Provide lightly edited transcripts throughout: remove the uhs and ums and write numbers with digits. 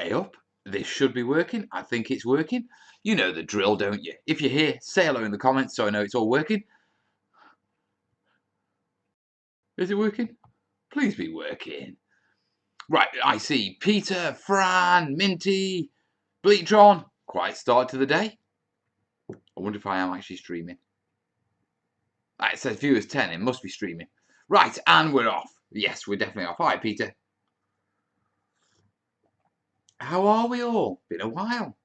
Hey up, this should be working. I think it's working. You know the drill, don't you? If you're here, say hello in the comments so I know it's all working. Is it working? Please be working. Right, I see Peter, Fran, Minty, Bleatron. Quiet start to the day. I wonder if I am actually streaming. It says viewers 10. It must be streaming. Right, and we're off. Yes, we're definitely off. Hi, Peter. How are we all? Been a while.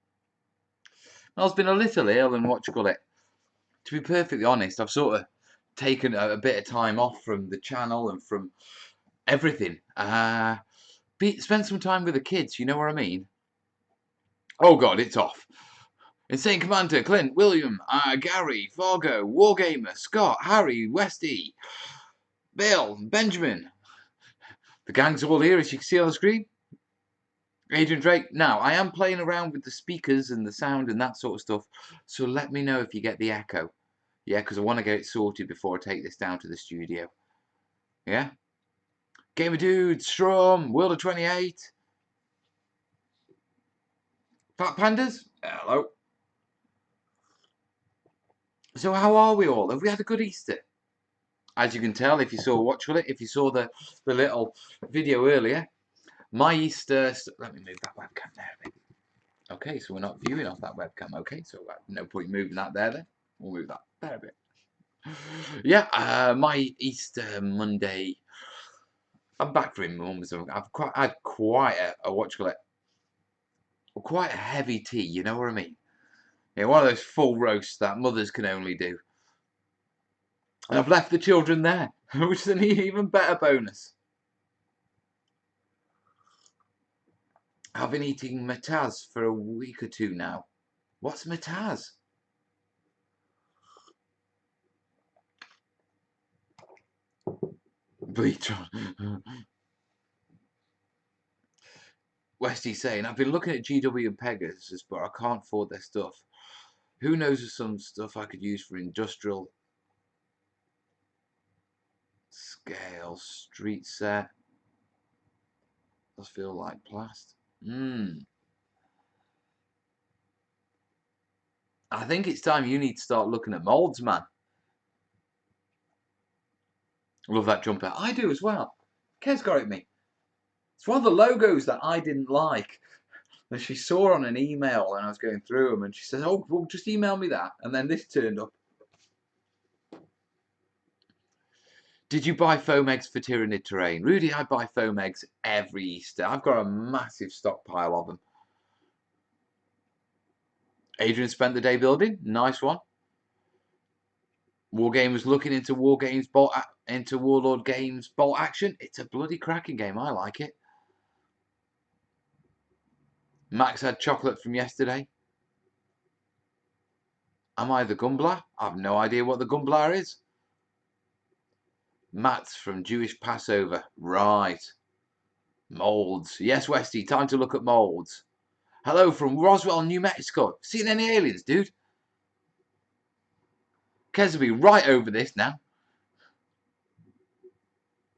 I've been a little ill and what you call it. To be perfectly honest, I've sort of taken a bit of time off from the channel and from everything. Spend some time with the kids, you know what I mean? Oh god, it's off. Insane Commander, Clint, William, Gary, Fargo, Wargamer, Scott, Harry, Westy, Bill, Benjamin. The gang's all here, as you can see on the screen. Adrian Drake. Now, I am playing around with the speakers and the sound and that sort of stuff, so let me know if you get the echo. Yeah, because I want to get it sorted before I take this down to the studio. Yeah? Gamer Dude, Strom, World of 28. Fat Pandas, hello. So how are we all? Have we had a good Easter? As you can tell, if you saw Watch Will It, if you saw the little video earlier, my Easter... Let me move that webcam there a bit. Okay, so we're not viewing off that webcam. Okay, so no point moving that there then. We'll move that there a bit. Yeah, my Easter Monday... I'm back from mum's. I've had quite a what you call it, quite a heavy tea. You know what I mean? Yeah, one of those full roasts that mothers can only do. And I've left the children there, which is an even better bonus. I've been eating mataz for a week or two now. What's mataz? Bleatron. Westy's saying, I've been looking at GW and Pegasus, but I can't afford their stuff. Who knows of some stuff I could use for industrial scale street set? Does feel like plast. I think it's time you need to start looking at molds, man. Love that jumper. I do as well. Kez got it me. It's one of the logos that I didn't like. And she saw on an email and I was going through them and she said, oh, well, just email me that. And then this turned up. Did you buy foam eggs for Tyrannid Terrain? Rudy, I buy foam eggs every Easter. I've got a massive stockpile of them. Adrian spent the day building. Nice one. Wargamers looking into Warlord Games bolt action. It's a bloody cracking game. I like it. Max had chocolate from yesterday. Am I the Gumbler? I've no idea what the Gumbler is. Matt's from Jewish Passover. Right. Molds. Yes, Westy, time to look at molds. Hello from Roswell, New Mexico. Seen any aliens, dude? Kez will be right over this now.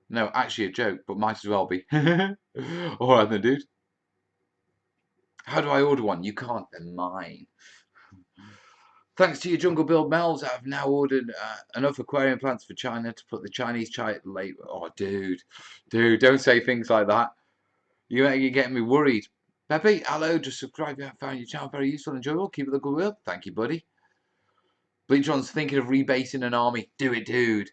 No, actually a joke, but might as well be. Alright then, dude. How do I order one? You can't. They're mine. Thanks to your Jungle Build Mel's, I've now ordered enough aquarium plants for China to put the Chinese chai late. Oh, dude. Dude, don't say things like that. You're getting me worried. Pepe, hello, just subscribe if you haven't found your channel very useful and enjoyable. Keep it the good work. Thank you, buddy. Bleatron's thinking of rebasing an army. Do it, dude.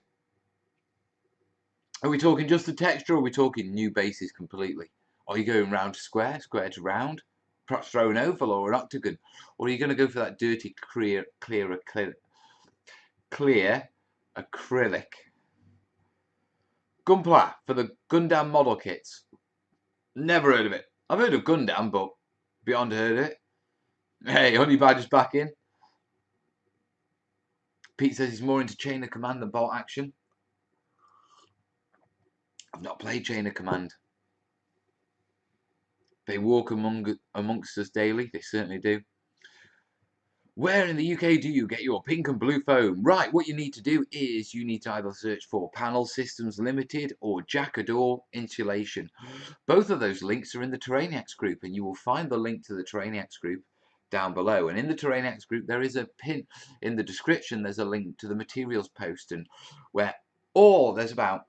Are we talking just the texture or are we talking new bases completely? Are you going round to square, square to round? Perhaps throw an oval or an octagon? Or are you going to go for that dirty, clear acrylic? Gunpla for the Gundam model kits. Never heard of it. I've heard of Gundam, but beyond heard of it. Hey, Honey Badger's back in. Pete says he's more into Chain of Command than bolt action. I've not played Chain of Command. They walk amongst us daily. They certainly do. Where in the UK do you get your pink and blue foam? Right, what you need to do is you need to either search for Panel Systems Limited or Jackador Insulation. Both of those links are in the terrainiacs group, and you will find the link to the terrainiacs group down below. And in the terrainiacs group, there is a pin in the description. There's a link to the materials post, and there's about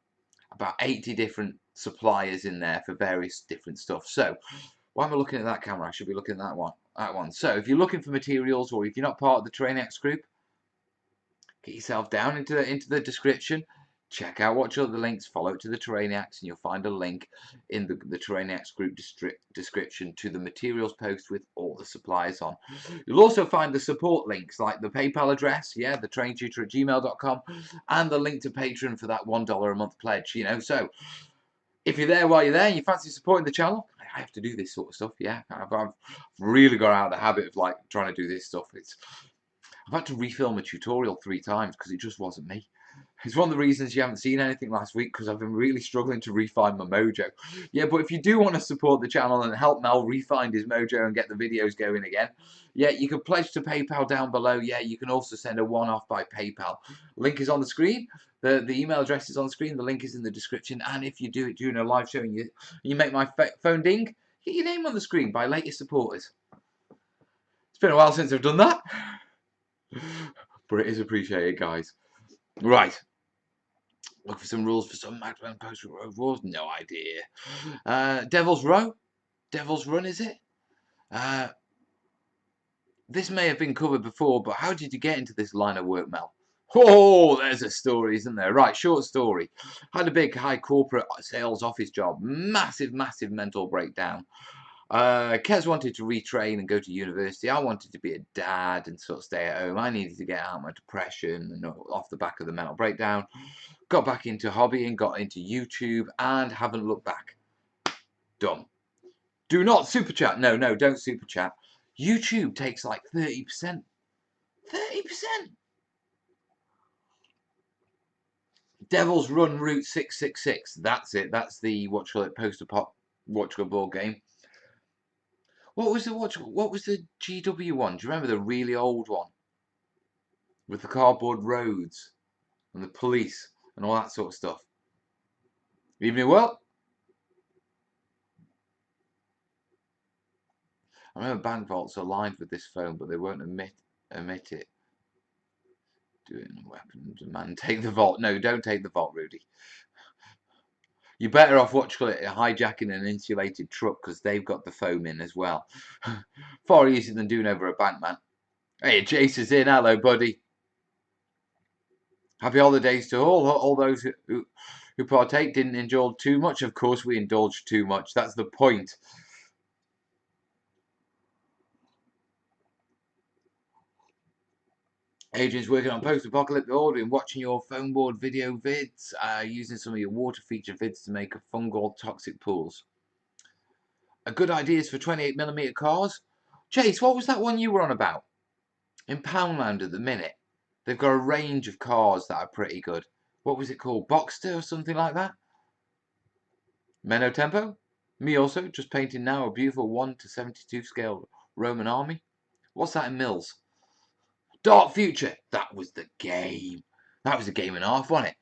80 different suppliers in there for various different stuff. So why am I looking at that camera? I should be looking at that one. So if you're looking for materials, or if you're not part of the terrainiacs group, get yourself down into the description. Check out what other links, follow it to the terrainiacs, and you'll find a link in the terrainiacs group description to the materials post with all the supplies on. You'll also find the support links, like the PayPal address, yeah, the terraintutor@gmail.com, and the link to Patreon for that $1 a month pledge, you know. So if you're there while you're there and you fancy supporting the channel, I have to do this sort of stuff, yeah. I've really got out of the habit of like trying to do this stuff. I've had to refilm a tutorial 3 times because it just wasn't me. It's one of the reasons you haven't seen anything last week, because I've been really struggling to refine my mojo. Yeah, but if you do want to support the channel and help Mel refine his mojo and get the videos going again, yeah, you can pledge to PayPal down below. Yeah, you can also send a one-off by PayPal. Link is on the screen. The email address is on the screen. The link is in the description. And if you do it during a live show and you make my phone ding, get your name on the screen by latest supporters. It's been a while since I've done that, but it is appreciated, guys. Right. Look for some rules for some Magdalene Post Road Wars. No idea. Devil's Row? Devil's Run, is it? This may have been covered before, but how did you get into this line of work, Mel? Oh, there's a story, isn't there? Right, short story. Had a big high corporate sales office job. Massive mental breakdown. Kez wanted to retrain and go to university. I wanted to be a dad and sort of stay at home. I needed to get out of my depression and off the back of the mental breakdown. Got back into hobbying, got into YouTube, and haven't looked back. Done. Do not super chat. No, don't super chat. YouTube takes like 30%. 30%. Devil's Run Route 666. That's it. That's the poster board game. What was the GW one? Do you remember the really old one with the cardboard roads and the police and all that sort of stuff? Evening, well. I remember bank vaults are lined with this foam, but they won't emit it. Do it in weapon demand. Take the vault. No, don't take the vault, Rudy. You're better off hijacking an insulated truck, because they've got the foam in as well. Far easier than doing over a bank, man. Hey, Chase is in. Hello, buddy. Happy holidays to all those who partake. Didn't indulge too much. Of course, we indulged too much. That's the point. Adrian's working on post-apocalyptic order and watching your foam board video vids, using some of your water feature vids to make a fungal toxic pools. A good ideas for 28mm cars. Chase, what was that one you were on about? In Poundland at the minute, they've got a range of cars that are pretty good. What was it called? Boxster or something like that? Menno Tempo? Me also, just painting now a beautiful 1:72 scale Roman army. What's that in Mills? Dark Future. That was the game. That was a game and a half, wasn't it?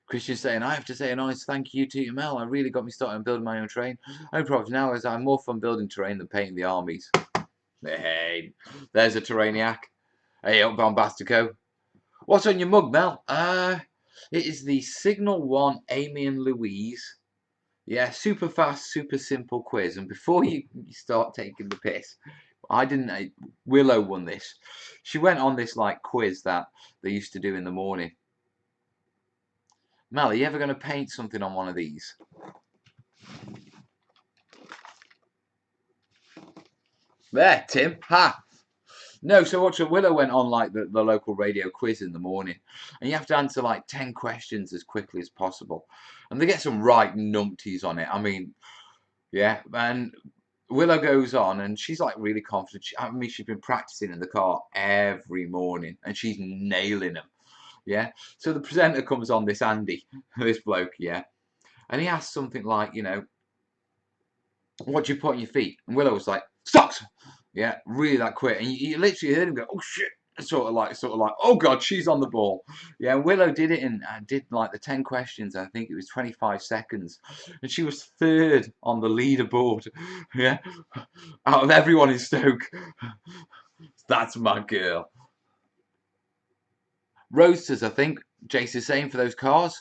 Christian saying, I have to say a nice thank you to you, Mel. I really got me started on building my own terrain. Only problem now is I'm more fun building terrain than painting the armies. Hey, there's a terrainiac. Hey, up Bombastico. What's on your mug, Mel? It is the Signal 1 Amy and Louise. Yeah, super fast, super simple quiz. And before you start taking the piss, Willow won this. She went on this like quiz that they used to do in the morning. Mel, are you ever going to paint something on one of these? There, Tim. Ha! No, so Willow went on like the local radio quiz in the morning, and you have to answer like 10 questions as quickly as possible, and they get some right numpties on it. I mean, yeah, and Willow goes on, and she's like really confident. She's been practicing in the car every morning, and she's nailing them. Yeah, so the presenter comes on, this Andy, this bloke, yeah, and he asks something like, you know, what do you put on your feet? And Willow was like, stocks. Yeah, really that quick. And you literally heard him go, oh shit. Sort of like, oh god, she's on the ball. Yeah, Willow did it and did like the 10 questions. I think it was 25 seconds. And she was third on the leaderboard. Yeah, out of everyone in Stoke. That's my girl. Roadsters, I think. Jace is saying for those cars.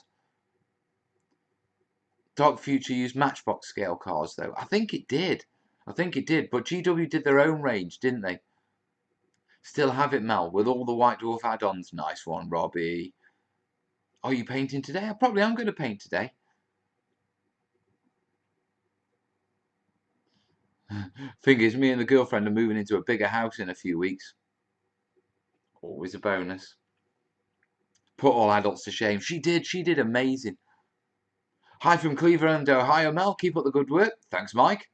Dark Future used Matchbox scale cars, though. I think it did. But GW did their own range, didn't they? Still have it, Mel, with all the White Dwarf add-ons. Nice one, Robbie. Are you painting today? I probably am going to paint today. Thing is, me and the girlfriend are moving into a bigger house in a few weeks. Always a bonus. Put all adults to shame. She did amazing. Hi from Cleveland, Ohio, Mel. Keep up the good work. Thanks, Mike.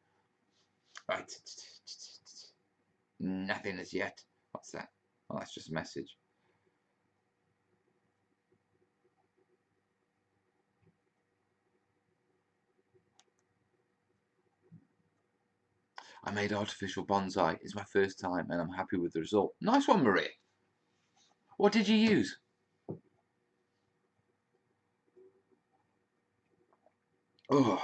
Right. Nothing as yet. What's that? Oh, that's just a message. I made artificial bonsai. It's my first time and I'm happy with the result. Nice one, Maria. What did you use? Oh.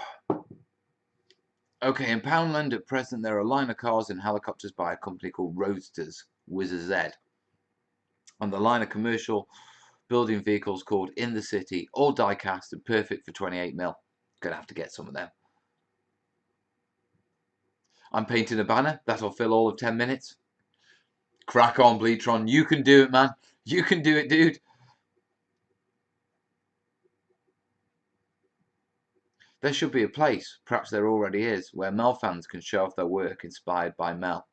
Okay, in Poundland at present there are a line of cars and helicopters by a company called Roadsters, with a Z. And the line of commercial building vehicles called In the City, all die cast and perfect for 28 mil. Gonna have to get some of them. I'm painting a banner. That'll fill all of 10 minutes. Crack on, Bleatron. You can do it, man. You can do it, dude. There should be a place, perhaps there already is, where Mel fans can show off their work inspired by Mel.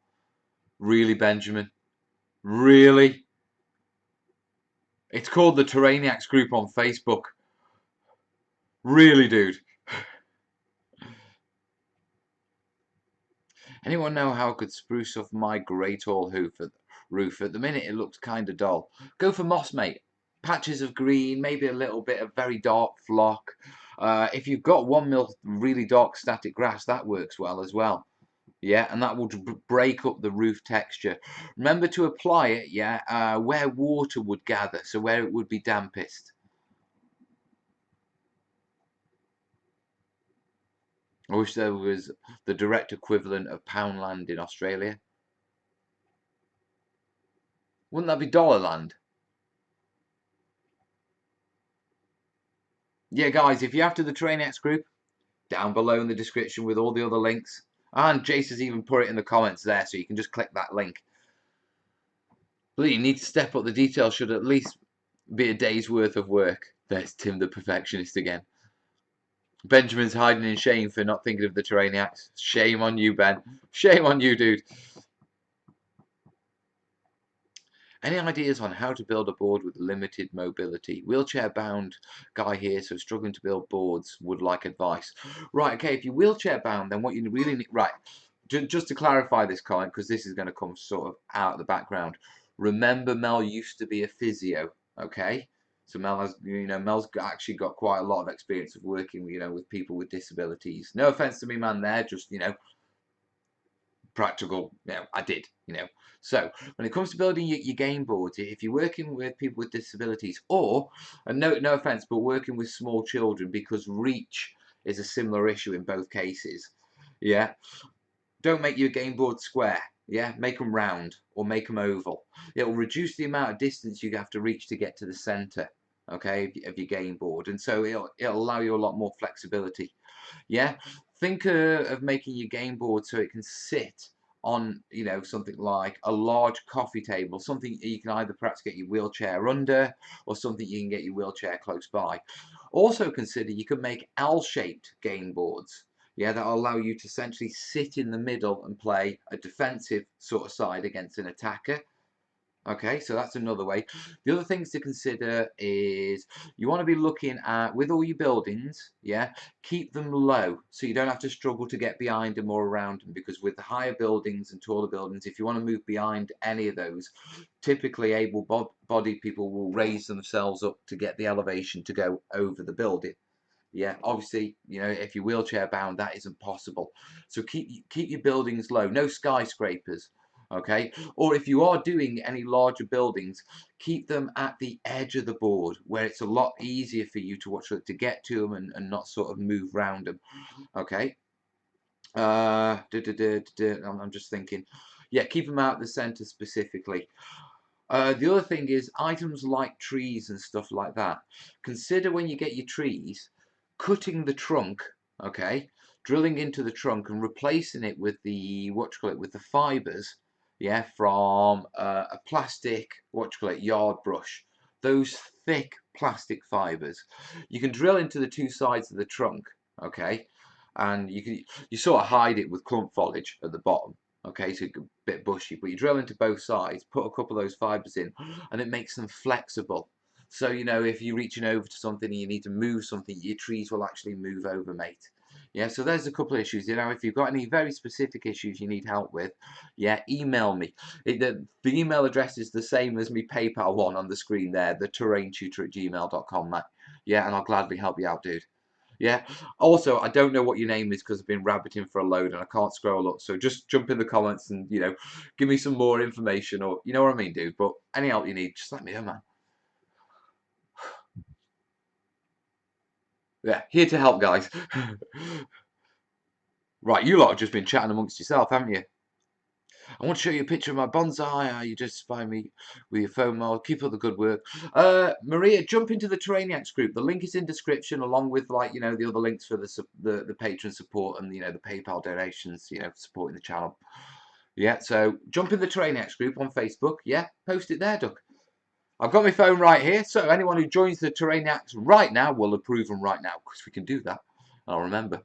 Really, Benjamin? Really? It's called the Terrainiacs group on Facebook. Really, dude? Anyone know how I could spruce up my grey tall roof? At the minute it looks kinda dull. Go for moss, mate. Patches of green, maybe a little bit of very dark flock. If you've got 1 mil really dark static grass, that works well as well. Yeah, and that will break up the roof texture. Remember to apply it, yeah, where water would gather, so where it would be dampest. I wish there was the direct equivalent of Poundland in Australia. Wouldn't that be Dollarland? Yeah, guys, if you're after the Trainx group, down below in the description with all the other links. And Jace has even put it in the comments there, so you can just click that link. But you need to step up. The details should at least be a day's worth of work. There's Tim the perfectionist again. Benjamin's hiding in shame for not thinking of the terrainiacs. Shame on you, Ben. Shame on you, dude. Any ideas on how to build a board with limited mobility? Wheelchair-bound guy here, so struggling to build boards, would like advice. Right, okay, if you're wheelchair-bound, then what you really need... Right, just to clarify this comment, because this is going to come sort of out of the background. Remember, Mel used to be a physio, okay? So Mel has, Mel's actually got quite a lot of experience of working, with people with disabilities. No offense to me, man, there, just, practical, I did, So when it comes to building your game boards, if you're working with people with disabilities, or, and no offense, but working with small children, because reach is a similar issue in both cases, yeah, don't make your game board square, yeah, make them round or make them oval. It will reduce the amount of distance you have to reach to get to the center, okay, of your game board, and so it'll allow you a lot more flexibility. Yeah, think of making your game board so it can sit on, something like a large coffee table, something you can either perhaps get your wheelchair under, or something you can get your wheelchair close by. Also consider you can make L-shaped game boards. Yeah, that'll allow you to essentially sit in the middle and play a defensive sort of side against an attacker. Okay, so that's another way. The other things to consider is you want to be looking at, with all your buildings, yeah, keep them low so you don't have to struggle to get behind them or around them, because with the higher buildings and taller buildings, if you want to move behind any of those, typically able-bodied people will raise themselves up to get the elevation to go over the building. Yeah, obviously, if you're wheelchair bound, that isn't possible. So keep your buildings low. No skyscrapers, okay? Or if you are doing any larger buildings, keep them at the edge of the board where it's a lot easier for you to get to them and not sort of move around them, okay? I'm just thinking. Yeah, keep them out of the center specifically. The other thing is items like trees and stuff like that. Consider when you get your trees, cutting the trunk, okay, drilling into the trunk and replacing it with the with the fibers, yeah, from a plastic yard brush. Those thick plastic fibers. You can drill into the two sides of the trunk, okay, and you sort of hide it with clump foliage at the bottom. Okay, so a bit bushy, but you drill into both sides, put a couple of those fibers in, and it makes them flexible. So, if you're reaching over to something and you need to move something, your trees will actually move over, mate. Yeah, so there's a couple of issues. If you've got any very specific issues you need help with, yeah, email me. The email address is the same as my PayPal one on the screen there, the terraintutor@gmail.com, mate. Yeah, and I'll gladly help you out, dude. Yeah. Also, I don't know what your name is because I've been rabbiting for a load and I can't scroll up. So just jump in the comments and, give me some more information or, you know what I mean, dude. But any help you need, just let me know, man. Yeah, here to help, guys. Right, you lot have just been chatting amongst yourself, haven't you? I want to show you a picture of my bonsai. You just by me with your phone model. Keep up the good work. Maria, jump into the terrainiacs group. The link is in description, along with the other links for the patron support and the PayPal donations. Supporting the channel. Yeah, so jump in the terrainiacs group on Facebook. Yeah, post it there, Duck. I've got my phone right here, so anyone who joins the terrainiacs right now will approve them right now because we can do that. I'll remember.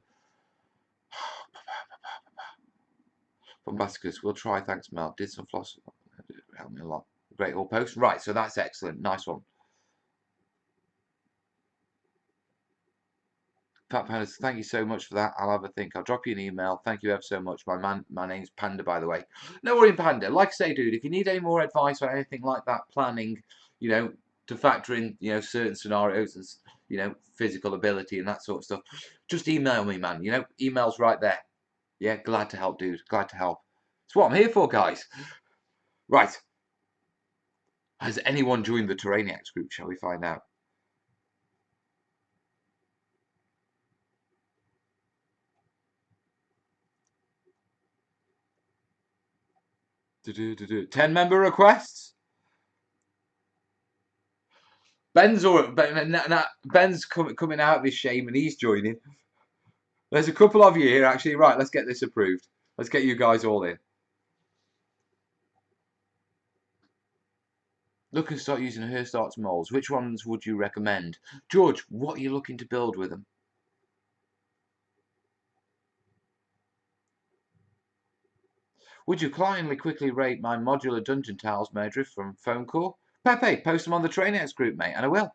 Bombasticus, we'll try. Thanks, Mel. Did some floss. Helped me a lot. Great all post. Right, so that's excellent. Nice one. Fat Pandas, thank you so much for that. I'll have a think. I'll drop you an email. Thank you ever so much. My name's Panda, by the way. No worry, Panda. Like I say, dude, if you need any more advice or anything like that, planning, to factor in, certain scenarios and, physical ability and that sort of stuff, just email me, man. Email's right there. Yeah, glad to help, dude. Glad to help. It's what I'm here for, guys. Right. Has anyone joined the Terrainiacs group? Shall we find out? Do 10-member requests. Ben's coming out of his shame and he's joining. There's a couple of you here actually. Right, let's get this approved. Let's get you guys all in. Look and start using Herstart's molds. Which ones would you recommend? George, what are you looking to build with them? Would you kindly quickly rate my modular dungeon tiles made from Phone Core? Pepe, post them on the Trainers group, mate, and I will.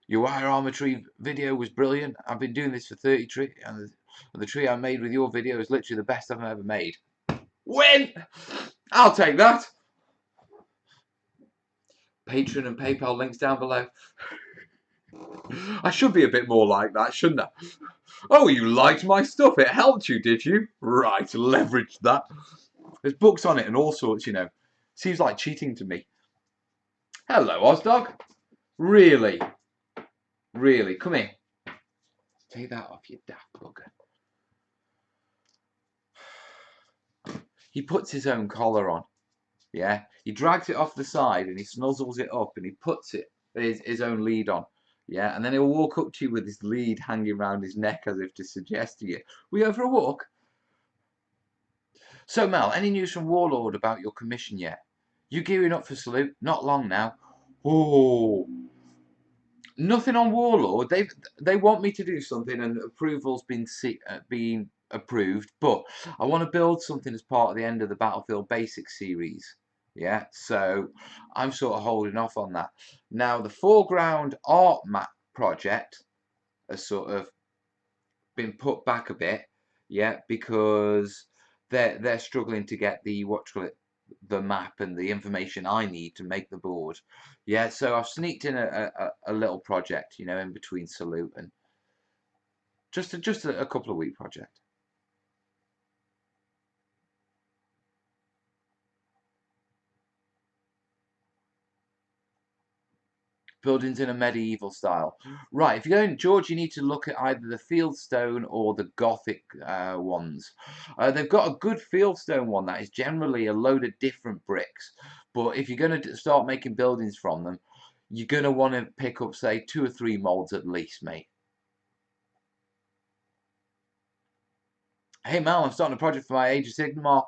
Your wire armor tree video was brilliant. I've been doing this for 30 trees, and the tree I made with your video is literally the best I've ever made. Win! I'll take that. Patreon and PayPal links down below. I should be a bit more like that, shouldn't I? Oh, you liked my stuff. It helped you, did you? Right, leverage that. There's books on it and all sorts, Seems like cheating to me. Hello, Ozdog. Really? Really? Come here. Take that off, you daft bugger. He puts his own collar on. Yeah? He drags it off the side and he snuzzles it up and he puts his own lead on. Yeah? And then he'll walk up to you with his lead hanging around his neck as if to suggest to you, we go for a walk? So, Mel, any news from Warlord about your commission yet? You gearing up for Salute? Not long now. Oh, nothing on Warlord. They want me to do something, and approval's been approved. But I want to build something as part of the end of the Battlefield Basics series. Yeah, so I'm sort of holding off on that. Now, the foreground art map project has sort of been put back a bit. Yeah, because they're struggling to get the the map and the information I need to make the board. Yeah, so I've sneaked in a little project, you know, in between Salute and just a couple of week project. Buildings in a medieval style. Right, if you're going George, you need to look at either the fieldstone or the Gothic ones. They've got a good fieldstone one that is generally a load of different bricks. But if you're going to start making buildings from them, you're going to want to pick up, say, 2 or 3 molds at least, mate. Hey, Mel, I'm starting a project for my Age of Sigmar.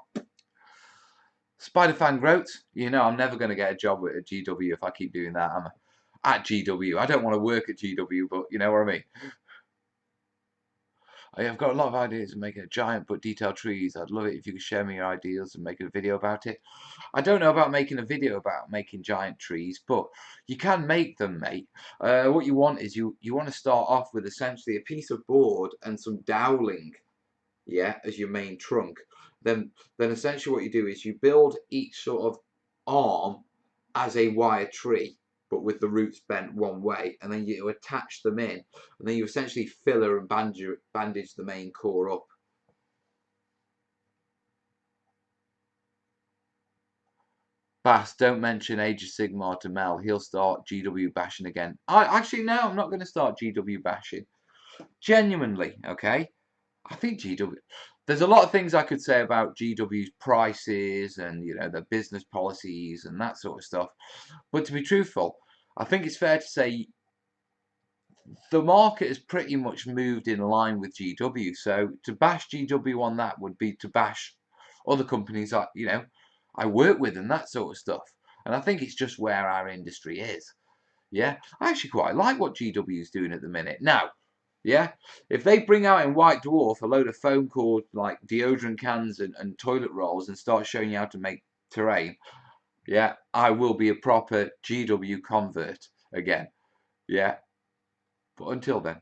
Spider-Fan Groat. You know, I'm never going to get a job with a GW if I keep doing that. I'm at GW. I don't want to work at GW, but you know what I mean. I've got a lot of ideas of making a giant but detailed trees. I'd love it if you could share me your ideas and make a video about it. I don't know about making a video about making giant trees, but you can make them, mate. What you want is you want to start off with essentially a piece of board and some dowling, yeah, as your main trunk. Then essentially what you do is you build each sort of arm as a wire tree, but with the roots bent one way, and then you attach them in, and then you essentially filler and bandage the main core up. Bass, don't mention Age of Sigmar to Mel. He'll start GW bashing again. Actually, no, I'm not going to start GW bashing. Genuinely, okay? I think GW. There's a lot of things I could say about GW's prices and, you know, their business policies and that sort of stuff. But to be truthful, I think it's fair to say the market has pretty much moved in line with GW. So to bash GW on that would be to bash other companies I, you know, I work with and that sort of stuff. And I think it's just where our industry is. Yeah, I actually quite like what GW is doing at the minute. Now, yeah, if they bring out in White Dwarf a load of foam core like deodorant cans and toilet rolls and start showing you how to make terrain, yeah, I will be a proper GW convert again. Yeah, but until then,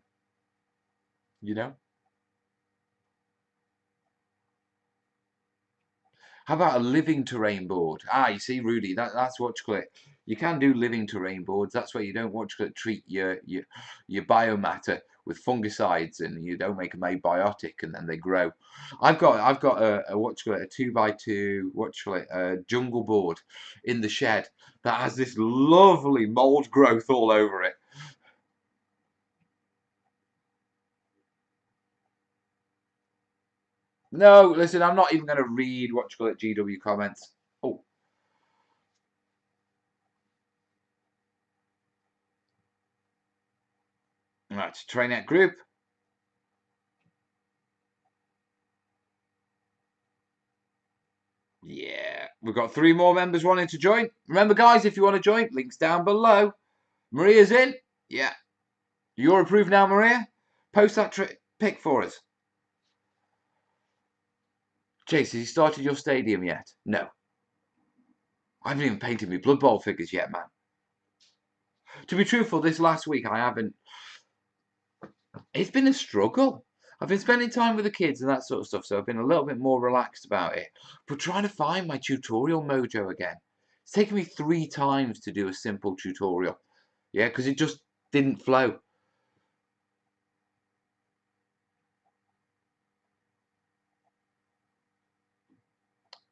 you know. How about a living terrain board? Ah, you see, Rudy, that's what you call it. You can do living terrain boards. That's where you don't what you call it, treat your biomatter with fungicides and you don't make them abiotic and then they grow. I've got a what you call it, a 2x2 what you call it, a jungle board in the shed that has this lovely mold growth all over it. No, listen, I'm not even going to read what you call it, GW comments. Oh, that's Trainette Group. Yeah, we've got 3 more members wanting to join. Remember, guys, if you want to join, links down below. Maria's in. Yeah. You're approved now, Maria. Post that pic for us. Chase, has you started your stadium yet? No. I haven't even painted my Blood Bowl figures yet, man. To be truthful, this last week I haven't. It's been a struggle. I've been spending time with the kids and that sort of stuff, so I've been a little bit more relaxed about it. But trying to find my tutorial mojo again. It's taken me 3 times to do a simple tutorial. Yeah, because it just didn't flow.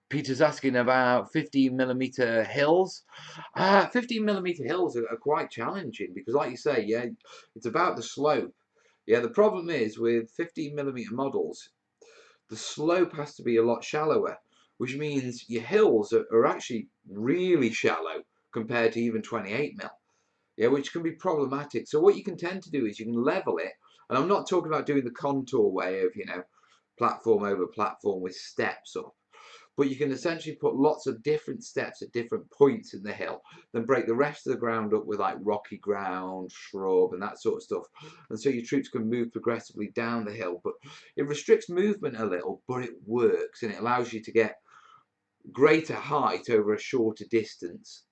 Peter's asking about 15mm hills. 15mm hills are quite challenging because, like you say, yeah, it's about the slope. Yeah, the problem is with 15mm models, the slope has to be a lot shallower, which means your hills are actually really shallow compared to even 28mm. Yeah, which can be problematic. So what you can tend to do is you can level it, and I'm not talking about doing the contour way of, you know, platform over platform with steps up. But you can essentially put lots of different steps at different points in the hill, then break the rest of the ground up with like rocky ground, shrub, and that sort of stuff. And so your troops can move progressively down the hill. But it restricts movement a little, but it works and it allows you to get greater height over a shorter distance.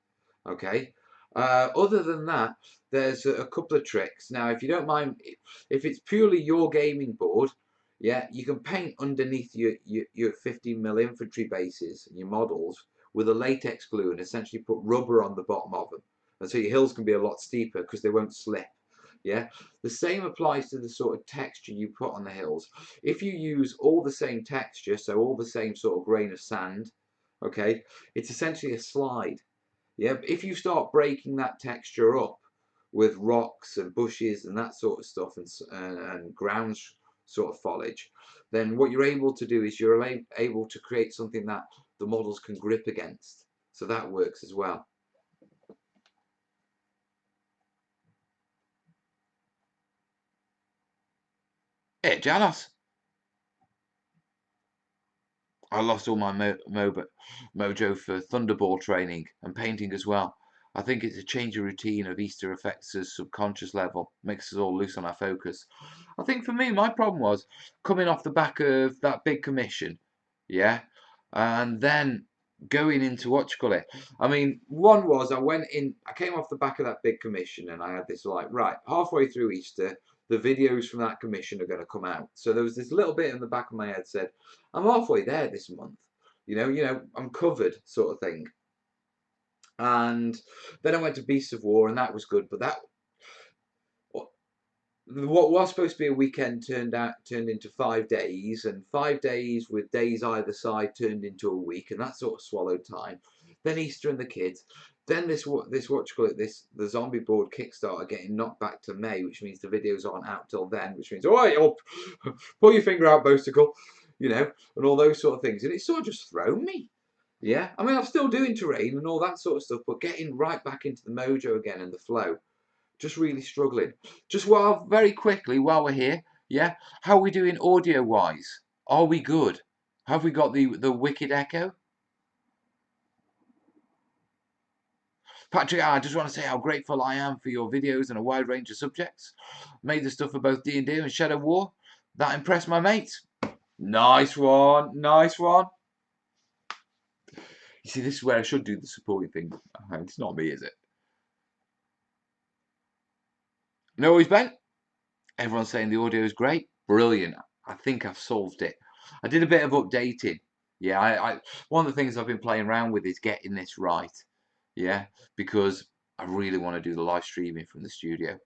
Okay. Other than that, there's a couple of tricks. Now, if you don't mind, if it's purely your gaming board, yeah, you can paint underneath your 15mm infantry bases and your models with a latex glue and essentially put rubber on the bottom of them. And so your hills can be a lot steeper because they won't slip. Yeah, the same applies to the sort of texture you put on the hills. If you use all the same texture, so all the same sort of grain of sand, okay, it's essentially a slide. Yeah, but if you start breaking that texture up with rocks and bushes and that sort of stuff and ground sort of foliage, then what you're able to do is you're able to create something that the models can grip against. So that works as well. Hey, Janos. I lost all my mojo for thunderball training and painting as well. I think it's a change of routine of Easter affects us subconscious level, makes us all loose on our focus. I think for me, my problem was coming off the back of that big commission, yeah, and then going into what you call it. I mean, one was I came off the back of that big commission and I had this like, right, halfway through Easter, the videos from that commission are going to come out. So there was this little bit in the back of my head said, I'm halfway there this month. I'm covered sort of thing. And then I went to Beasts of War and that was good, but that what was supposed to be a weekend turned into 5 days, and 5 days with days either side turned into a week, and that sort of swallowed time. Then Easter and the kids. Then this what you call it, the zombie board Kickstarter getting knocked back to May, which means the videos aren't out till then, which means pull your finger out, Boasticle, and all those sort of things, and it's sort of just thrown me. Yeah, I mean I'm still doing terrain and all that sort of stuff, but getting right back into the mojo again and the flow. Just really struggling. Just very quickly while we're here, yeah, how are we doing audio wise? Are we good? Have we got the wicked echo? Patrick, I just want to say how grateful I am for your videos and a wide range of subjects. Made the stuff for both D&D and Shadow War. That impressed my mates. Nice one, nice one. You see, this is where I should do the supporting thing. It's not me, is it? No worries, Ben. Everyone's saying the audio is great. Brilliant. I think I've solved it. I did a bit of updating. Yeah, one of the things I've been playing around with is getting this right. Yeah, because I really want to do the live streaming from the studio.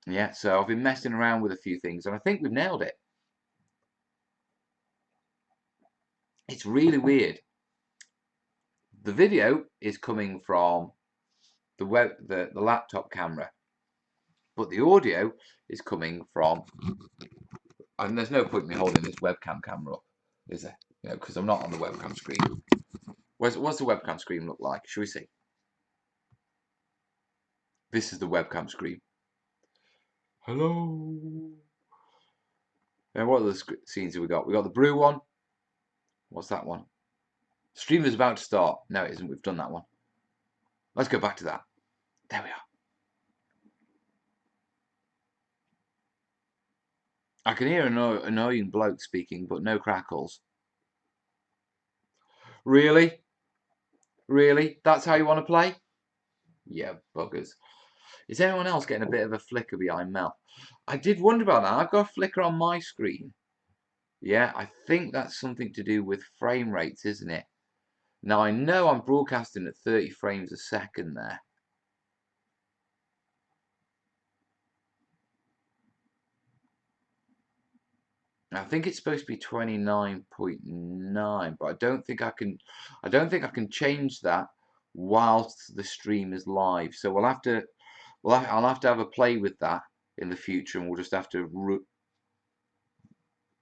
Yeah, so I've been messing around with a few things and I think we've nailed it. It's really weird. The video is coming from the laptop camera, but the audio is coming from, and there's no point in me holding this webcam camera up, is there? Because I'm not on the webcam screen. What's the webcam screen look like? Shall we see? This is the webcam screen. Hello. And what other scenes have we got? We got the brew one. What's that one? Stream is about to start. No, it isn't. We've done that one. Let's go back to that. There we are. I can hear an annoying bloke speaking, but no crackles. Really? Really? That's how you want to play? Yeah, buggers. Is anyone else getting a bit of a flicker behind Mel? I did wonder about that. I've got a flicker on my screen. Yeah, I think that's something to do with frame rates, isn't it? Now, I know I'm broadcasting at 30 frames a second there. I think it's supposed to be 29.9, but I don't think I can change that whilst the stream is live. So I'll have to have a play with that in the future, and we'll just have to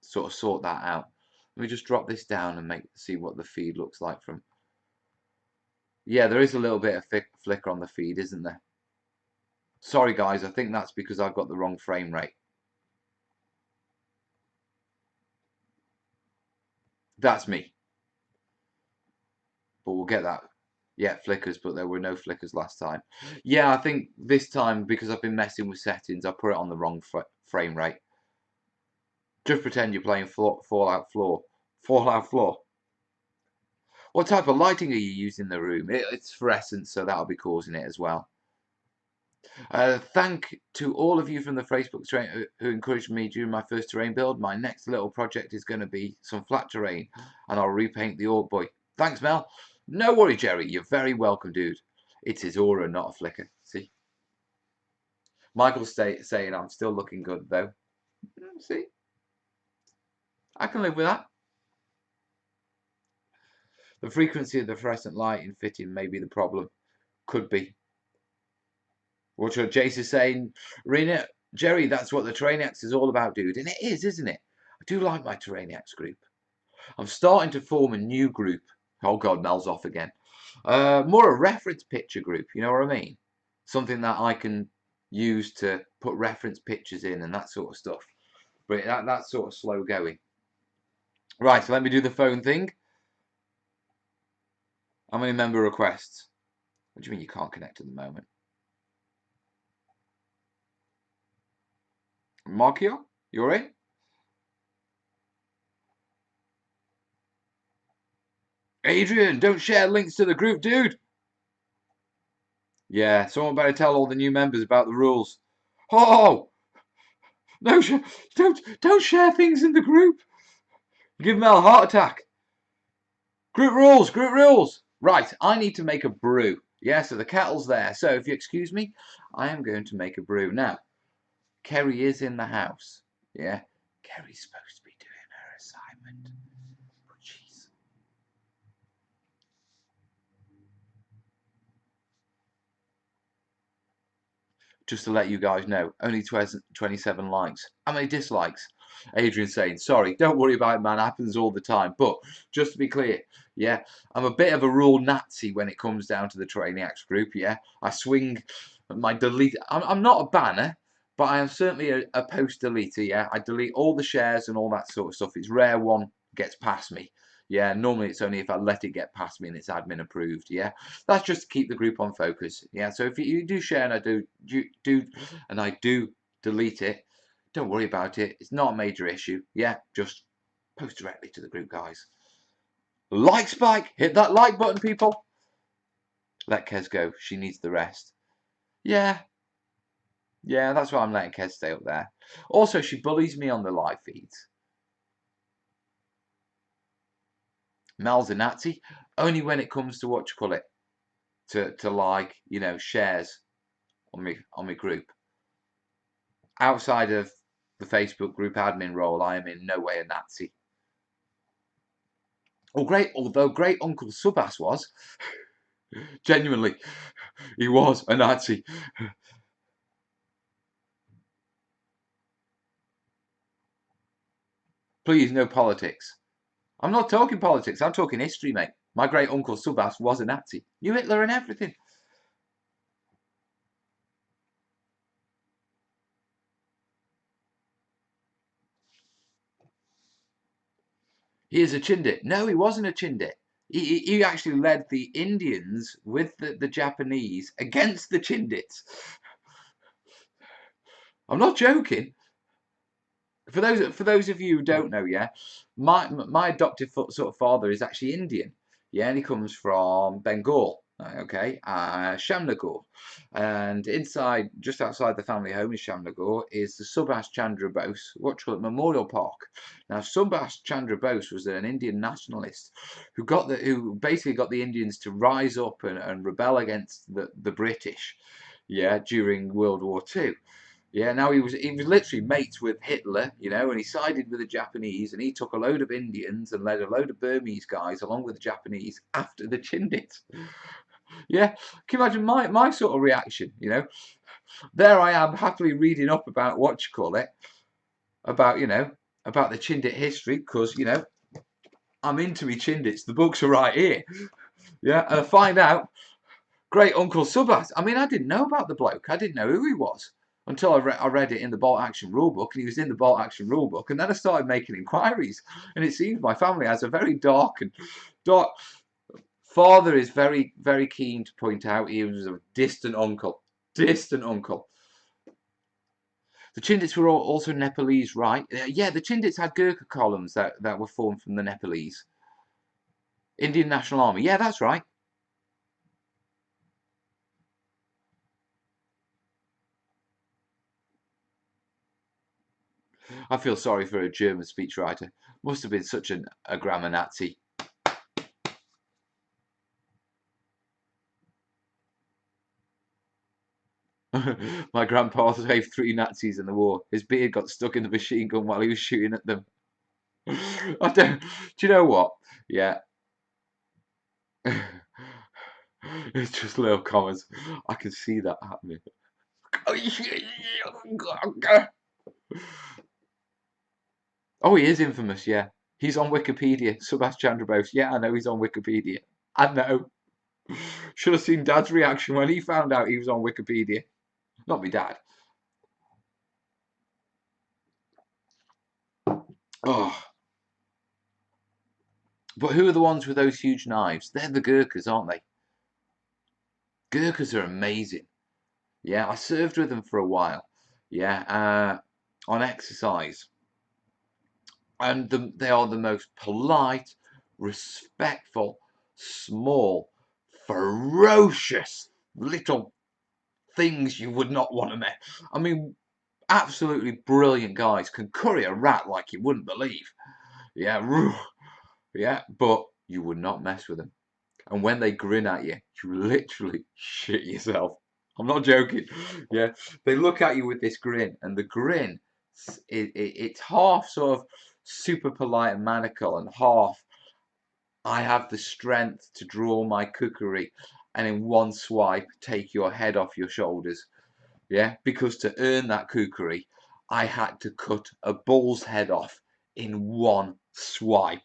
sort of sort that out. Let me just drop this down and see what the feed looks like from. Yeah, there is a little bit of flicker on the feed, isn't there? Sorry guys, I think that's because I've got the wrong frame rate. That's me. But we'll get that. Yeah, flickers, but there were no flickers last time. Yeah, I think this time, because I've been messing with settings, I put it on the wrong frame rate. Just pretend you're playing Fallout 4. Fallout 4. What type of lighting are you using in the room? It's fluorescent, so that'll be causing it as well. Thank to all of you from the Facebook terrain who encouraged me during my first terrain build. My next little project is going to be some flat terrain, and I'll repaint the Orc Boy. Thanks, Mel. No worry, Jerry. You're very welcome, dude. It's his aura, not a flicker. See? Michael's saying I'm still looking good, though. See? I can live with that. The frequency of the fluorescent light in fitting may be the problem. Could be. What Jace is saying, Rena, Jerry, that's what the terrainiacs is all about, dude. And it is, isn't it? I do like my terrainiacs group. I'm starting to form a new group. Oh, God, Mel's off again. More a reference picture group, you know what I mean? Something that I can use to put reference pictures in and that sort of stuff. But that's sort of slow going. Right, so let me do the phone thing. How many member requests? What do you mean you can't connect at the moment? Markio, you're in? Adrian, don't share links to the group, dude. Yeah, someone better tell all the new members about the rules. Oh, no, don't share things in the group. Give Mel a heart attack. Group rules, group rules. Right, I need to make a brew. Yeah, so the kettle's there. So if you excuse me, I am going to make a brew. Now, Kerry is in the house. Yeah, Kerry's supposed to be doing her assignment. But jeez. Just to let you guys know, only 27 likes. How many dislikes? Adrian saying, sorry, don't worry about it, man. Happens all the time. But just to be clear, yeah, I'm a bit of a rule Nazi when it comes down to the terrainiacs group. Yeah, I swing my delete. I'm not a banner, but I am certainly a post deleter. Yeah, I delete all the shares and all that sort of stuff. It's rare one gets past me. Yeah, normally it's only if I let it get past me and it's admin approved. Yeah, that's just to keep the group on focus. Yeah, so if you do share and I do delete it, don't worry about it. It's not a major issue. Yeah, just post directly to the group, guys. Like spike, hit that like button, people. Let Kez go. She needs the rest. Yeah, that's why I'm letting Kez stay up there. Also, she bullies me on the live feeds. Mel's a Nazi, only when it comes to what you call it, to like, you know, shares on my group. Outside of the Facebook group admin role, I am in no way a Nazi. Although great Uncle Subas was, genuinely, he was a Nazi. Please, no politics. I'm not talking politics, I'm talking history, mate. My great Uncle Subas was a Nazi. Knew Hitler and everything. He is a Chindit. No, he wasn't a Chindit. He actually led the Indians with the Japanese against the Chindits. I'm not joking. For those of you who don't know, yeah, my adoptive sort of father is actually Indian. Yeah, and he comes from Bengal. Okay, Shamnagar, and just outside the family home in Shamnagar, is the Subhash Chandra Bose, what you call it, Memorial Park. Now, Subhash Chandra Bose was an Indian nationalist who basically got the Indians to rise up and rebel against the British, yeah, during World War II. Yeah, now he was literally mates with Hitler, you know, and he sided with the Japanese, and he took a load of Indians and led a load of Burmese guys along with the Japanese after the Chindits. Yeah, can you imagine my sort of reaction? You know, there I am happily reading up about what you call it, about about the Chindit history, because I'm into me Chindits. The books are right here. Yeah, and I find out great Uncle Subas. I mean, I didn't know about the bloke. I didn't know who he was until I read it in the Bolt Action Rulebook, and he was in the Bolt Action Rulebook, and then I started making inquiries, and it seems my family has a very dark. Father is very, very keen to point out he was a distant uncle. Distant uncle. The Chindits were also Nepalese, right? Yeah, the Chindits had Gurkha columns that were formed from the Nepalese. Indian National Army. Yeah, that's right. I feel sorry for a German speechwriter. Must have been such a grammar Nazi. My grandpa saved 3 Nazis in the war. His beard got stuck in the machine gun while he was shooting at them. I don't. Do you know what? Yeah. It's just little commas. I can see that happening. Oh, he is infamous, yeah. He's on Wikipedia. Subhash Chandra Bose. Yeah, I know he's on Wikipedia. I know. Should have seen Dad's reaction when he found out he was on Wikipedia. Not me dad. Oh. But who are the ones with those huge knives? They're the Gurkhas, aren't they? Gurkhas are amazing. Yeah, I served with them for a while. Yeah, on exercise. And they are the most polite, respectful, small, ferocious little things you would not want to meet. I mean, absolutely brilliant guys, can curry a rat like you wouldn't believe. Yeah, yeah, but you would not mess with them. And when they grin at you, you literally shit yourself. I'm not joking. Yeah, they look at you with this grin, and the grin, it's half sort of super polite and maniacal, and half I have the strength to draw my kukri and in one swipe take your head off your shoulders. Yeah, because to earn that kukri, I had to cut a bull's head off in one swipe.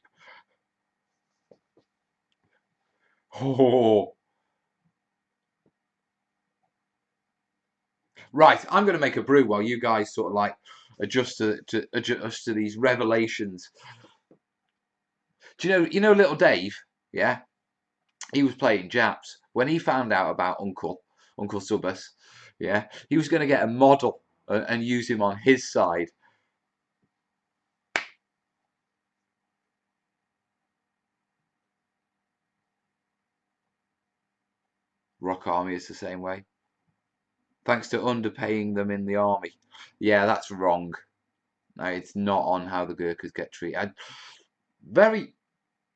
Oh. Right, I'm going to make a brew while you guys sort of like adjust to these revelations. Do you know little Dave? Yeah, he was playing Japs when he found out about Uncle Subas. Yeah, he was going to get a model and use him on his side. Rock Army is the same way. Thanks to underpaying them in the army. Yeah, that's wrong. No, it's not on how the Gurkhas get treated. It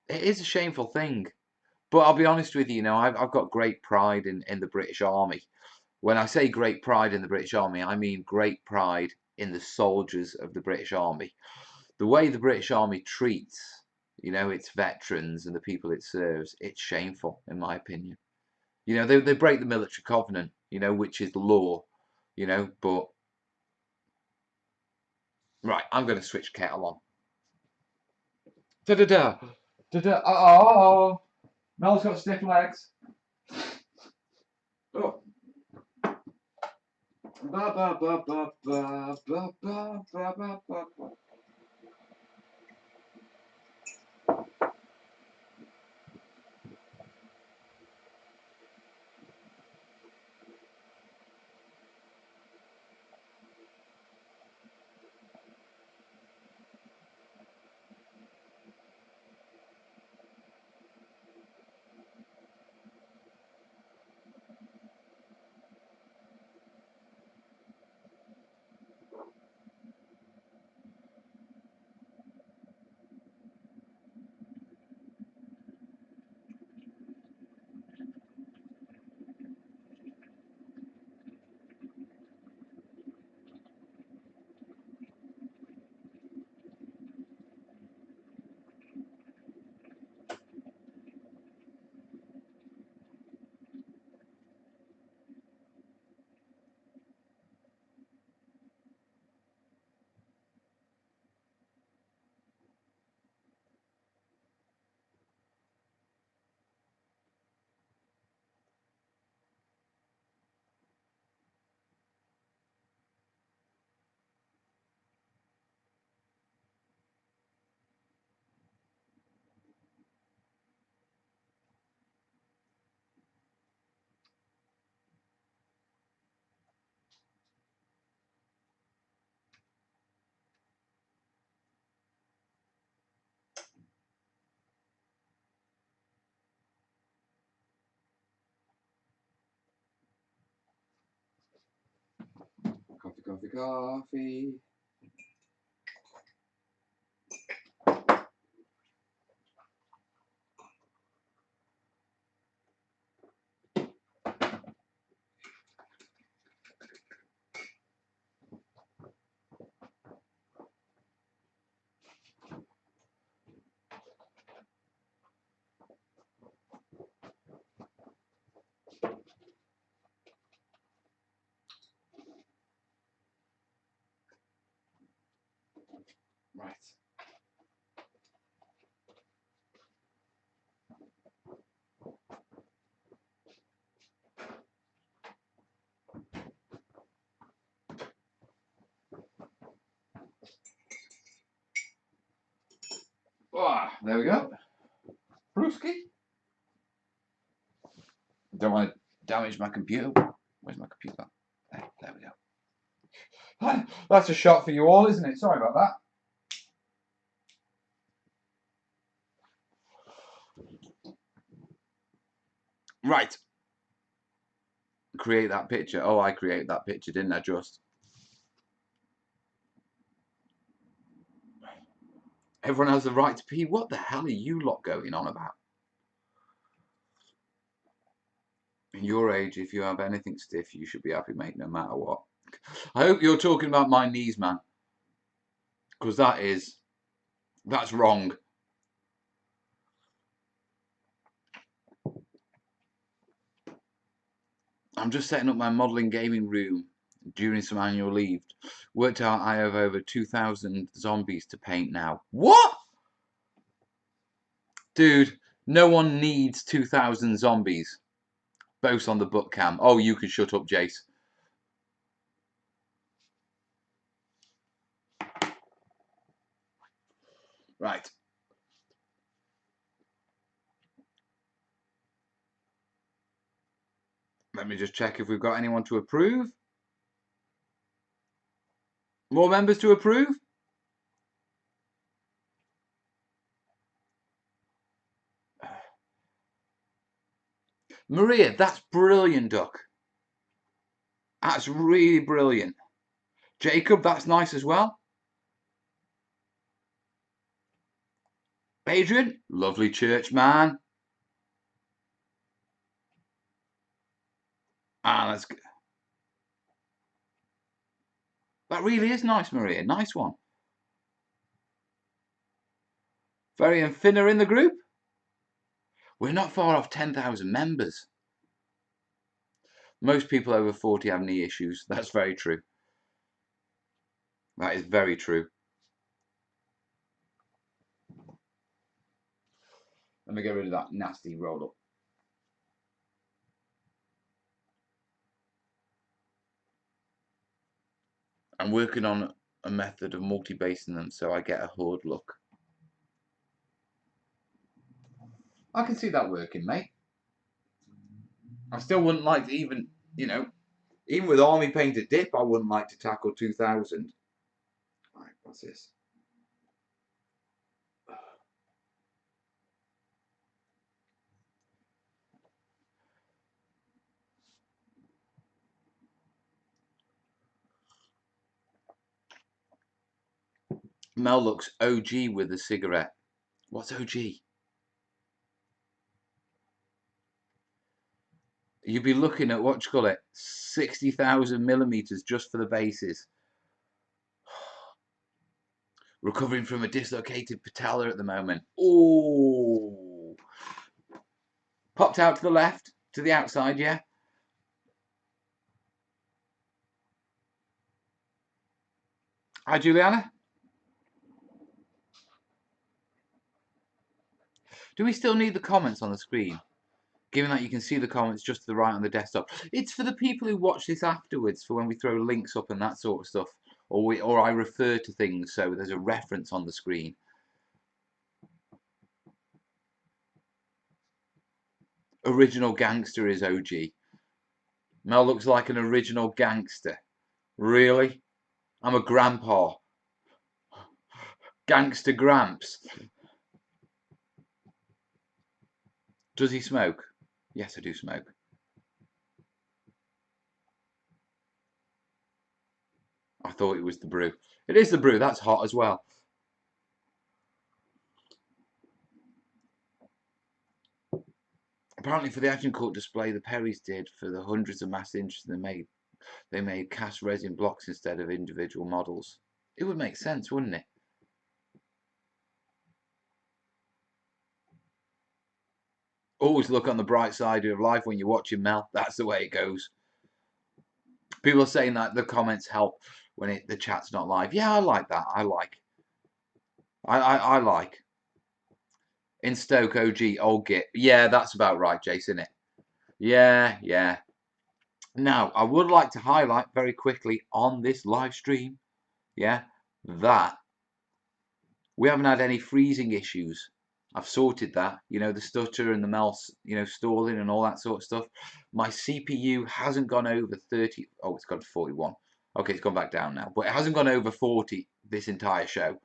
is a shameful thing. But I'll be honest with you, I've got great pride in the British Army. When I say great pride in the British Army, I mean great pride in the soldiers of the British Army. The way the British Army treats, its veterans and the people it serves, it's shameful, in my opinion. They break the military covenant, which is law, but right, I'm going to switch kettle on. Da da da. Da da. Oh. Mel's got stiff legs. Oh. Ba ba ba ba ba ba ba ba ba ba ba. Coffee, coffee, coffee. There we go. Brewski. Don't want to damage my computer. Where's my computer? There we go. That's a shot for you all, isn't it? Sorry about that. Right. Create that picture. Oh, I created that picture, didn't I, just? Everyone has the right to pee. What the hell are you lot going on about? In your age, if you have anything stiff, you should be happy, mate, no matter what. I hope you're talking about my knees, man. Because that's wrong. I'm just setting up my modelling gaming room during some annual leave. Worked out I have over 2,000 zombies to paint now. What? Dude, no one needs 2,000 zombies. Both on the book cam. Oh, you can shut up, Jace. Right. Let me just check if we've got anyone to approve. More members to approve? Maria, that's brilliant, Duck. That's really brilliant. Jacob, that's nice as well. Adrian, lovely church man. Ah, that's good. That really is nice, Maria. Nice one. Very and Finner in the group. We're not far off 10,000 members. Most people over 40 have knee issues. That's very true. That is very true. Let me get rid of that nasty roll up. I'm working on a method of multi-basing them so I get a horde look. I can see that working, mate. I still wouldn't like to even, even with army painted dip, I wouldn't like to tackle 2,000. Right, what's this? Mel looks OG with a cigarette. What's OG? You'd be looking at, 60,000 millimeters just for the bases. Recovering from a dislocated patella at the moment. Oh, popped out to the left, to the outside, yeah. Hi, Juliana. Do we still need the comments on the screen? Given that you can see the comments just to the right on the desktop. It's for the people who watch this afterwards, for when we throw links up and that sort of stuff. Or I refer to things so there's a reference on the screen. Original gangster is OG. Mel looks like an original gangster. Really? I'm a grandpa. Gangster Gramps. Does he smoke? Yes, I do smoke. I thought it was the brew. It is the brew. That's hot as well. Apparently, for the Agincourt display, the Perrys did for the hundreds of mass inches they made cast resin blocks instead of individual models. It would make sense, wouldn't it? Always look on the bright side of life when you're watching Mel. That's the way it goes. People are saying that the comments help when the chat's not live. Yeah, I like that. I like. In Stoke OG, old Git. Yeah, that's about right, Jason, it? Yeah, yeah. Now, I would like to highlight very quickly on this live stream, that we haven't had any freezing issues I've sorted that, you know, the stutter and the mouse, you know, stalling and all that sort of stuff. My CPU hasn't gone over 30. Oh, it's gone to 41. Okay, it's gone back down now, but it hasn't gone over 40 this entire show.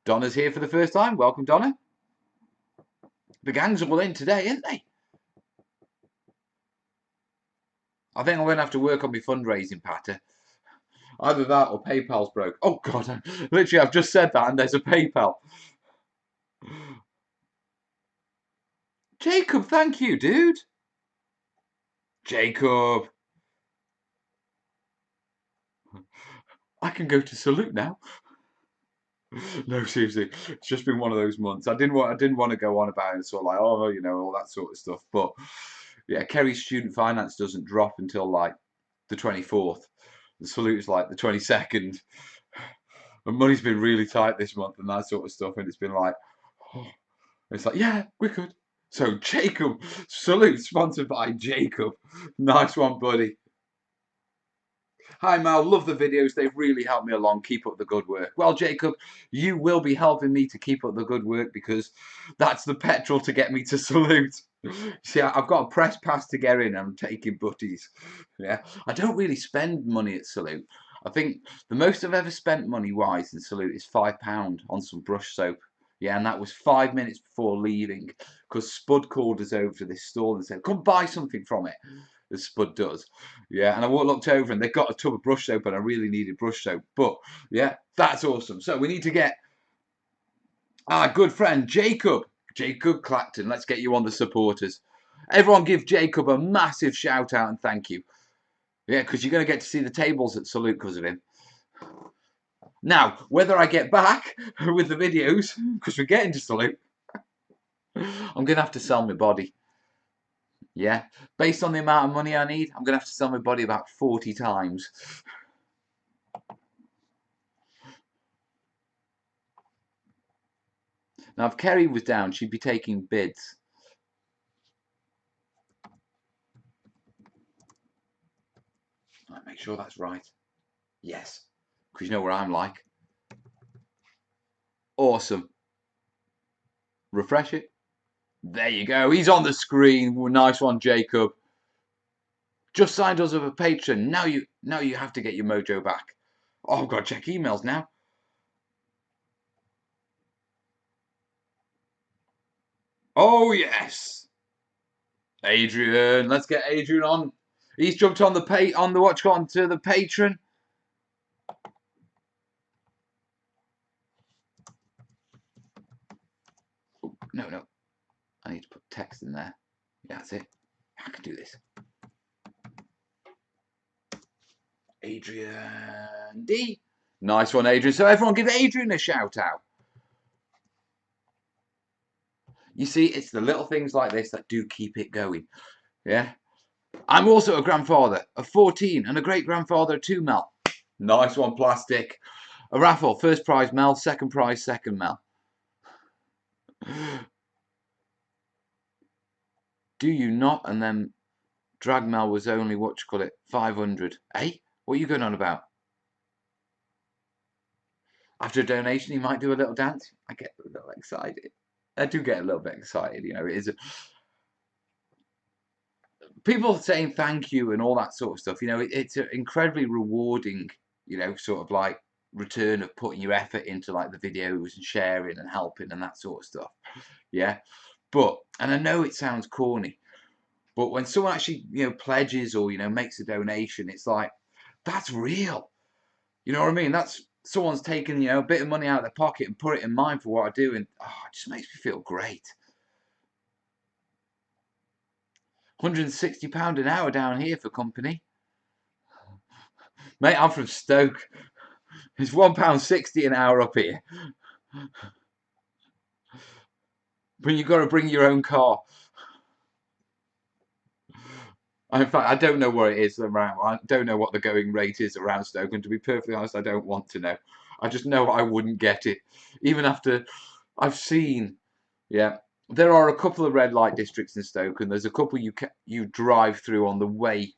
Donna's here for the first time. Welcome, Donna. The gang's all in today, aren't they? I think I'm going to have to work on my fundraising patter. Either that or PayPal's broke. Oh, God. Literally, I've just said that and there's a PayPal. Jacob, thank you, dude. Jacob. I can go to Salute now. No, seriously, it's just been one of those months. I didn't want to go on about it, sort of like, oh, you know, all that sort of stuff. But yeah, Kerry's student finance doesn't drop until like the 24th. The Salute's like the 22nd. And money's been really tight this month and that sort of stuff. And it's been like, oh. It's like, yeah, we're good. So Jacob, Salute sponsored by Jacob. Nice one, buddy. Hi Mal, love the videos. They've really helped me along. Keep up the good work. Well, Jacob, you will be helping me to keep up the good work because that's the petrol to get me to Salute. See, I've got a press pass to get in. I'm taking butties. Yeah, I don't really spend money at Salute. I think the most I've ever spent money-wise in Salute is £5 on some brush soap. Yeah, and that was 5 minutes before leaving because Spud called us over to this stall and said, come buy something from it. As Spud does. Yeah, and I looked over and they've got a tub of brush soap and I really needed brush soap. But yeah, that's awesome. So we need to get our good friend Jacob Clacton. Let's get you on the supporters. Everyone give Jacob a massive shout out and thank you. Yeah, because you're going to get to see the tables at Salute because of him. Now, whether I get back with the videos, because we're getting to Salute, I'm going to have to sell my body. Yeah, based on the amount of money I need, I'm going to have to sell my body about 40 times. Now, if Kerry was down, she'd be taking bids. Right, make sure that's right. Yes, because you know where I'm like. Awesome. Refresh it. There you go. He's on the screen. Nice one, Jacob. Just signed us as a patron. Now you have to get your mojo back. Oh, I've got to check emails now. Oh yes, Adrian. Let's get Adrian on. He's jumped on the onto the patron. Oh, no. I need to put text in there. Yeah, that's it. I can do this. Adrian D. Nice one, Adrian. So everyone give Adrian a shout out. You see, it's the little things like this that do keep it going. Yeah. I'm also a grandfather of 14 and a great-grandfather of 2, Mel. Nice one, Plastic. A raffle. First prize, Mel. Second prize, second, Mel. Do you not? And then drag Mel was only, 500. Eh? What are you going on about? After a donation, he might do a little dance. I get a little excited. I do get a little bit excited, you know. It is people saying thank you and all that sort of stuff. You know, it's an incredibly rewarding, you know, sort of like return of putting your effort into like the videos and sharing and helping and that sort of stuff. Yeah, but and I know it sounds corny, but when someone actually, you know, pledges or, you know, makes a donation, it's like that's real. You know what I mean? That's someone's taken, you know, a bit of money out of their pocket and put it in mine for what I do, and it just makes me feel great. £160 an hour down here for company. Mate, I'm from Stoke. It's £1.60 an hour up here. But you've got to bring your own car. In fact, I don't know where it is around. I don't know what the going rate is around Stoke, and to be perfectly honest, I don't want to know. I just know I wouldn't get it, even after I've seen. Yeah, there are a couple of red light districts in Stoke, and there's a couple you drive through on the way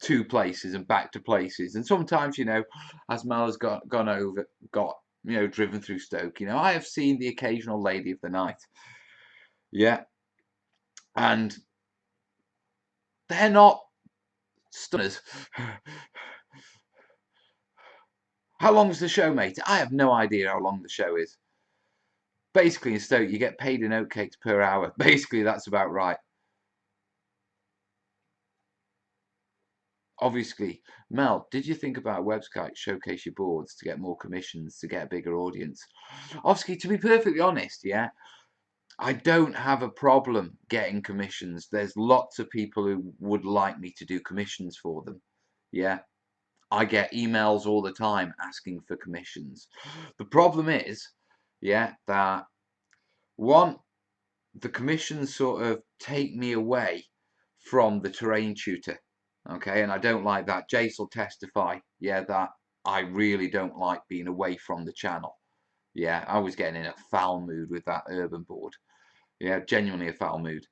to places and back to places, and sometimes, you know, as Mel has got driven through Stoke. I have seen the occasional lady of the night. Yeah. And they're not stunners. How long's the show, mate? I have no idea how long the show is. Basically, in Stoke, you get paid in oatcakes per hour. Basically, that's about right. Obviously, Mel, did you think about a website showcase your boards to get more commissions, to get a bigger audience? Obviously, to be perfectly honest, yeah, I don't have a problem getting commissions. There's lots of people who would like me to do commissions for them. Yeah. I get emails all the time asking for commissions. The problem is, yeah, that one, the commissions sort of take me away from the terrain tutor. Okay, and I don't like that. Jace will testify, yeah, that I really don't like being away from the channel. Yeah, I was getting in a foul mood with that urban board. Yeah, genuinely a foul mood.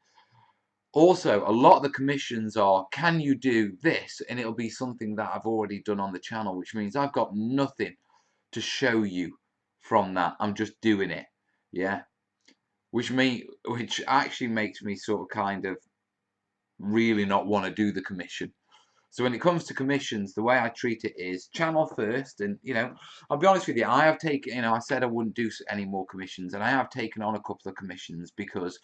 Also, a lot of the commissions are, can you do this? And it'll be something that I've already done on the channel, which means I've got nothing to show you from that. I'm just doing it. Yeah. Which actually makes me sort of kind of really not want to do the commission. So when it comes to commissions, the way I treat it is channel first. And, I'll be honest with you, I have taken, I said I wouldn't do any more commissions. And I have taken on a couple of commissions because,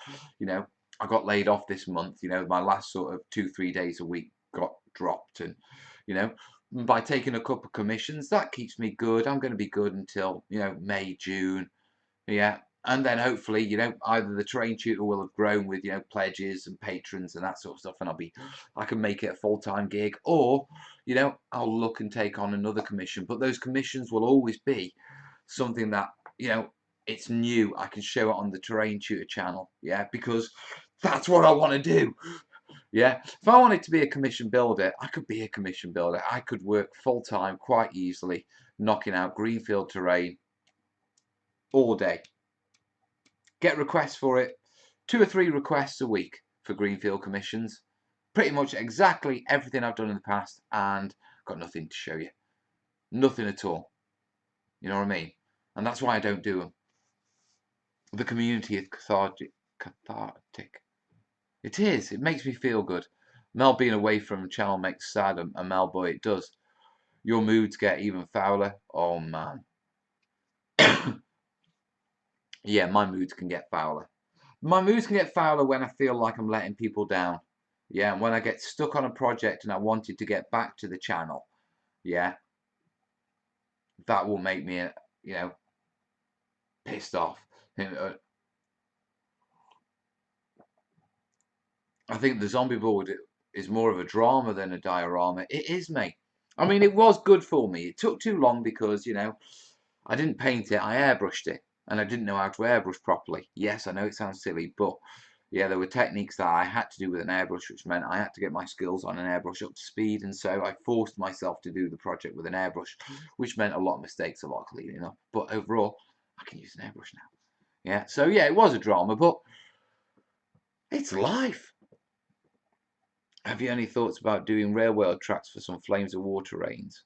I got laid off this month. My last sort of 2-3 days a week got dropped. And, by taking a couple of commissions, that keeps me good. I'm going to be good until, May, June. Yeah. And then hopefully, either the terrain tutor will have grown with, pledges and patrons and that sort of stuff, and I can make it a full-time gig, or, I'll look and take on another commission. But those commissions will always be something that, it's new. I can show it on the terrain tutor channel, yeah, because that's what I want to do. Yeah, if I wanted to be a commission builder, I could be a commission builder. I could work full-time quite easily, knocking out greenfield terrain all day. Get requests for it. 2 or 3 requests a week for greenfield commissions. Pretty much exactly everything I've done in the past, and got nothing to show you. Nothing at all. You know what I mean? And that's why I don't do them. The community is cathartic. It is. It makes me feel good. Mel being away from the channel makes sad, and Mel, boy, it does. Your moods get even fouler. Oh, man. Yeah, my moods can get fouler. My moods can get fouler when I feel like I'm letting people down. Yeah, and when I get stuck on a project and I wanted to get back to the channel. Yeah, that will make me, pissed off. I think the zombie board is more of a drama than a diorama. It is, mate. I mean, it was good for me. It took too long because, I didn't paint it. I airbrushed it. And I didn't know how to airbrush properly. Yes, I know it sounds silly, but yeah, there were techniques that I had to do with an airbrush, which meant I had to get my skills on an airbrush up to speed, and so I forced myself to do the project with an airbrush, which meant a lot of mistakes, a lot of cleaning up. But overall, I can use an airbrush now. Yeah, so yeah, it was a drama, but it's life. Have you any thoughts about doing railroad tracks for some Flames of War trains?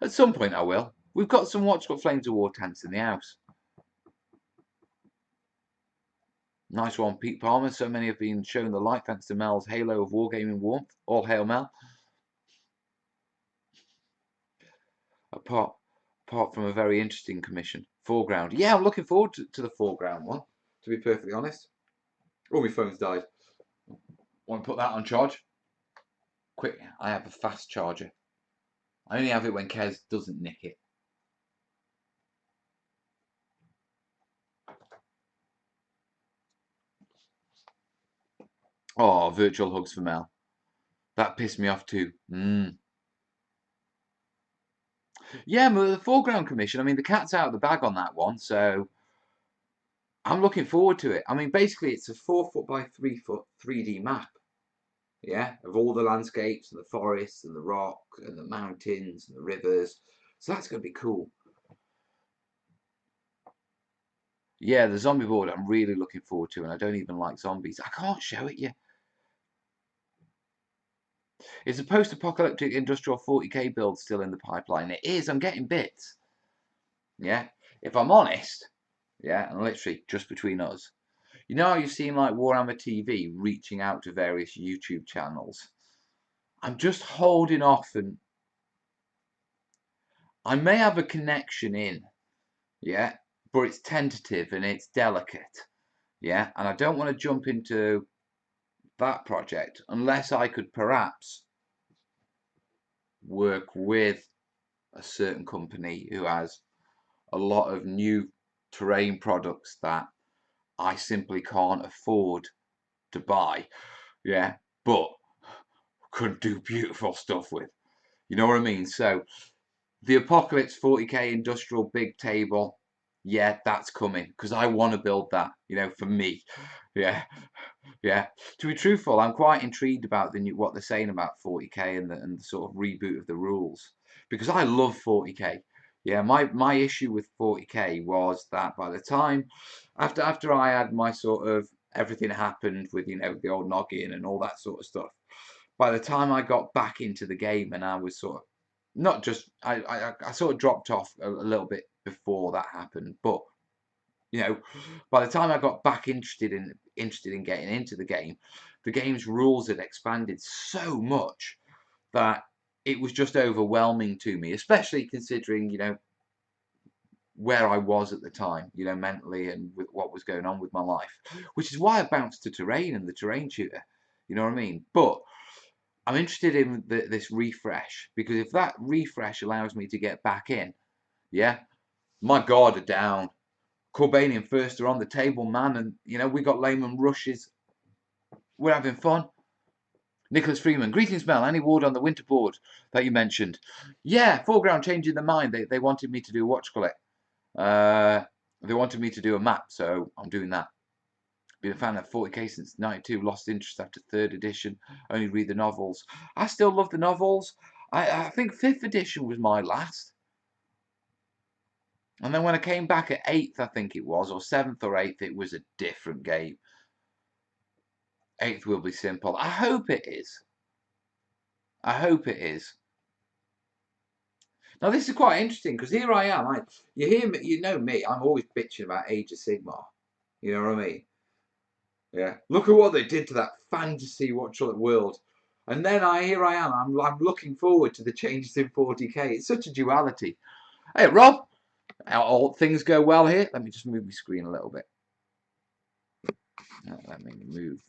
At some point I will. We've got some Flames of War tanks in the house. Nice one, Pete Palmer. So many have been shown the light thanks to Mel's halo of wargaming warmth. All hail Mel. Apart from a very interesting commission. Foreground. Yeah, I'm looking forward to the foreground one, to be perfectly honest. Oh, my phone's died. Want to put that on charge? Quick, I have a fast charger. I only have it when Kez doesn't nick it. Oh, virtual hugs for Mel. That pissed me off too. Yeah, the foreground commission. I mean, the cat's out of the bag on that one, so I'm looking forward to it. I mean, basically, it's a 4 foot by 3 foot 3D map. Yeah, of all the landscapes and the forests and the rock and the mountains and the rivers. So that's going to be cool. Yeah, the zombie board I'm really looking forward to, and I don't even like zombies. I can't show it you. It's a post-apocalyptic industrial 40k build still in the pipeline. It is. I'm getting bits. Yeah, if I'm honest, yeah, and literally just between us, you know how you've seen like Warhammer TV reaching out to various YouTube channels? I'm just holding off, and I may have a connection in, yeah, but it's tentative and it's delicate, yeah, and I don't want to jump into that project unless I could perhaps work with a certain company who has a lot of new terrain products that I simply can't afford to buy, yeah, but could do beautiful stuff with. You know what I mean? So the Apocalypse 40k industrial big table, yeah, that's coming because I want to build that, you know, for me. Yeah, yeah. To be truthful, I'm quite intrigued about the new, what they're saying about 40k and the sort of reboot of the rules because I love 40k. Yeah, my issue with 40k was that by the time after I had my sort of everything happened with, you know, the old noggin and all that sort of stuff, by the time I got back into the game and I was sort of not just I sort of dropped off a little bit before that happened, but you know, by the time I got back interested in getting into the game's rules had expanded so much that it was just overwhelming to me, especially considering, you know, where I was at the time, you know, mentally and with what was going on with my life, which is why I bounced to terrain and the terrain tutor. You know what I mean? But I'm interested in this refresh because if that refresh allows me to get back in, yeah, my guard are down. Corbanian first are on the table, man, and you know we got layman rushes. We're having fun. Nicholas Freeman, greetings, Mel. Any word on the winter board that you mentioned? Yeah, foreground changing their mind. They wanted me to do what you call it. They wanted me to do a map, so I'm doing that. Been a fan of 40k since '92. Lost interest after third edition. Only read the novels. I still love the novels. I think fifth edition was my last. And then when I came back at eighth, I think it was, or seventh or eighth, it was a different game. Eighth will be simple. I hope it is. I hope it is. Now this is quite interesting because here I am. You hear me? You know me. I'm always bitching about Age of Sigmar. You know what I mean? Yeah. Look at what they did to that fantasy world. And then here I am. I'm looking forward to the changes in 40k. It's such a duality. Hey Rob, all things go well here. Let me just move my screen a little bit. Let me move.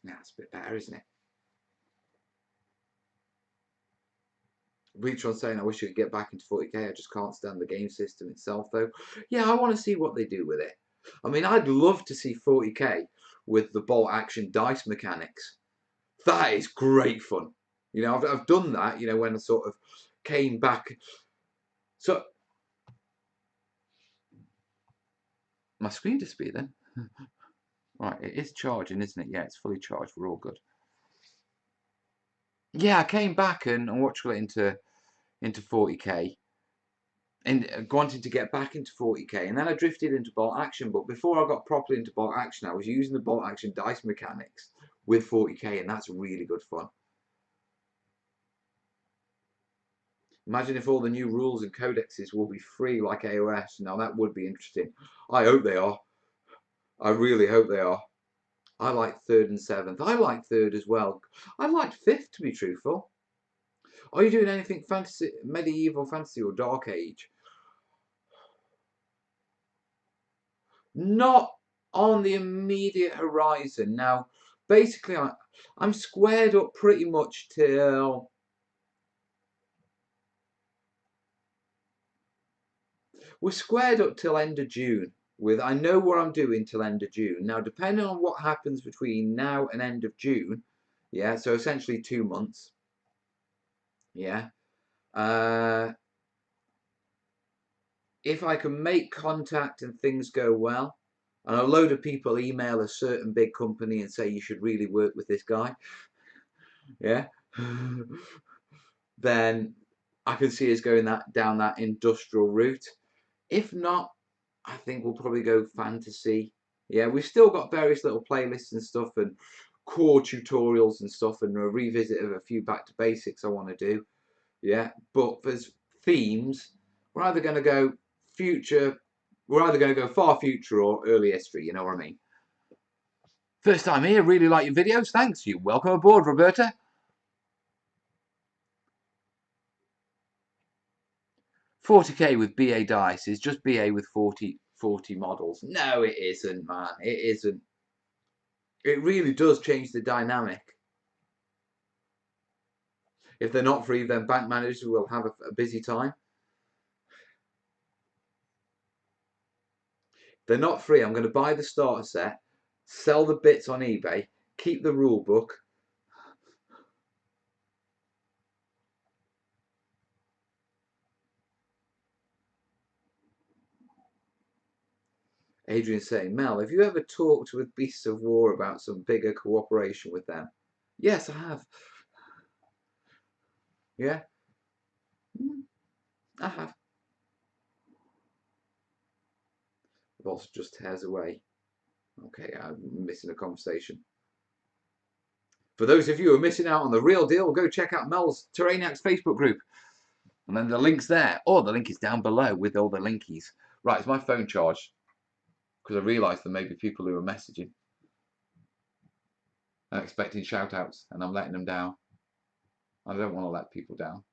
That's a bit better, isn't it? Reach on saying, I wish you could get back into 40k. I just can't stand the game system itself, though. Yeah, I want to see what they do with it. I mean, I'd love to see 40k with the bolt action dice mechanics. That is great fun. You know, I've done that, you know, when I sort of came back. So, my screen disappeared then. Right, it is charging, isn't it? Yeah, it's fully charged. We're all good. Yeah, I came back and watched it into 40k. And wanting to get back into 40k, and then I drifted into bolt action. But before I got properly into bolt action, I was using the bolt action dice mechanics with 40k, and that's really good fun. Imagine if all the new rules and codexes will be free like AOS. Now that would be interesting. I hope they are. I really hope they are. I like third and seventh. I like third as well. I liked fifth, to be truthful. Are you doing anything fantasy, medieval fantasy or dark age? Not on the immediate horizon. Now, basically, I'm squared up pretty much till we're squared up till end of June. With I know what I'm doing till end of June. Now, depending on what happens between now and end of June, yeah, so essentially 2 months, yeah. If I can make contact and things go well, and a load of people email a certain big company and say you should really work with this guy, yeah, then I can see us going down that industrial route. If not, I think we'll probably go fantasy. Yeah, we've still got various little playlists and stuff and core tutorials and stuff and a revisit of a few back to basics I want to do. Yeah, but there's themes. We're either going to go future, we're either going to go far future or early history, you know what I mean? First time here, really like your videos, thanks. You welcome aboard, Roberta. 40k with BA dice is just BA with 40 models. No, it isn't, man. It isn't. It really does change the dynamic. If they're not free, then bank managers will have a busy time. If they're not free, I'm going to buy the starter set, sell the bits on eBay, keep the rule book. Adrian's saying, Mel, have you ever talked with Beasts of War about some bigger cooperation with them? Yes, I have. Yeah, I have. The boss just tears away. Okay, I'm missing a conversation. For those of you who are missing out on the real deal, go check out Mel's terrainiacs Facebook group. And then the link's there. Or the link is down below with all the linkies. Right, is my phone charged? Because I realised there may be people who are messaging. I'm expecting shout outs and I'm letting them down. I don't want to let people down.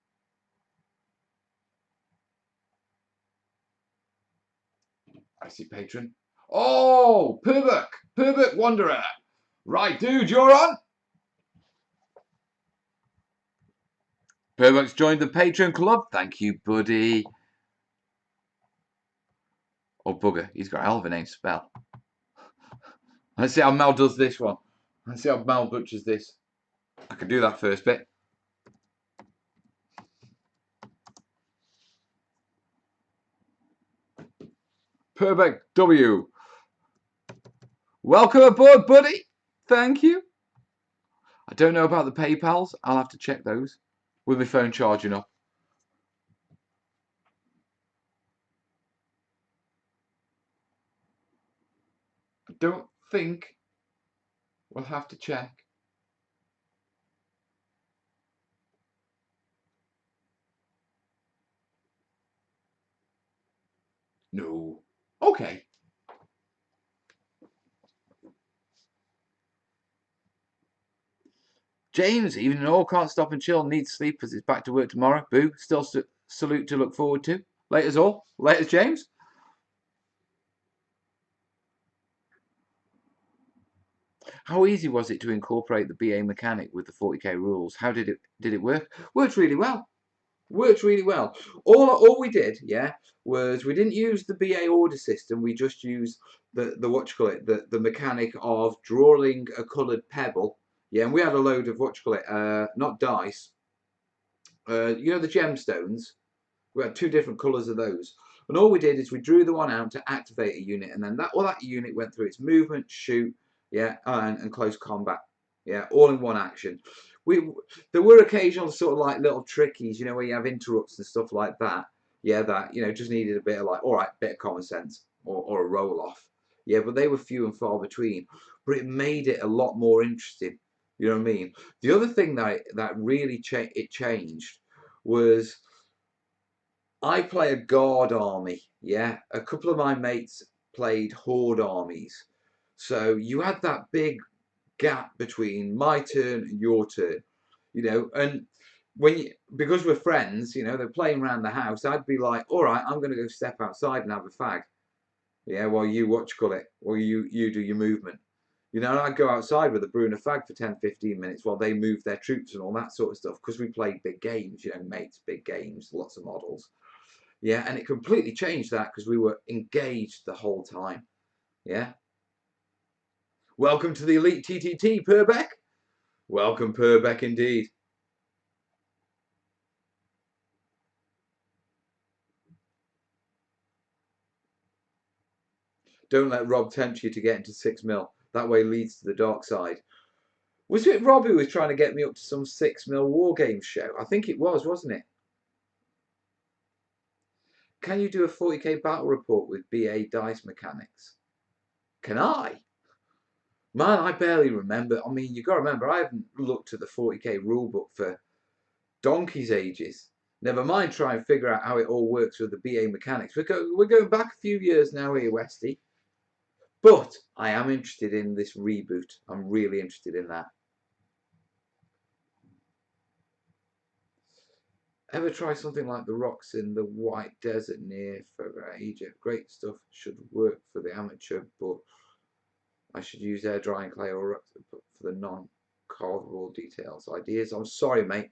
I see patron. Oh, Purbuck Wanderer. Right, dude, you're on. Purbuck's joined the Patreon club. Thank you, buddy. Oh, bugger. He's got a hell of a name to spell. Let's see how Mel does this one. Let's see how Mel butchers this. I can do that first bit. Purbuck W. Welcome aboard, buddy. Thank you. I don't know about the PayPals. I'll have to check those with my phone charging up. I don't think we'll have to check. No. Okay. James, even in all, can't stop and chill, needs sleep because it's back to work tomorrow. Boo. Still salute to look forward to. Laters all. Laters, James. How easy was it to incorporate the BA mechanic with the 40k rules? How did it work? Worked really well. Worked really well. All we did, yeah, was we didn't use the BA order system. We just used the what you call it, the mechanic of drawing a coloured pebble. Yeah, and we had a load of what you call it, not dice. You know the gemstones. We had two different colours of those. And all we did is we drew the one out to activate a unit, and then that unit went through its movement, shoot, yeah, and close combat, yeah, all in one action. There were occasional sort of like little trickies, you know, where you have interrupts and stuff like that. Yeah, that just needed a bit of like, all right, bit of common sense or a roll off. Yeah, but they were few and far between. But it made it a lot more interesting. You know what I mean? The other thing that really changed was I play a guard army, yeah. A couple of my mates played horde armies. So you had that big gap between my turn and your turn, and because we're friends, they're playing around the house, I'd be like, all right, I'm going to go step outside and have a fag. Yeah, while you or you do your movement. And I'd go outside with a brew and a fag for 10, 15 minutes while they move their troops and all that sort of stuff because we played big games, mates, big games, lots of models. Yeah, and it completely changed that because we were engaged the whole time. Yeah. Welcome to the Elite TTT, Purbeck. Welcome, Purbeck, indeed. Don't let Rob tempt you to get into 6 mil. That way leads to the dark side. Was it Rob who was trying to get me up to some 6 mil war games show? I think it was, wasn't it? Can you do a 40k battle report with BA dice mechanics? Can I? Man, I barely remember. I mean, you got to remember, I haven't looked at the 40k rulebook for donkey's ages. Never mind try and figure out how it all works with the BA mechanics. We're going back a few years now here, Westy. But I am interested in this reboot. I'm really interested in that. Ever try something like the rocks in the White Desert near Egypt? Great stuff. Should work for the amateur, but I should use air drying clay or rocks for the non-carvable details. Ideas? I'm sorry, mate.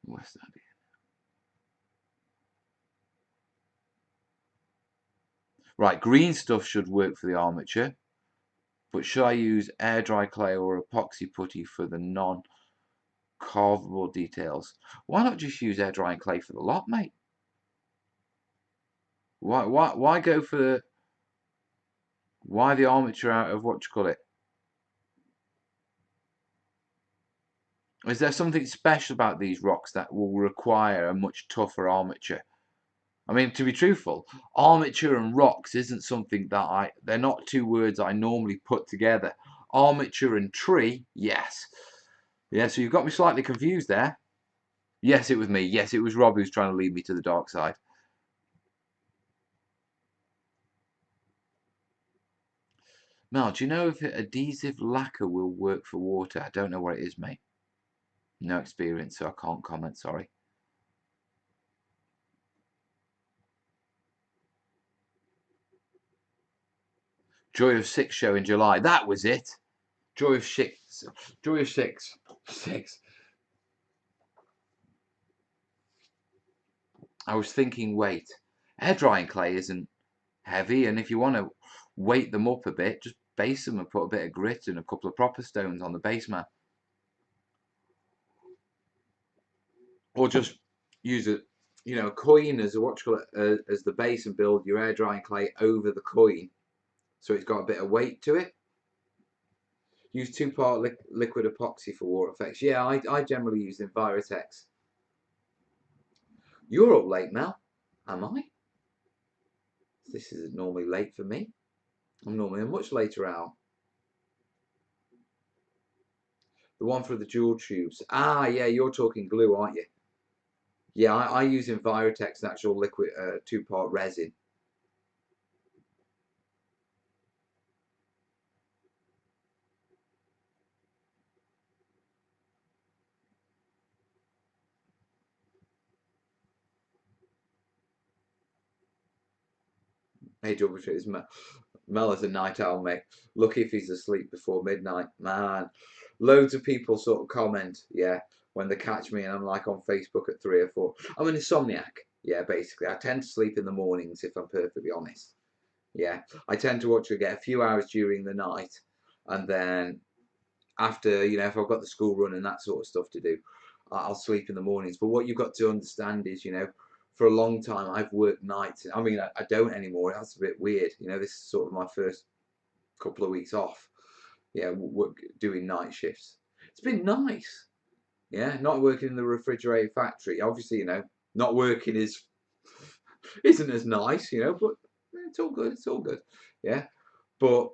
What's that? Right, green stuff should work for the armature, but should I use air dry clay or epoxy putty for the non-carvable details? Why not just use air drying clay for the lot, mate? Why go for why the armature out of what you call it? Is there something special about these rocks that will require a much tougher armature? I mean, to be truthful, armature and rocks isn't something that they're not two words I normally put together. Armature and tree, yes. Yeah, so you've got me slightly confused there. Yes, it was me. Yes, it was Rob who's trying to lead me to the dark side. Mel, do you know if adhesive lacquer will work for water? I don't know what it is, mate. No experience, so I can't comment, sorry. Joy of Six show in July. That was it. Joy of Six. Joy of Six. Six. I was thinking weight. Air drying clay isn't heavy, and if you want to weight them up a bit, just base them and put a bit of grit and a couple of proper stones on the base mat. Or just use a coin as as the base and build your air drying clay over the coin, so it's got a bit of weight to it. Use 2-part liquid epoxy for water effects. Yeah, I generally use Envirotex. You're up late, Mel. Am I? This isn't normally late for me. I'm normally a much later owl. The one for the jewel tubes. Ah, yeah, you're talking glue, aren't you? Yeah, I use Envirotex natural liquid 2-part resin. Hey, double is Mel is a night owl, mate. Lucky if he's asleep before midnight. Man, loads of people sort of comment, yeah, when they catch me and I'm like on Facebook at 3 or 4. I'm an insomniac, yeah, basically. I tend to sleep in the mornings, if I'm perfectly honest. Yeah, I tend to watch get a few hours during the night, and then after, if I've got the school run and that sort of stuff to do, I'll sleep in the mornings. But what you've got to understand is, for a long time I've worked nights. I mean, I don't anymore. That's a bit weird. This is sort of my first couple of weeks off. Yeah, doing night shifts. It's been nice. Yeah, not working in the refrigerated factory. Obviously, not working isn't as nice, but it's all good. It's all good. Yeah, but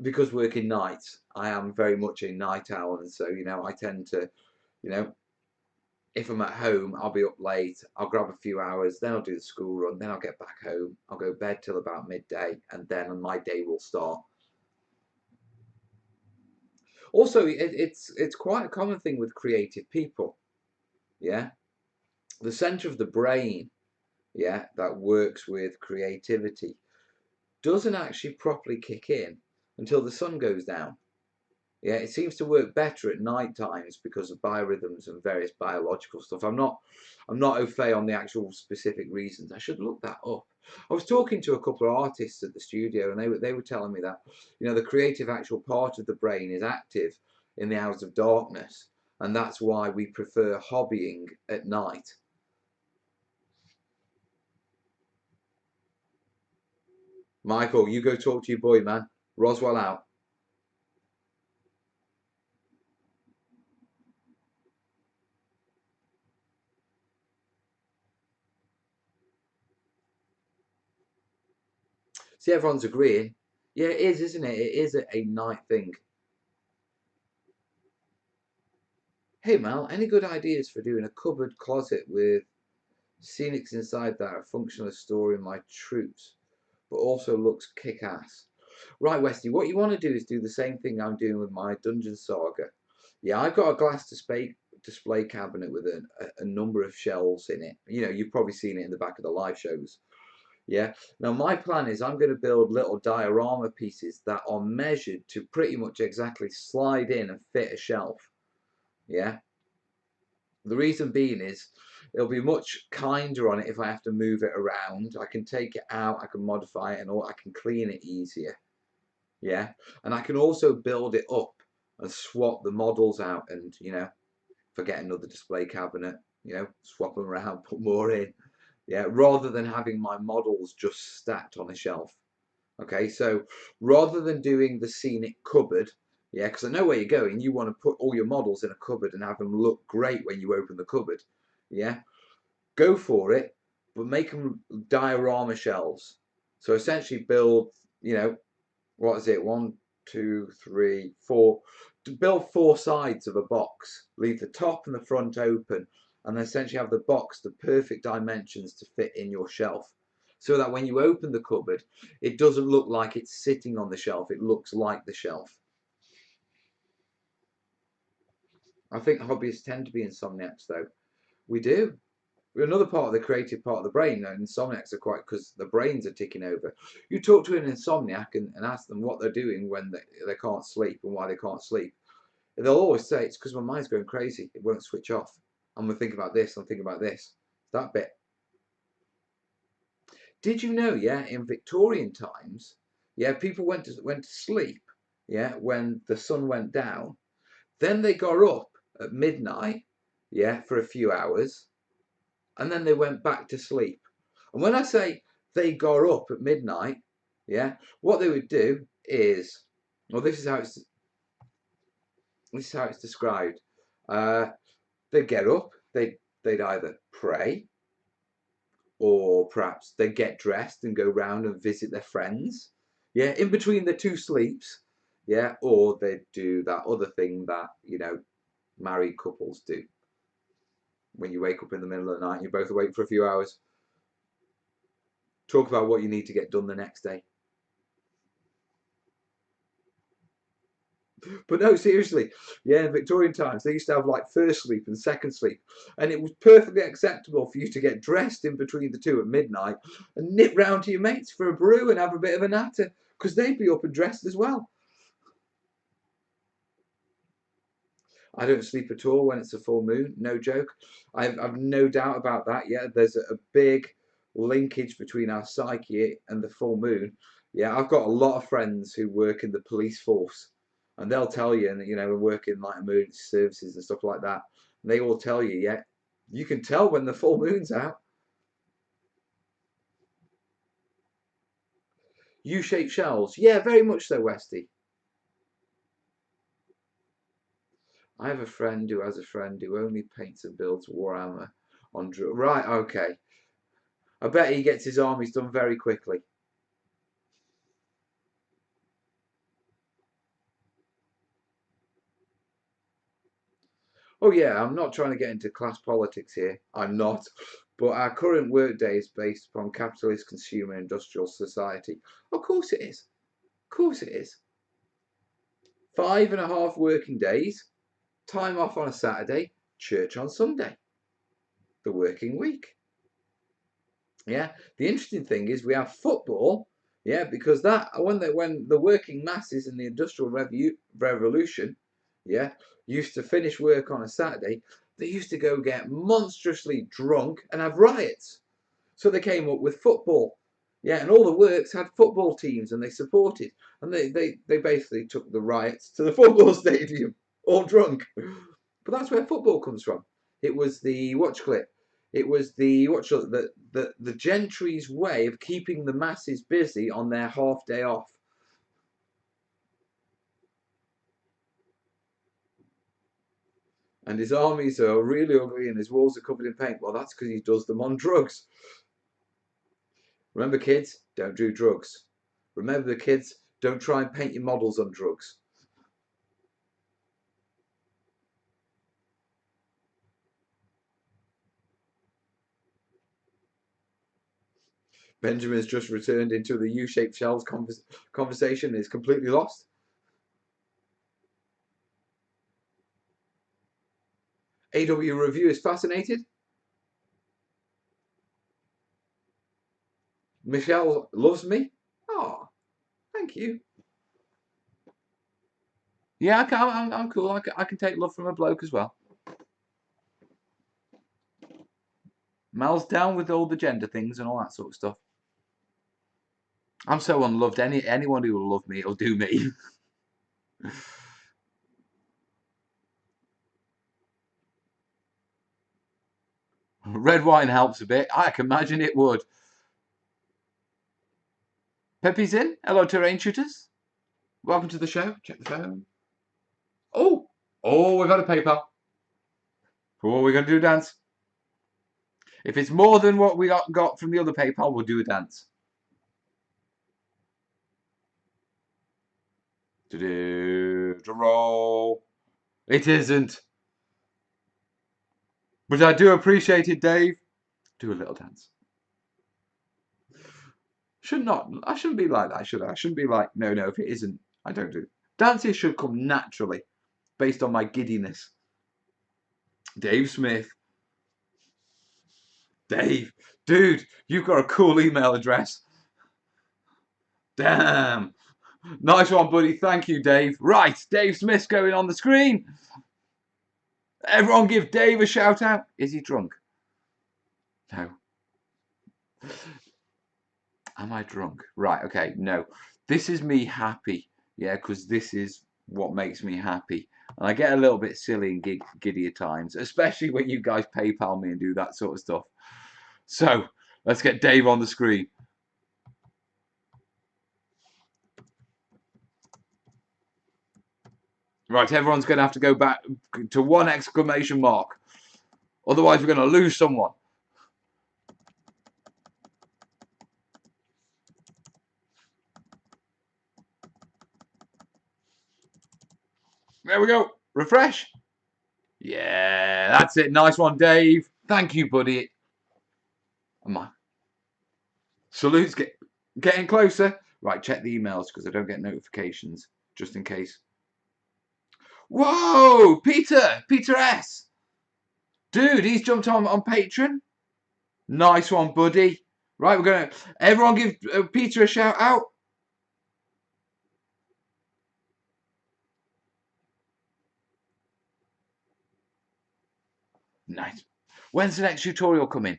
because working nights, I am very much a night owl, and so I tend to, you know, if I'm at home, I'll be up late. I'll grab a few hours, then I'll do the school run, then I'll get back home. I'll go to bed till about midday, and then my day will start. Also, it's quite a common thing with creative people. Yeah, the center of the brain, yeah, that works with creativity doesn't actually properly kick in until the sun goes down. Yeah, it seems to work better at night times because of biorhythms and various biological stuff. I'm not au fait on the actual specific reasons. I should look that up. I was talking to a couple of artists at the studio, and they were telling me that the creative actual part of the brain is active in the hours of darkness, and that's why we prefer hobbying at night. Michael, you go talk to your boy, man. Roswell out. See, everyone's agreeing. Yeah, it is, isn't it? It is a night thing. Hey Mal, any good ideas for doing a cupboard closet with scenics inside that are functional as storing my troops, but also looks kick-ass? Right, Westy, what you want to do is do the same thing I'm doing with my Dungeon Saga. Yeah, I've got a glass display cabinet with a number of shelves in it. You know, you've probably seen it in the back of the live shows. Yeah. Now, my plan is I'm going to build little diorama pieces that are measured to pretty much exactly slide in and fit a shelf. Yeah. The reason being is it'll be much kinder on it if I have to move it around. I can take it out, I can modify it, and I can clean it easier. Yeah. And I can also build it up and swap the models out and, you know, forget another display cabinet, you know, swap them around, put more in. Yeah. Rather than having my models just stacked on a shelf. Okay. So rather than doing the scenic cupboard, yeah, because I know where you're going. You want to put all your models in a cupboard and have them look great when you open the cupboard. Yeah. Go for it, but make them diorama shelves. So essentially build, you know, what is it? One, two, three, four. To build four sides of a box. Leave the top and the front open, and then essentially have the box the perfect dimensions to fit in your shelf. So that when you open the cupboard, it doesn't look like it's sitting on the shelf. It looks like the shelf. I think hobbyists tend to be insomniacs, though. We do. Another part of the creative part of the brain, and insomniacs are quite, because the brains are ticking over. You talk to an insomniac and ask them what they're doing when they can't sleep and why they can't sleep. And they'll always say it's because my mind's going crazy. It won't switch off. I'm going to think about this. I'm thinking about this. That bit. Did you know, yeah, in Victorian times, yeah, people went to sleep, yeah, when the sun went down. Then they got up at midnight, yeah, for a few hours, and then they went back to sleep. And when I say they got up at midnight, yeah, what they would do is, well, this is how it's described. Uh, they'd get up, they'd either pray, or perhaps they'd get dressed and go round and visit their friends. Yeah, in between the two sleeps. Yeah, or they'd do that other thing that, you know, married couples do. When you wake up in the middle of the night and you're both awake for a few hours, talk about what you need to get done the next day. But no, seriously, yeah, in Victorian times, they used to have like first sleep and second sleep. And it was perfectly acceptable for you to get dressed in between the two at midnight and nip round to your mates for a brew and have a bit of a natter, because they'd be up and dressed as well. I don't sleep at all when it's a full moon, no joke. I've no doubt about that. Yeah, there's a big linkage between our psyche and the full moon. Yeah, I've got a lot of friends who work in the police force, and they'll tell you, and you know, work in like emergency services and stuff like that. And they all tell you, yeah, you can tell when the full moon's out. U-shaped shells, yeah, very much so, Westy. I have a friend who has a friend who only paints and builds Warhammer on right. Okay, I bet he gets his armies done very quickly. Oh yeah, I'm not trying to get into class politics here. I'm not. But our current workday is based upon capitalist consumer industrial society. Of course it is. Of course it is. 5.5 working days, time off on a Saturday, church on Sunday. The working week. Yeah. The interesting thing is we have football. Yeah, because that when the working masses in the industrial revolution, yeah, used to finish work on a Saturday, they used to go get monstrously drunk and have riots. So they came up with football. Yeah, and all the works had football teams and they supported. And they basically took the riots to the football stadium, all drunk. But that's where football comes from. It was the watch clip. It was the gentry's way of keeping the masses busy on their half day off. And his armies are really ugly and his walls are covered in paint. Well, that's because he does them on drugs. Remember, kids, don't do drugs. Remember, the kids, don't try and paint your models on drugs. Benjamin's just returned into the U-shaped shelves conversation. Is completely lost. AW review is fascinated. Michelle loves me. Oh, thank you. Yeah, I'm cool. I can take love from a bloke as well. Mel's down with all the gender things and all that sort of stuff. I'm so unloved. Anyone who will love me will do me. Red wine helps a bit. I can imagine it would. Pepe's in. Hello, terrain shooters. Welcome to the show. Check the phone. Oh, we've got a PayPal. Oh, we're going to do a dance. If it's more than what we got from the other PayPal, we'll do a dance. Drum roll. It isn't. But I do appreciate it, Dave. Do a little dance. I shouldn't be like that, should I? I shouldn't be like, no, if it isn't, I don't do. Dances should come naturally, based on my giddiness. Dave Smith. Dave, dude, you've got a cool email address. Damn. Nice one, buddy. Thank you, Dave. Right, Dave Smith's going on the screen. Everyone give Dave a shout out. Is he drunk? No. Am I drunk? Right, okay, no. This is me happy, yeah, because this is what makes me happy. And I get a little bit silly and giddy at times, especially when you guys PayPal me and do that sort of stuff. So, let's get Dave on the screen. Right, everyone's going to have to go back to one exclamation mark. Otherwise, we're going to lose someone. There we go. Refresh. Yeah, that's it. Nice one, Dave. Thank you, buddy. Am I? Salutes getting closer. Right, check the emails because I don't get notifications, just in case. Whoa, Peter S. Dude, he's jumped on Patreon. Nice one, buddy. Right, we're going to... Everyone give Peter a shout out. Nice. When's the next tutorial coming?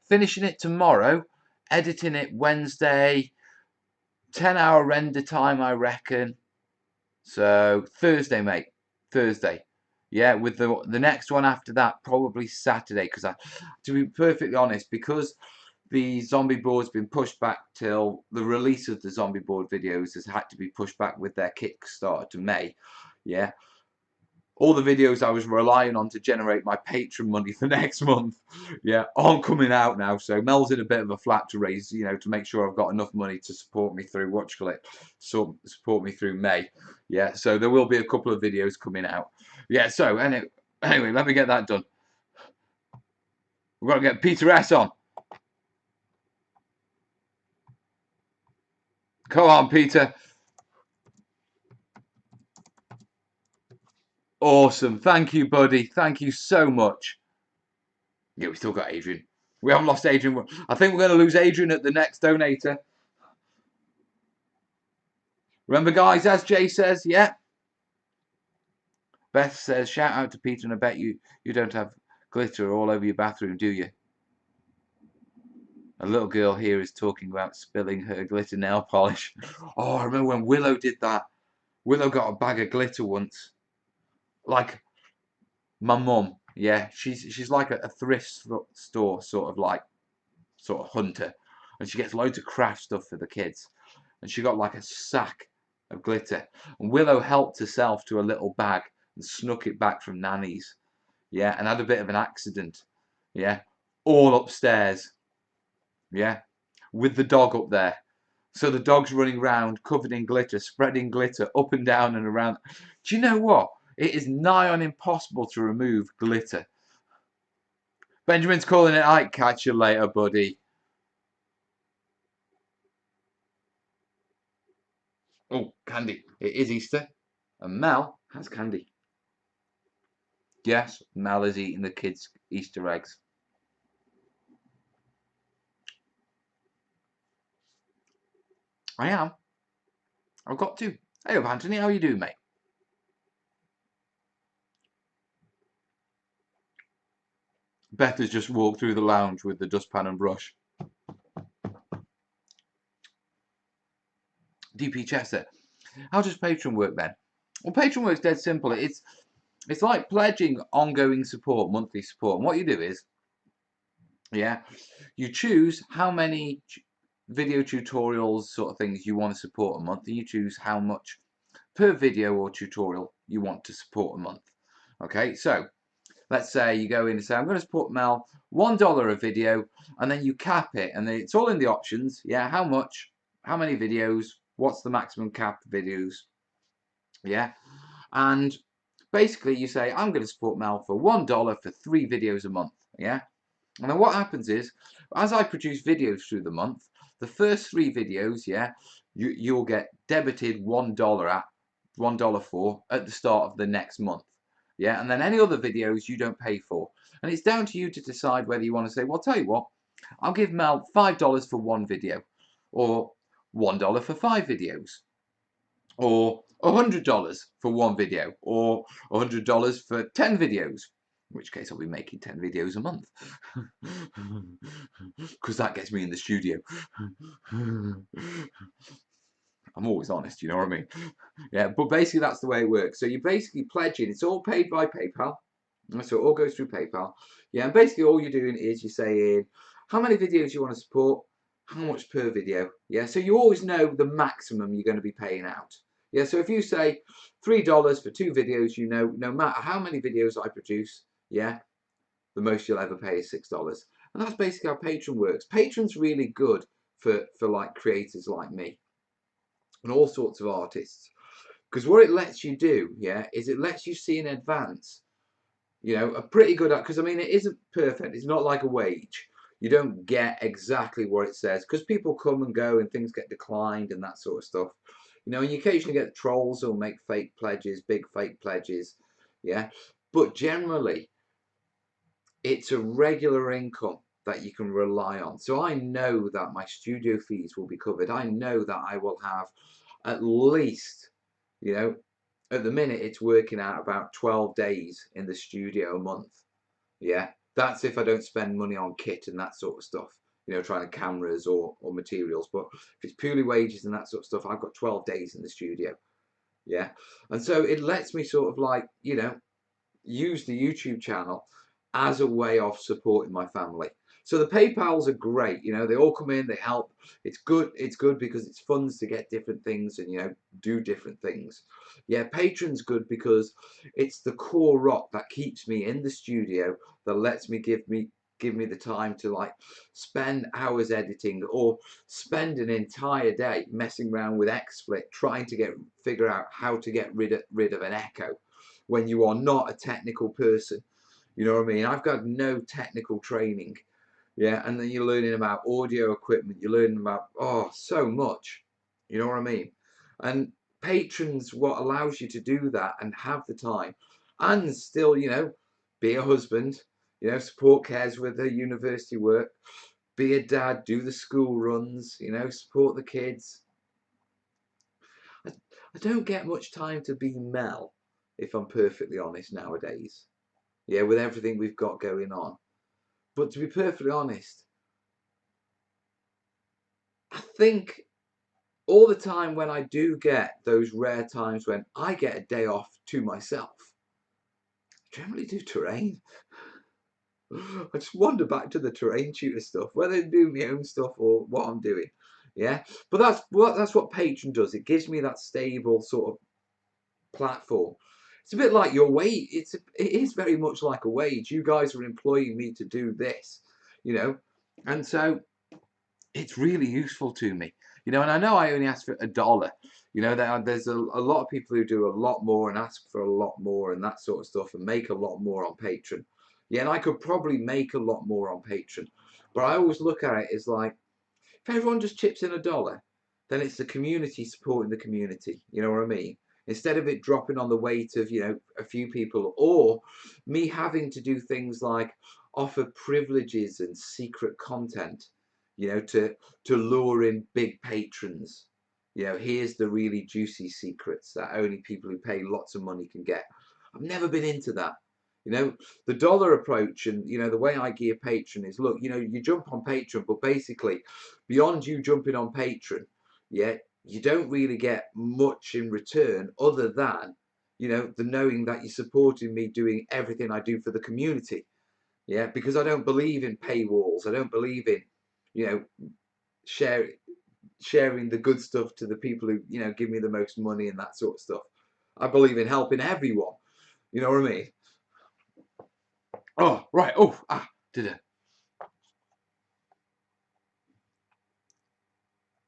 Finishing it tomorrow. Editing it Wednesday. 10-hour render time, I reckon. So, Thursday, mate. Thursday. Yeah, with the next one after that, probably Saturday. Because to be perfectly honest, because the zombie board's been pushed back till the release of the zombie board videos has had to be pushed back with their Kickstarter to May. Yeah. All the videos I was relying on to generate my Patreon money for next month, yeah, aren't coming out now. So Mel's in a bit of a flat to raise, to make sure I've got enough money to support me through so support me through May. Yeah, so there will be a couple of videos coming out. Yeah, so anyway, let me get that done. We've got to get Peter S on. Come on, Peter. Awesome. Thank you, buddy. Thank you so much. Yeah, we still got Adrian. We haven't lost Adrian. I think we're going to lose Adrian at the next donator. Remember, guys, as Jay says, yeah. Beth says, shout out to Peter, and I bet you don't have glitter all over your bathroom, do you? A little girl here is talking about spilling her glitter nail polish. Oh, I remember when Willow did that. Willow got a bag of glitter once. Like my mum, yeah, she's like a thrift store sort of hunter, and she gets loads of craft stuff for the kids. And she got like a sack of glitter. And Willow helped herself to a little bag and snuck it back from Nanny's. Yeah, and had a bit of an accident. Yeah, all upstairs. Yeah, with the dog up there. So the dog's running around covered in glitter, spreading glitter up and down and around. Do you know what? It is nigh on impossible to remove glitter. Benjamin's calling it, I'll catch you later, buddy. Oh, candy. It is Easter, and Mel has candy. Yes, Mel is eating the kids' Easter eggs. I am. I've got to. Hey up, Anthony. How you doing, mate? Beth has just walked through the lounge with the dustpan and brush. DP Chester. How does Patreon work then? Well, Patreon works dead simple. It's like pledging ongoing support, monthly support. And what you do is, yeah, you choose how many video tutorials sort of things you want to support a month, and you choose how much per video or tutorial you want to support a month. Okay, so let's say you go in and say, I'm going to support Mel $1 a video, and then you cap it, and then it's all in the options. Yeah, how much, how many videos, what's the maximum cap videos? Yeah, and basically you say, I'm going to support Mel for $1 for 3 videos a month. Yeah, and then what happens is, as I produce videos through the month, the first 3 videos, yeah, you'll get debited $1 for at the start of the next month. Yeah, and then any other videos you don't pay for. And it's down to you to decide whether you want to say, well, I'll tell you what, I'll give Mel $5 for 1 video, or $1 for 5 videos, or $100 for 1 video, or $100 for 10 videos. In which case I'll be making 10 videos a month. Because that gets me in the studio. I'm always honest, you know what I mean? Yeah, but basically that's the way it works. So you basically pledge it. It's all paid by PayPal. So it all goes through PayPal. Yeah, and basically all you're doing is you're saying how many videos you want to support, how much per video. Yeah, so you always know the maximum you're going to be paying out. Yeah, so if you say $3 for 2 videos, you know no matter how many videos I produce, yeah, the most you'll ever pay is $6. And that's basically how Patreon works. Patreon's really good for like creators like me and all sorts of artists. Because what it lets you do, yeah, is it lets you see in advance, you know, a pretty good, because I mean, it isn't perfect. It's not like a wage. You don't get exactly what it says because people come and go and things get declined and that sort of stuff. You know, and you occasionally get trolls who'll make fake pledges, big fake pledges, yeah. But generally, it's a regular income that you can rely on. So I know that my studio fees will be covered. I know that I will have at least, you know, at the minute it's working out about 12 days in the studio a month. Yeah, that's if I don't spend money on kit and that sort of stuff, you know, trying to cameras or materials. But if it's purely wages and that sort of stuff, I've got 12 days in the studio. Yeah, and so it lets me sort of like, you know, use the YouTube channel as a way of supporting my family. So the PayPals are great, you know, they all come in, they help. It's good because it's funds to get different things and, you know, do different things. Yeah, Patreon's good because it's the core rock that keeps me in the studio, that lets me give me the time to like spend hours editing or spend an entire day messing around with XSplit trying to figure out how to get rid of an echo when you are not a technical person. You know what I mean? I've got no technical training. Yeah, and then you're learning about audio equipment, you're learning about, oh, so much. You know what I mean? And Patreon's what allows you to do that and have the time and still, you know, be a husband, you know, support Kez with her university work, be a dad, do the school runs, you know, support the kids. I don't get much time to be Mel, if I'm perfectly honest nowadays. Yeah, with everything we've got going on. But to be perfectly honest, I think all the time when I do get those rare times when I get a day off to myself, I generally do terrain. I just wander back to the terrain tutor stuff, whether I do my own stuff or what I'm doing. Yeah, but that's what Patreon does. It gives me that stable sort of platform. It's a bit like your wage. It is very much like a wage. You guys are employing me to do this, you know, and so it's really useful to me, you know. And I know I only ask for $1. You know, there's a lot of people who do a lot more and ask for a lot more and that sort of stuff and make a lot more on Patreon. Yeah, and I could probably make a lot more on Patreon, but I always look at it as like, if everyone just chips in $1, then it's the community supporting the community. You know what I mean? Instead of it dropping on the weight of, a few people, or me having to do things like offer privileges and secret content, to lure in big patrons. Here's the really juicy secrets that only people who pay lots of money can get. I've never been into that. The dollar approach, and the way I gear Patreon is, look, you jump on Patreon, but basically beyond you jumping on Patreon, yeah, you don't really get much in return other than, the knowing that you're supporting me doing everything I do for the community. Yeah, because I don't believe in paywalls. I don't believe in, sharing the good stuff to the people who, give me the most money and that sort of stuff. I believe in helping everyone. You know what I mean? Oh, right. Oh, did it.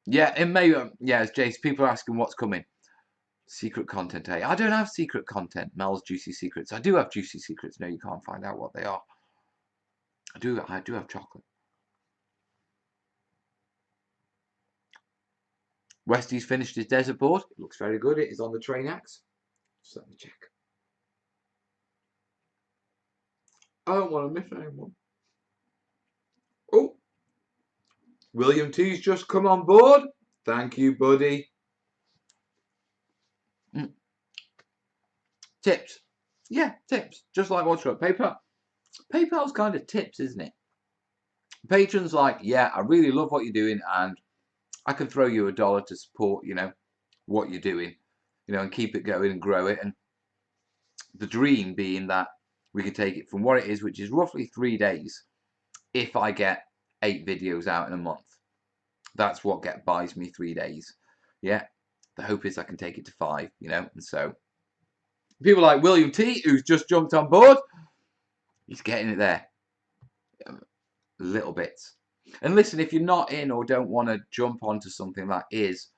Yeah, it may. Yeah, it's Jace. People are asking what's coming. Secret content, eh? I don't have secret content. Mel's juicy secrets. I do have juicy secrets. No, you can't find out what they are. I do have chocolate. Westy's finished his desert board. It looks very good. It is on the terrainiacs. Just let me check. I don't want to miss anyone. Oh, William T's just come on board. Thank you, buddy. Tips. Yeah, tips. Just like what's got PayPal. PayPal's kind of tips, isn't it? Patrons like, yeah, I really love what you're doing, and I can throw you $1 to support, what you're doing, and keep it going and grow it. And the dream being that we could take it from what it is, which is roughly 3 days, if I get 8 videos out in a month. That's what buys me 3 days. Yeah. The hope is I can take it to 5, and so people like William T, who's just jumped on board, he's getting it there. Little bits. And listen, if you're not in or don't want to jump onto something that is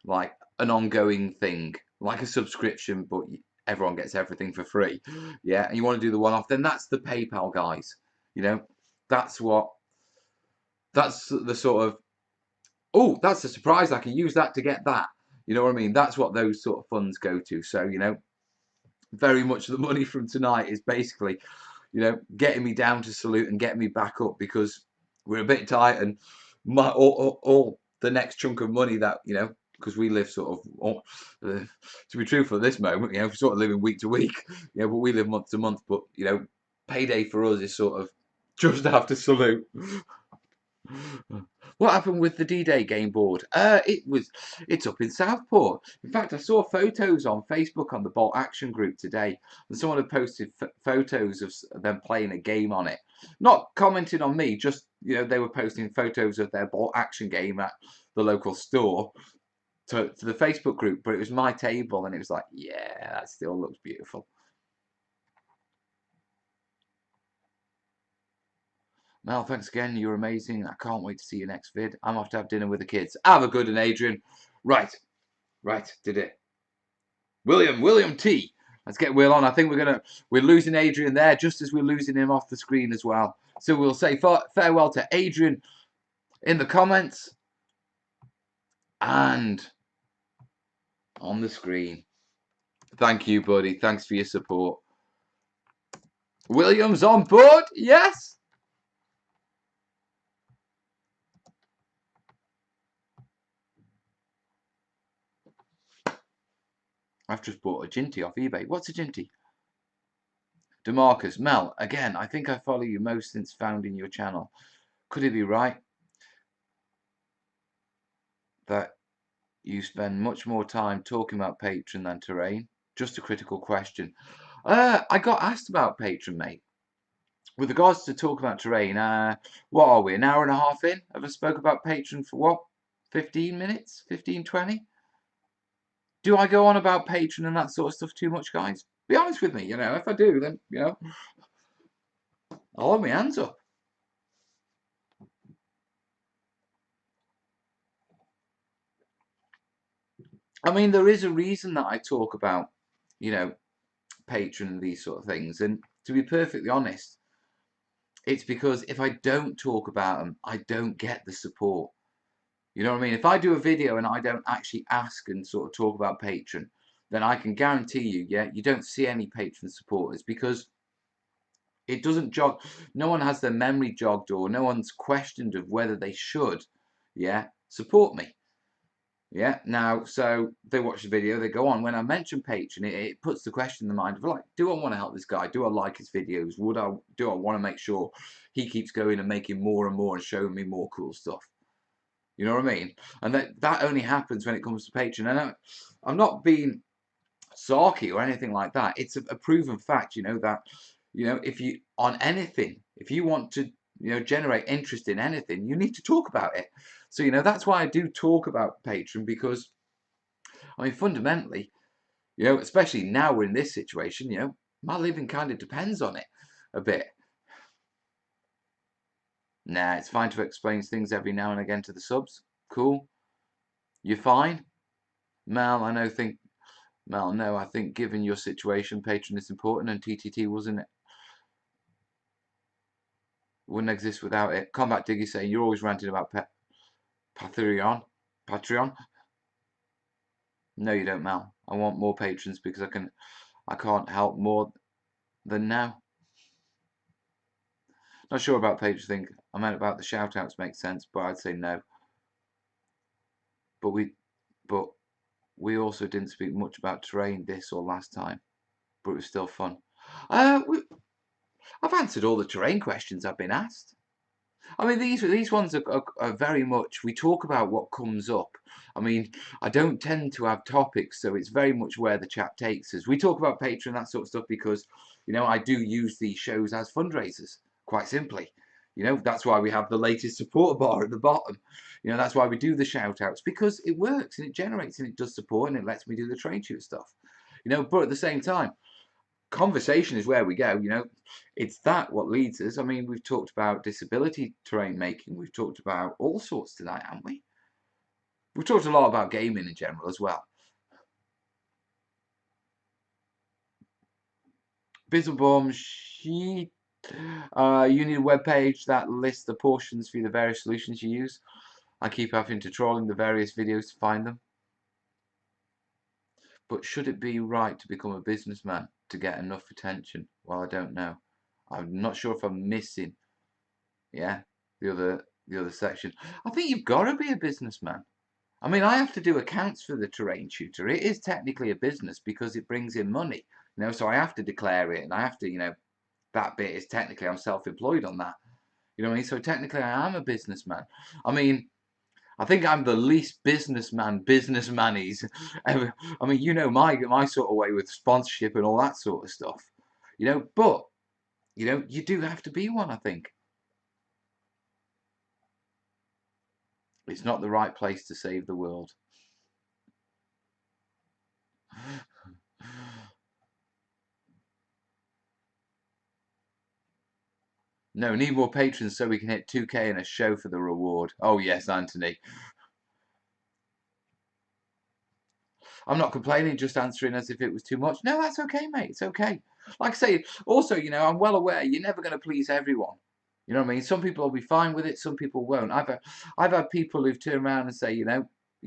like an ongoing thing, like a subscription, but everyone gets everything for free, yeah, and you want to do the one-off, then that's the PayPal, guys. That's the sort of, oh, that's a surprise, I can use that to get that. You know what I mean? That's what those sort of funds go to. So, very much the money from tonight is basically, getting me down to salute and getting me back up, because we're a bit tight, and all the next chunk of money that, because we live sort of, to be truthful at this moment, we're sort of living week to week, but we live month to month, but, payday for us is sort of just after salute. What happened with the D-Day game board? It's up in Southport. In fact, I saw photos on Facebook on the Bolt Action group today, and someone had posted photos of them playing a game on it. Not commenting on me, just they were posting photos of their Bolt Action game at the local store to the Facebook group. But it was my table, and it was like, yeah, that still looks beautiful. Mel, thanks again. You're amazing. I can't wait to see your next vid. I'm off to have dinner with the kids. Have a good one, Adrian. Right, did it. William T. Let's get Will on. I think we're losing Adrian there, just as we're losing him off the screen as well. So we'll say farewell to Adrian in the comments and on the screen. Thank you, buddy. Thanks for your support. William's on board. Yes. I've just bought a Ginty off eBay. What's a Ginty? DeMarcus, Mel, again, I think I follow you most since founding your channel. Could it be right that you spend much more time talking about Patreon than terrain? Just a critical question. I got asked about Patreon, mate. With regards to talk about terrain, what are we, an hour and a half in? Have I spoke about Patreon for what? 15 minutes? 15, 20? Do I go on about Patreon and that sort of stuff too much, guys? Be honest with me, if I do, then, I'll hold my hands up. I mean, there is a reason that I talk about, Patreon and these sort of things. And to be perfectly honest, it's because if I don't talk about them, I don't get the support. You know what I mean? If I do a video and I don't actually ask and sort of talk about Patreon, then I can guarantee you, yeah, you don't see any Patreon supporters because it doesn't jog. No one has their memory jogged or no one's questioned of whether they should, yeah, support me. Yeah, now, so they watch the video, they go on. When I mention Patreon, it puts the question in the mind of like, do I want to help this guy? Do I like his videos? Do I want to make sure he keeps going and making more and more and showing me more cool stuff? You know what I mean? And that only happens when it comes to Patreon. And I'm not being sarky or anything like that. It's a proven fact, that, if you, on anything, if you want to, generate interest in anything, you need to talk about it. So, that's why I do talk about Patreon because, I mean, fundamentally, especially now we're in this situation, my living kind of depends on it a bit. Nah, it's fine to explain things every now and again to the subs. Cool. You're fine. Mel, no, I think given your situation, Patreon is important and TTT wouldn't exist without it. Combat Diggy saying you're always ranting about Patreon. No, you don't, Mel. I want more patrons because I can't help more than now. Not sure about Patreon thing. I meant about the shout outs make sense, but I'd say no. But we also didn't speak much about terrain this or last time, but it was still fun. I've answered all the terrain questions I've been asked. I mean, these ones are very much, we talk about what comes up. I mean, I don't tend to have topics, so it's very much where the chat takes us. We talk about Patreon, that sort of stuff, because, I do use these shows as fundraisers, quite simply. That's why we have the latest supporter bar at the bottom. That's why we do the shout outs, because it works and it generates and it does support and it lets me do the train shoot stuff. But at the same time, conversation is where we go. It's that what leads us. I mean, we've talked about disability terrain making. We've talked about all sorts tonight, haven't we? We've talked a lot about gaming in general as well. Bizzlebomb, you need a web page that lists the portions for the various solutions you use. I keep having to troll in the various videos to find them. But should it be right to become a businessman to get enough attention? Well, I don't know. I'm not sure if I'm missing, yeah, the other section. I think you've got to be a businessman. I mean, I have to do accounts for the terrain tutor. It is technically a business because it brings in money, so I have to declare it and I have to, that bit is technically I'm self-employed on that. You know what I mean? So technically I am a businessman. I mean, I think I'm the least businessman-ies ever. I mean, my sort of way with sponsorship and all that sort of stuff. But, you do have to be one, I think. It's not the right place to save the world. No, need more patrons so we can hit 2K in a show for the reward. Oh, yes, Anthony. I'm not complaining, just answering as if it was too much. No, that's okay, mate. It's okay. Like I say, also, I'm well aware you're never going to please everyone. You know what I mean? Some people will be fine with it, some people won't. I've had people who've turned around and say,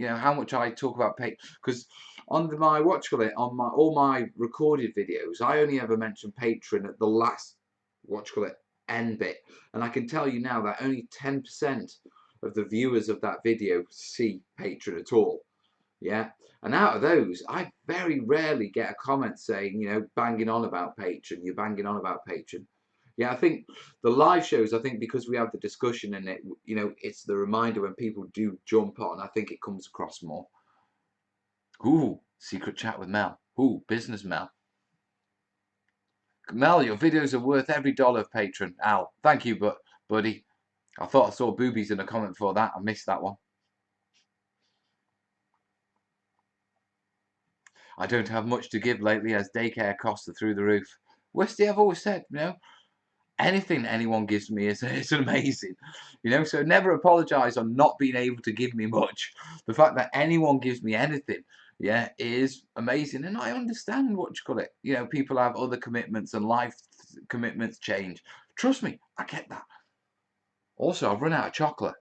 how much I talk about pay, because on my all my recorded videos, I only ever mention Patreon at the last end bit, and I can tell you now that only 10% of the viewers of that video see Patreon at all. Yeah, and out of those, I very rarely get a comment saying, banging on about Patreon. You're banging on about Patreon. Yeah, I think the live shows, I think because we have the discussion in it, it's the reminder when people do jump on, I think it comes across more. Ooh, secret chat with Mel. Ooh, business Mel. Mel, your videos are worth every dollar of Patreon. Al, thank you, buddy. I thought I saw boobies in a comment for that. I missed that one. I don't have much to give lately as daycare costs are through the roof. Westy, I've always said, anything anyone gives me is amazing. So never apologise on not being able to give me much. The fact that anyone gives me anything, yeah, is amazing. And I understand people have other commitments and life commitments change. Trust me, I get that. Also, I've run out of chocolate.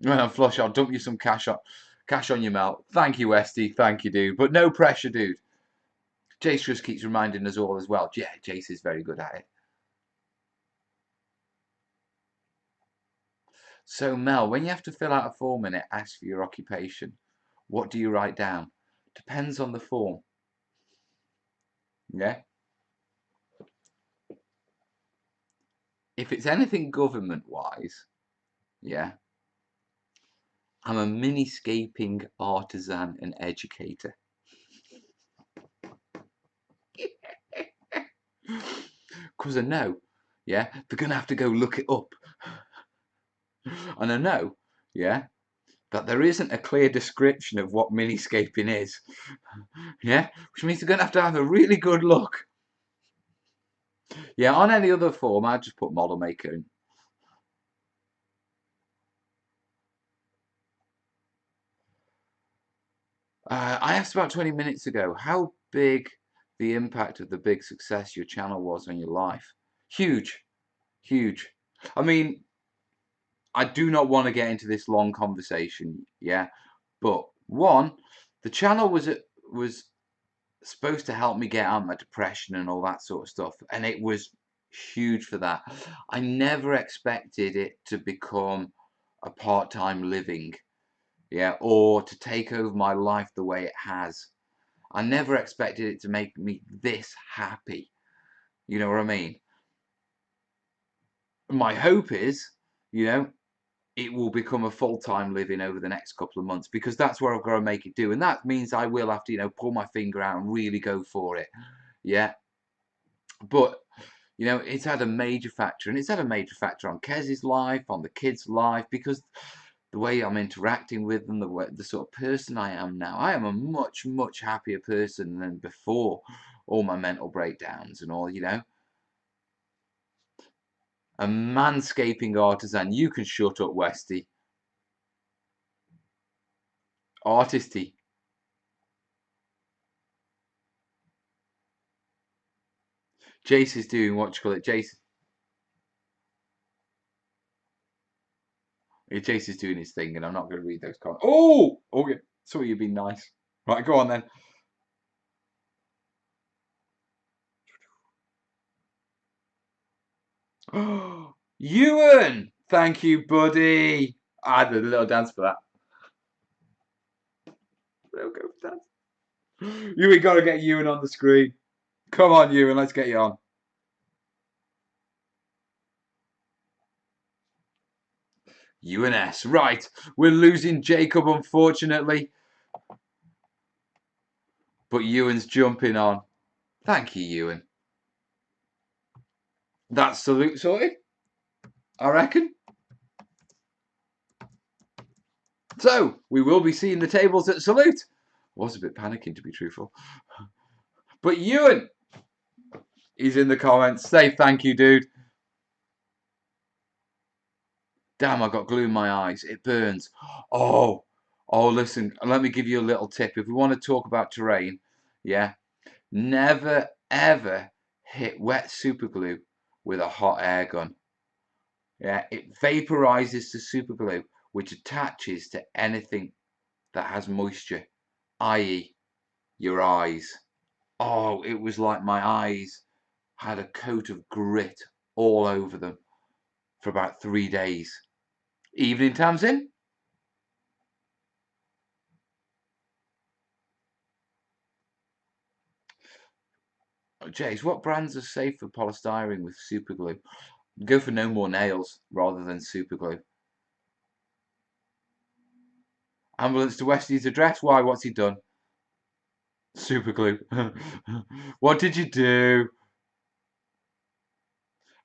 When I'm flush, I'll dump you some cash on your Mel. Thank you, Westy. Thank you, dude. But no pressure, dude. Jace just keeps reminding us all as well. Yeah, Jace is very good at it. So, Mel, when you have to fill out a form and it asks for your occupation, what do you write down? Depends on the form. Yeah? If it's anything government-wise, yeah, I'm a miniscaping artisan and educator. Because I know, yeah, they're going to have to go look it up. And I know, yeah, that there isn't a clear description of what miniscaping is. Yeah, which means they're going to have a really good look. Yeah, on any other form, I'd just put model maker in. I asked about 20 minutes ago how big the impact of the big success your channel was on your life. Huge, huge. I mean, I do not want to get into this long conversation, yeah, but one, the channel was supposed to help me get out of my depression and all that sort of stuff, and it was huge for that. I never expected it to become a part-time living, yeah, or to take over my life the way it has. I never expected it to make me this happy. You know what I mean? My hope is, you know, it will become a full-time living over the next couple of months, because that's where I've got to make it do. And that means I will have to, you know, pull my finger out and really go for it. Yeah. But, you know, it's had a major factor, and it's had a major factor on Kez's life, on the kids' life, because the way I'm interacting with them, the sort of person I am now, I am a much, much happier person than before all my mental breakdowns and all, you know. A manscaping artisan. You can shut up, Westy. Artisty. Jace is doing what you call it. Jace is doing his thing, and I'm not going to read those comments. Oh, okay. So you've been nice. Right, go on then. Ewan, thank you, buddy. I had a little dance for that. Little go for dance. We got to get Ewan on the screen. Come on, Ewan, let's get you on. Ewan S. Right, we're losing Jacob, unfortunately. But Ewan's jumping on. Thank you, Ewan. That's salute sorted, I reckon. So, we will be seeing the tables at salute. Was a bit panicking, to be truthful. But Ewan, he's in the comments. Say thank you, dude. Damn, I got glue in my eyes. It burns. Oh, listen, let me give you a little tip. If we want to talk about terrain, yeah, never, ever hit wet super glue with a hot air gun. Yeah, it vaporizes the super glue, which attaches to anything that has moisture, i.e. your eyes. Oh, it was like my eyes had a coat of grit all over them for about 3 days. Evening, Tamsin? Oh, Jace, what brands are safe for polystyrene with super glue? Go for No More Nails rather than super glue. Ambulance to Westy's address? Why? What's he done? Super glue. What did you do?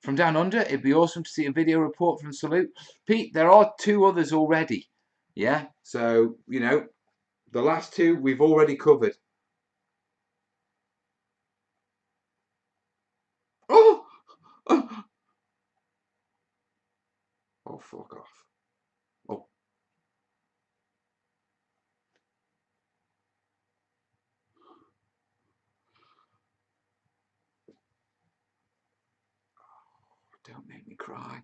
From Down Under, it'd be awesome to see a video report from Salute. Pete, there are 2 others already. Yeah? So, you know, the last 2 we've already covered. Oh! Oh, oh fuck off. Oh. Don't make me cry.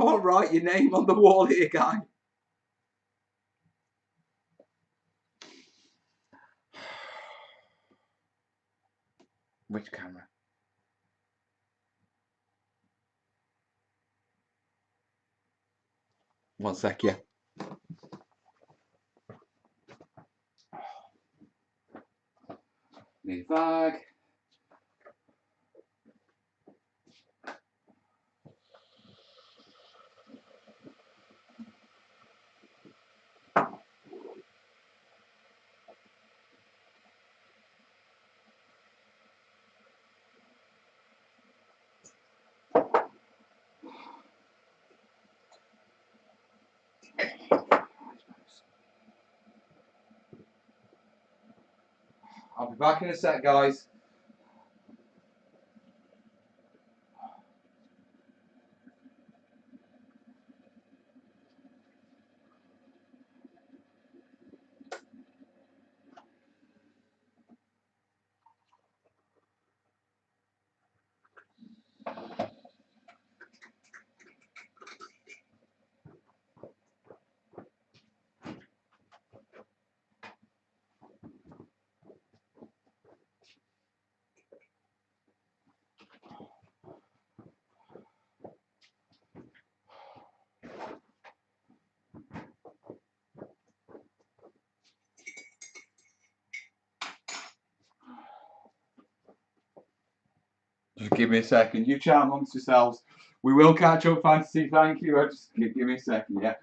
can't write your name on the wall here, guy. Which camera? One sec, yeah. Need a bag. I'll be back in a sec, guys. Just give me a second. You chat amongst yourselves. We will catch up, Fantasy. Thank you. Just give me a second, yeah.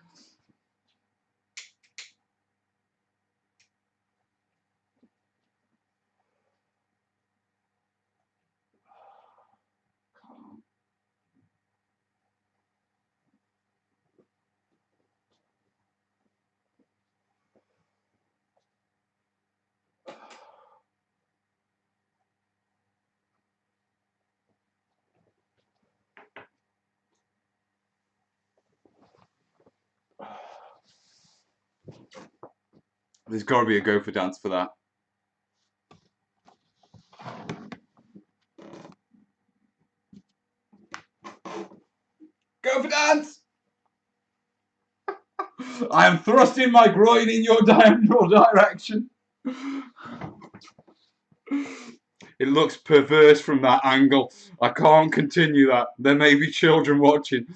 There's got to be a gopher dance for that. Gopher dance! I am thrusting my groin in your diagonal direction. It looks perverse from that angle. I can't continue that. There may be children watching.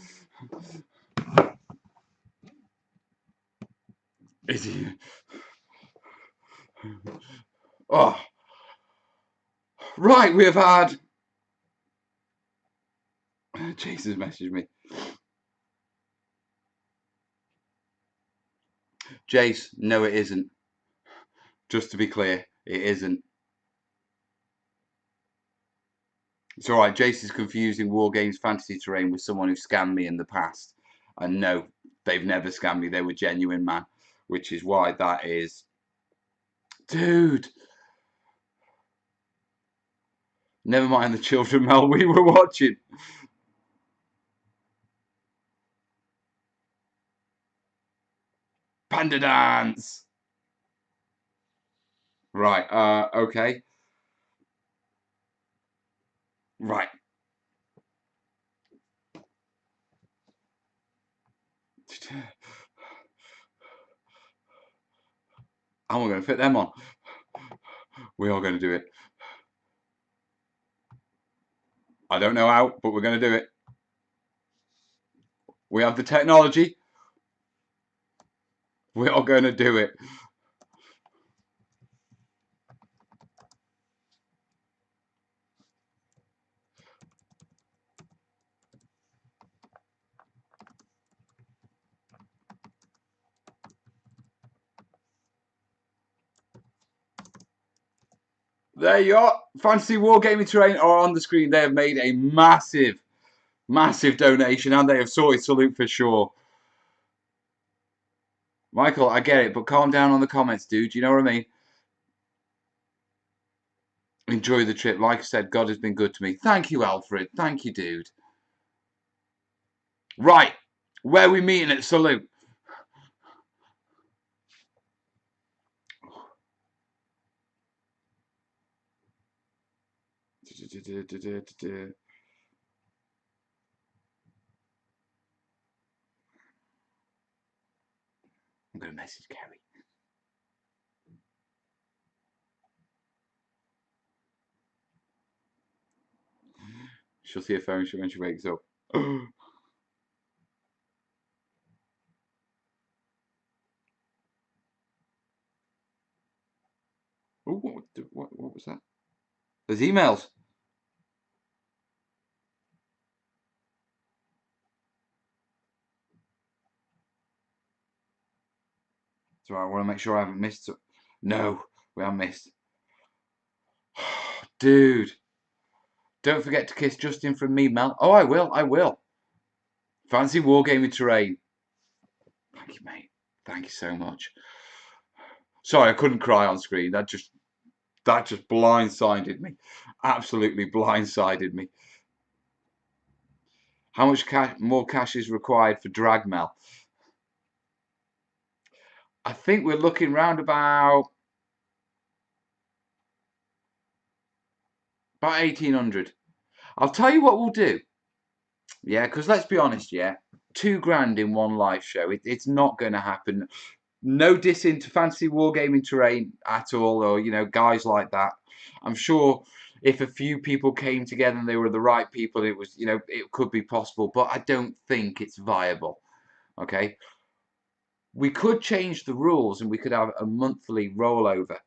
Is he? Oh. Right, we have had... Jesus messaged me. Jace, no it isn't. Just to be clear, it isn't. It's alright, Jace is confusing Wargames Fantasy Terrain with someone who scammed me in the past. And no, they've never scammed me. They were genuine, man. Which is why that is... Dude! Never mind the children, Mel. We were watching. Panda dance! Right, okay. Right. And we're going to fit them on. We are going to do it. I don't know how, but we're going to do it. We have the technology. We are going to do it. There you are. Fantasy Wargaming Terrain are on the screen. They have made a massive, massive donation, and they have sorted salute for sure. Michael, I get it, but calm down on the comments, dude. You know what I mean? Enjoy the trip. Like I said, God has been good to me. Thank you, Alfred. Thank you, dude. Right. Where are we meeting at salute? I'm going to message Kerry. She'll see her phone when she wakes up. Oh, what was that? There's emails. So I want to make sure I haven't missed. No, we haven't missed. Dude, don't forget to kiss Justin from me, Mel. Oh, I will. I will. Fancy wargaming terrain. Thank you, mate. Thank you so much. Sorry, I couldn't cry on screen. That just blindsided me. Absolutely blindsided me. How much more cash is required for Dragmel? I think we're looking round about 1800. I'll tell you what we'll do. Yeah, because let's be honest, yeah, £2,000 in one live show, it's not going to happen. No diss into fantasy wargaming terrain at all, or guys like that. I'm sure if a few people came together and they were the right people, it was it could be possible, but I don't think it's viable. Okay, we could change the rules and we could have a monthly rollover.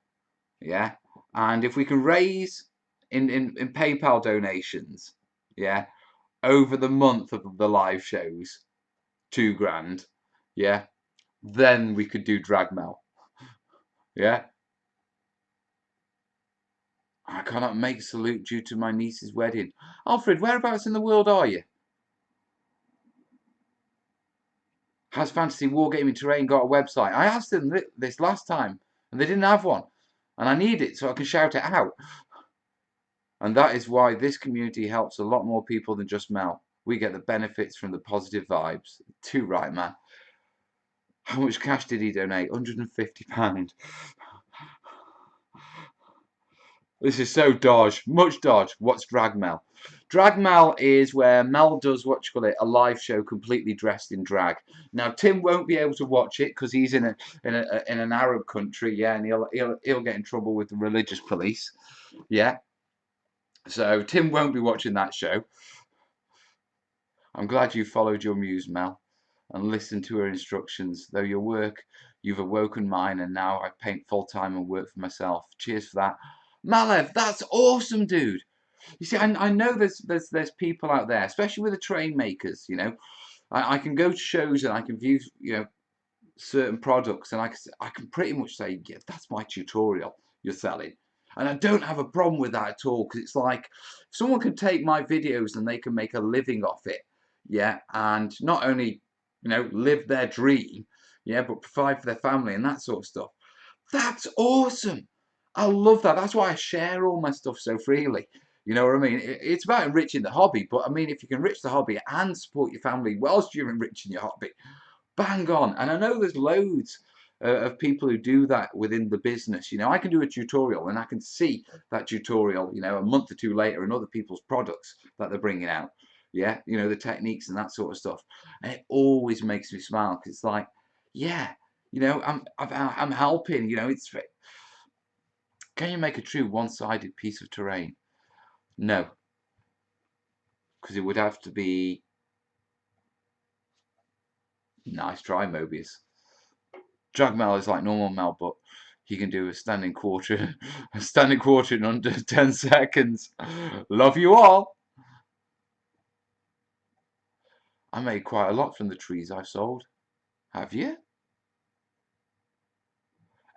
Yeah, and if we can raise in PayPal donations, yeah, over the month of the live shows, £2,000, yeah, then we could do Dragmel. Yeah, I cannot make salute due to my niece's wedding. Alfred, whereabouts in the world are you? Has Fantasy Wargaming Terrain got a website? I asked them this last time, and they didn't have one. And I need it so I can shout it out. And that is why this community helps a lot more people than just Mel. We get the benefits from the positive vibes. Too right, man. How much cash did he donate? £150. This is so dodge. Much dodge. What's Dragmel? Dragmel is where Mel does a live show completely dressed in drag. Now Tim won't be able to watch it because he's in an Arab country, yeah, and he'll get in trouble with the religious police, yeah. So Tim won't be watching that show. I'm glad you followed your muse, Mel, and listened to her instructions. Though your work, you've awoken mine, and now I paint full time and work for myself. Cheers for that, Malev. That's awesome, dude. You see, I know there's people out there, especially with the train makers. I can go to shows and I can view certain products, and I can pretty much say, yeah, that's my tutorial you're selling. And I don't have a problem with that at all, because it's like, if someone can take my videos and they can make a living off it, yeah, and not only, live their dream, yeah, but provide for their family and that sort of stuff. That's awesome. I love that. That's why I share all my stuff so freely. You know what I mean? It's about enriching the hobby, but I mean, if you can enrich the hobby and support your family whilst you're enriching your hobby, bang on. And I know there's loads of people who do that within the business. I can do a tutorial and I can see that tutorial, a month or two later in other people's products that they're bringing out. Yeah, the techniques and that sort of stuff. And it always makes me smile, because it's like, yeah, I'm helping. Can you make a true one-sided piece of terrain? No, because it would have to be nice try, Mobius. Dragmel is like normal Mel, but he can do a standing quarter, in under 10 seconds. Love you all. I made quite a lot from the trees I've sold. Have you?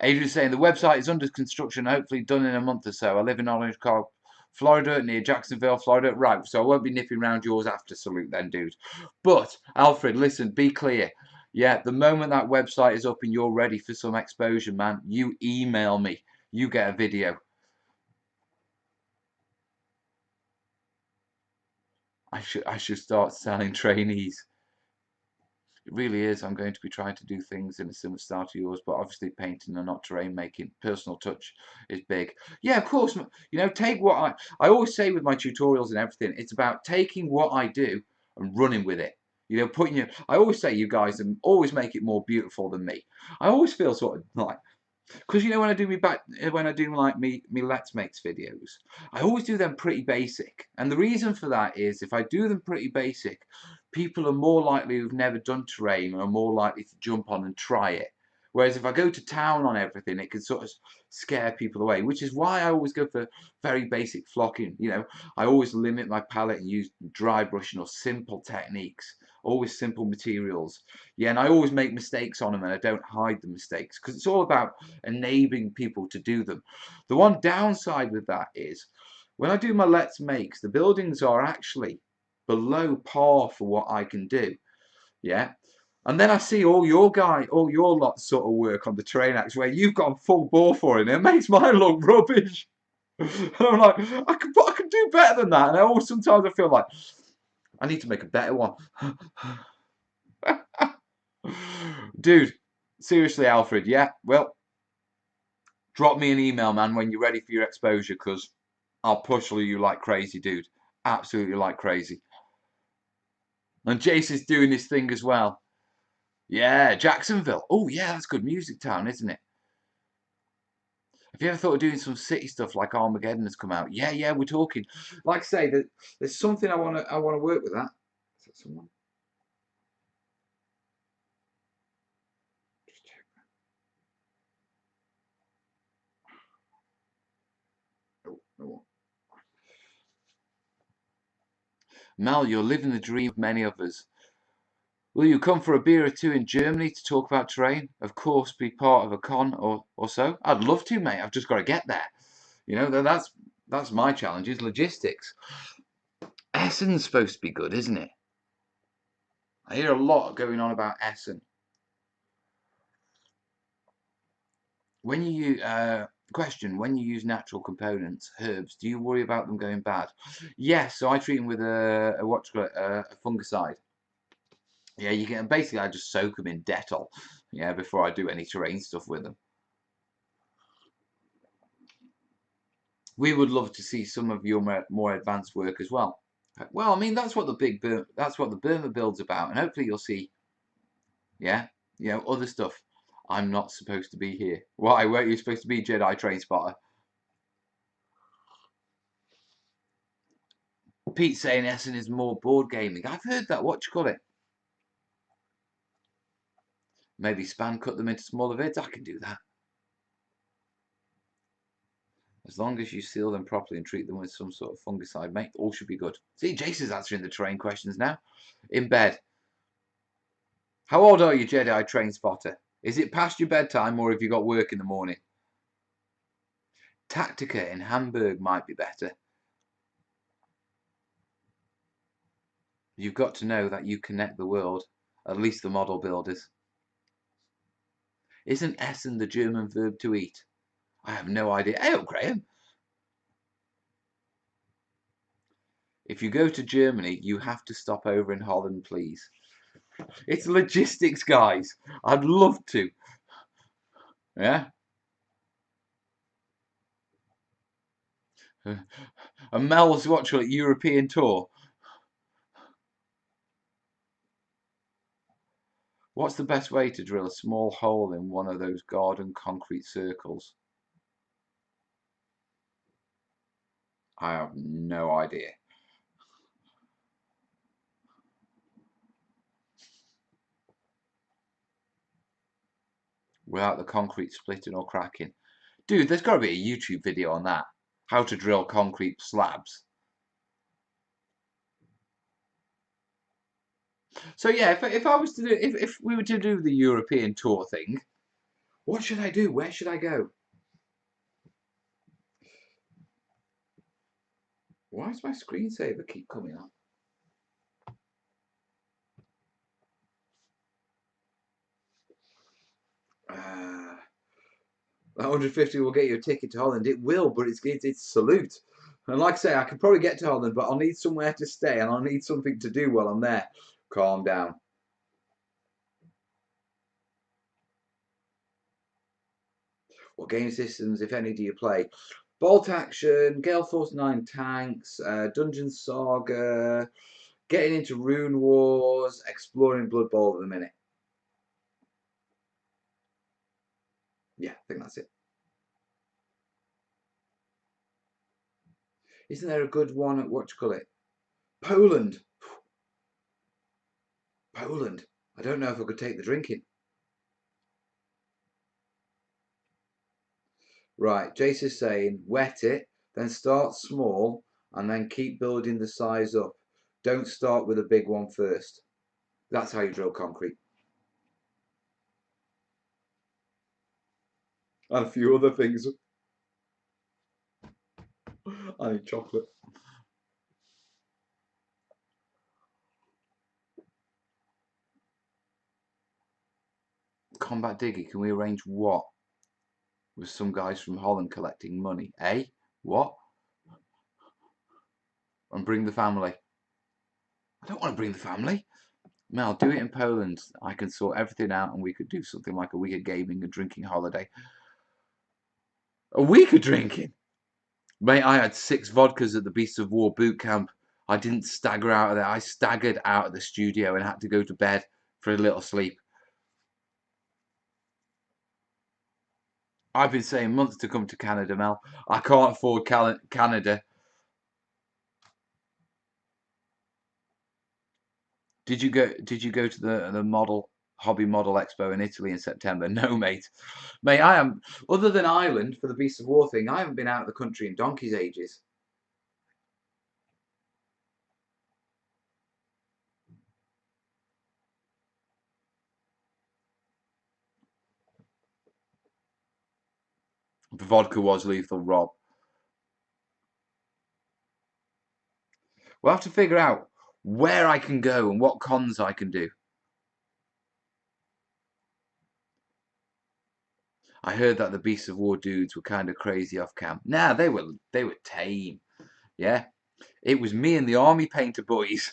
Adrian's saying the website is under construction, hopefully done in a month or so. I live in Orange County, Florida, near Jacksonville, Florida. Right, so I won't be nipping around yours after salute then, dude. But, Alfred, listen, be clear. Yeah, the moment that website is up and you're ready for some exposure, man, you email me. You get a video. I should start selling trainees. It really is. I'm going to be trying to do things in a similar style to yours, but obviously painting and not terrain making. Personal touch is big. Yeah, of course. Take what I always say with my tutorials and everything. It's about taking what I do and running with it. You know, putting your, I always say you guys always make it more beautiful than me. I always feel sort of like, because you know when I do like me Let's Makes videos, I always do them pretty basic. And the reason for that is if I do them pretty basic, people are more likely who've never done terrain are more likely to jump on and try it. Whereas if I go to town on everything, it can sort of scare people away, which is why I always go for very basic flocking. You know, I always limit my palette and use dry brushing or simple techniques, always simple materials. Yeah, and I always make mistakes on them and I don't hide the mistakes because it's all about enabling people to do them. The one downside with that is when I do my Let's Makes, the buildings are actually below par for what I can do. Yeah. And then I see all your lot sort of work on the terrainiacs where you've gone full bore for it. And it makes mine look rubbish. And I'm like, I could do better than that. And I always sometimes I feel like I need to make a better one. Dude, seriously, Alfred, yeah. Well, drop me an email, man, when you're ready for your exposure, because I'll push you like crazy, dude. Absolutely like crazy. And Jace is doing this thing as well. Yeah, Jacksonville. Oh, yeah, that's good music town, isn't it? Have you ever thought of doing some city stuff like Armageddon has come out? Yeah, yeah, we're talking. Like I say, there's something I wanna work with that. Is that someone? Just check. Oh, no. Mel, you're living the dream of many of us. Will you come for a beer or two in Germany to talk about terrain? Of course, be part of a con or so. I'd love to, mate. I've just got to get there. You know, that's my challenge is logistics. Essen's supposed to be good, isn't it? I hear a lot going on about Essen. When you when you use natural components, herbs, do you worry about them going bad? Yes, so I treat them with a fungicide. Yeah, you can basically I just soak them in Dettol, yeah, before I do any terrain stuff with them. We would love to see some of your more advanced work as well. Well, I mean that's what the Burma build's about, and hopefully you'll see, yeah, you know, other stuff. I'm not supposed to be here. Why? Weren't you supposed to be Jedi Train Spotter? Pete's saying Essen is more board gaming. I've heard that. What you call it? Maybe span cut them into smaller vids. I can do that. As long as you seal them properly and treat them with some sort of fungicide, mate, all should be good. See, Jason's answering the terrain questions now. In bed. How old are you, Jedi Train Spotter? Is it past your bedtime or have you got work in the morning? Tactica in Hamburg might be better. You've got to know that you connect the world, at least the model builders. Isn't essen the German verb to eat? I have no idea. Hey, Graham. If you go to Germany, you have to stop over in Holland, please. It's logistics, guys. I'd love to. Yeah? And Mel's watching a European tour. What's the best way to drill a small hole in one of those garden concrete circles? I have no idea. Without the concrete splitting or cracking. Dude, there's got to be a YouTube video on that. How to drill concrete slabs. So yeah, if I was to do if we were to do the European tour thing, what should I do? Where should I go? Why does my screensaver keep coming up? 150 will get you a ticket to Holland. It will, but it's salute. And like I say, I could probably get to Holland, but I'll need somewhere to stay and I'll need something to do while I'm there. Calm down. What game systems, if any, do you play? Bolt Action, Gale Force 9 Tanks, Dungeon Saga, Getting into Rune Wars, exploring Blood Bowl at the minute. Yeah, I think that's it. Isn't there a good one at what you call it? Poland. Poland. I don't know if I could take the drinking. Right, Jace is saying, wet it, then start small, and then keep building the size up. Don't start with a big one first. That's how you drill concrete. And a few other things. I need chocolate. Combat Diggy, can we arrange what? With some guys from Holland collecting money. Eh? What? And bring the family. I don't want to bring the family. Mel, do it in Poland. I can sort everything out and we could do something like a week of gaming and drinking holiday. A week of drinking? Mate, I had 6 vodkas at the Beasts of War boot camp. I didn't stagger out of there. I staggered out of the studio and had to go to bed for a little sleep. I've been saying months to come to Canada, Mel. I can't afford Canada. Did you go to the hobby model expo in Italy in September? No, mate. Mate, I am, other than Ireland for the Beasts of War thing, I haven't been out of the country in donkey's ages. The vodka was lethal, Rob. We'll have to figure out where I can go and what cons I can do. I heard that the Beasts of War dudes were kind of crazy off camp. Nah, they were tame. Yeah. It was me and the army painter boys.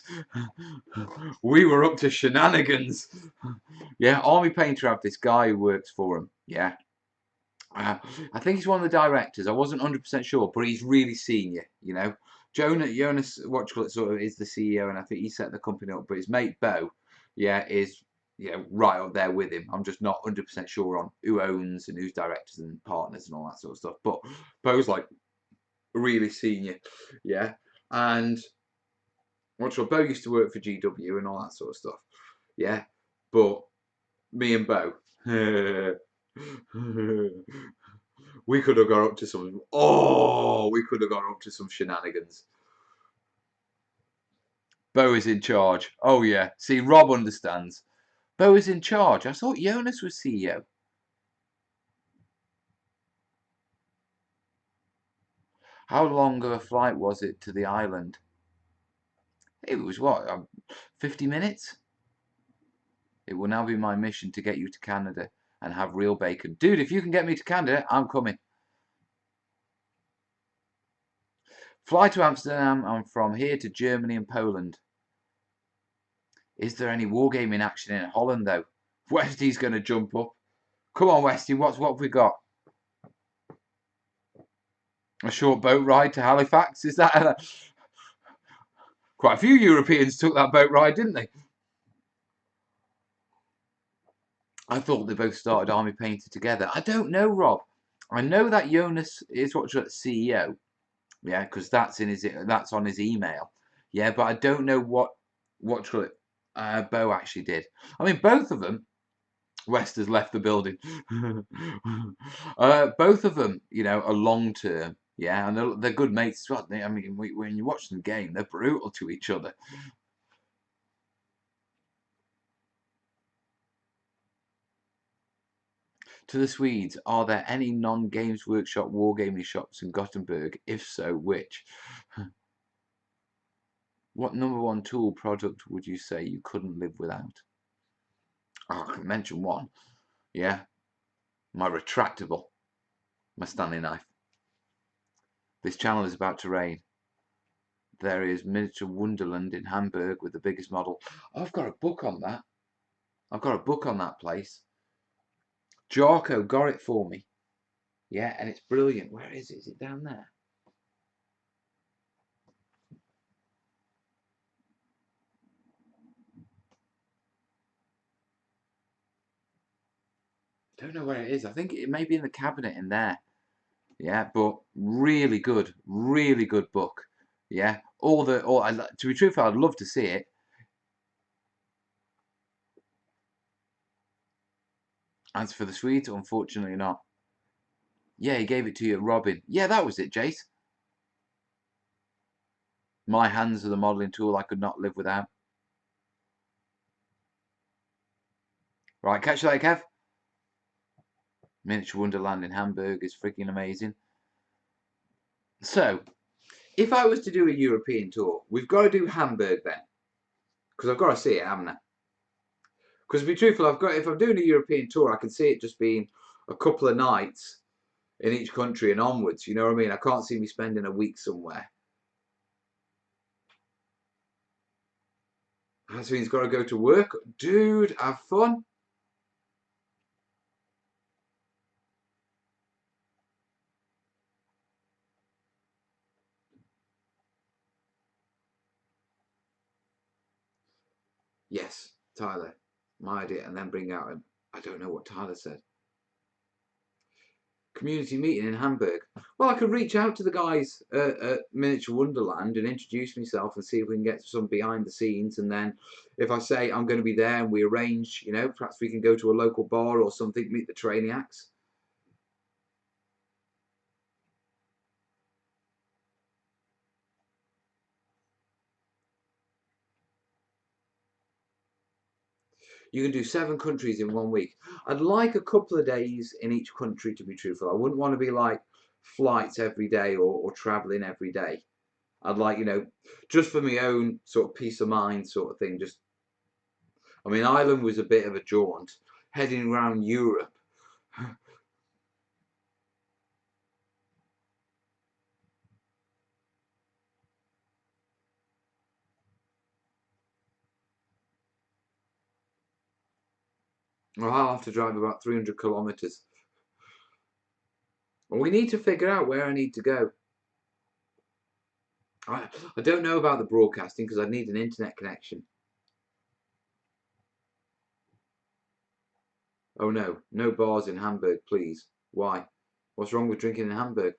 We were up to shenanigans. Yeah, army painter have this guy who works for him. Yeah. I think he's one of the directors. I wasn't 100% sure, but he's really senior, you know. Jonas Watchcliffe sort of is the CEO, and I think he set the company up. But his mate Bo, yeah, is right up there with him. I'm just not 100% sure on who owns and who's directors and partners and all that sort of stuff. But Bo's like really senior, yeah. And Watchcliffe, Bo used to work for GW and all that sort of stuff, yeah. But me and Bo. We could have gone up to some. Oh, we could have gone up to some shenanigans. Bo is in charge. Oh yeah. See, Rob understands. Bo is in charge. I thought Jonas was CEO. How long of a flight was it to the island? It was what, 50 minutes? It will now be my mission to get you to Canada and have real bacon. Dude, if you can get me to Canada, I'm coming. Fly to Amsterdam and from here to Germany and Poland. Is there any wargaming action in Holland, though? Westy's going to jump up. Come on, Westy, what have we got? A short boat ride to Halifax? Is that... Quite a few Europeans took that boat ride, didn't they? I thought they both started Army Painter together. I don't know, Rob. I know that Jonas is what's CEO. Yeah, because that's on his email. Yeah, but I don't know what Bo actually did. I mean, both of them. West has left the building. Both of them, are long term. Yeah, and they're good mates as well. I mean, when you watch them game, they're brutal to each other. To the Swedes, are there any non-Games Workshop wargaming shops in Gothenburg? If so, which? What number 1 tool product would you say you couldn't live without? Oh, I can mention one. Yeah, my retractable, my Stanley knife. This channel is about terrain. There is Miniature Wonderland in Hamburg with the biggest model. Oh, I've got a book on that. I've got a book on that place. Jarko got it for me. Yeah, and it's brilliant. Where is it? Is it down there? Don't know where it is. I think it may be in the cabinet in there. Yeah, but really good book. Yeah, to be truthful, I'd love to see it. As for the sweet, unfortunately not. Yeah, he gave it to you, Robin. Yeah, that was it, Jace. My hands are the modelling tool I could not live without. Right, catch you later, Kev. Miniature Wonderland in Hamburg is freaking amazing. So, if I was to do a European tour, we've got to do Hamburg then. Because I've got to see it, haven't I? Because to be truthful, if I'm doing a European tour, I can see it just being a couple of nights in each country and onwards. You know what I mean? I can't see me spending a week somewhere. That means got to go to work. Dude, have fun. Yes, Tyler. My idea. And then bring out I don't know what Tyler said. Community meeting in Hamburg. Well, I could reach out to the guys at Miniature Wonderland and introduce myself and see if we can get some behind the scenes. And then if I say I'm going to be there and we arrange, you know, perhaps we can go to a local bar or something, meet the terrainiacs. You can do 7 countries in 1 week. I'd like a couple of days in each country, to be truthful. I wouldn't want to be like flights every day or traveling every day. I'd like, you know, just for my own sort of peace of mind sort of thing. Just, I mean, Ireland was a bit of a jaunt. Heading around Europe. Well, I'll have to drive about 300 kilometres. Well, we need to figure out where I need to go. I don't know about the broadcasting because I need an internet connection. Oh no, no bars in Hamburg, please. Why? What's wrong with drinking in Hamburg?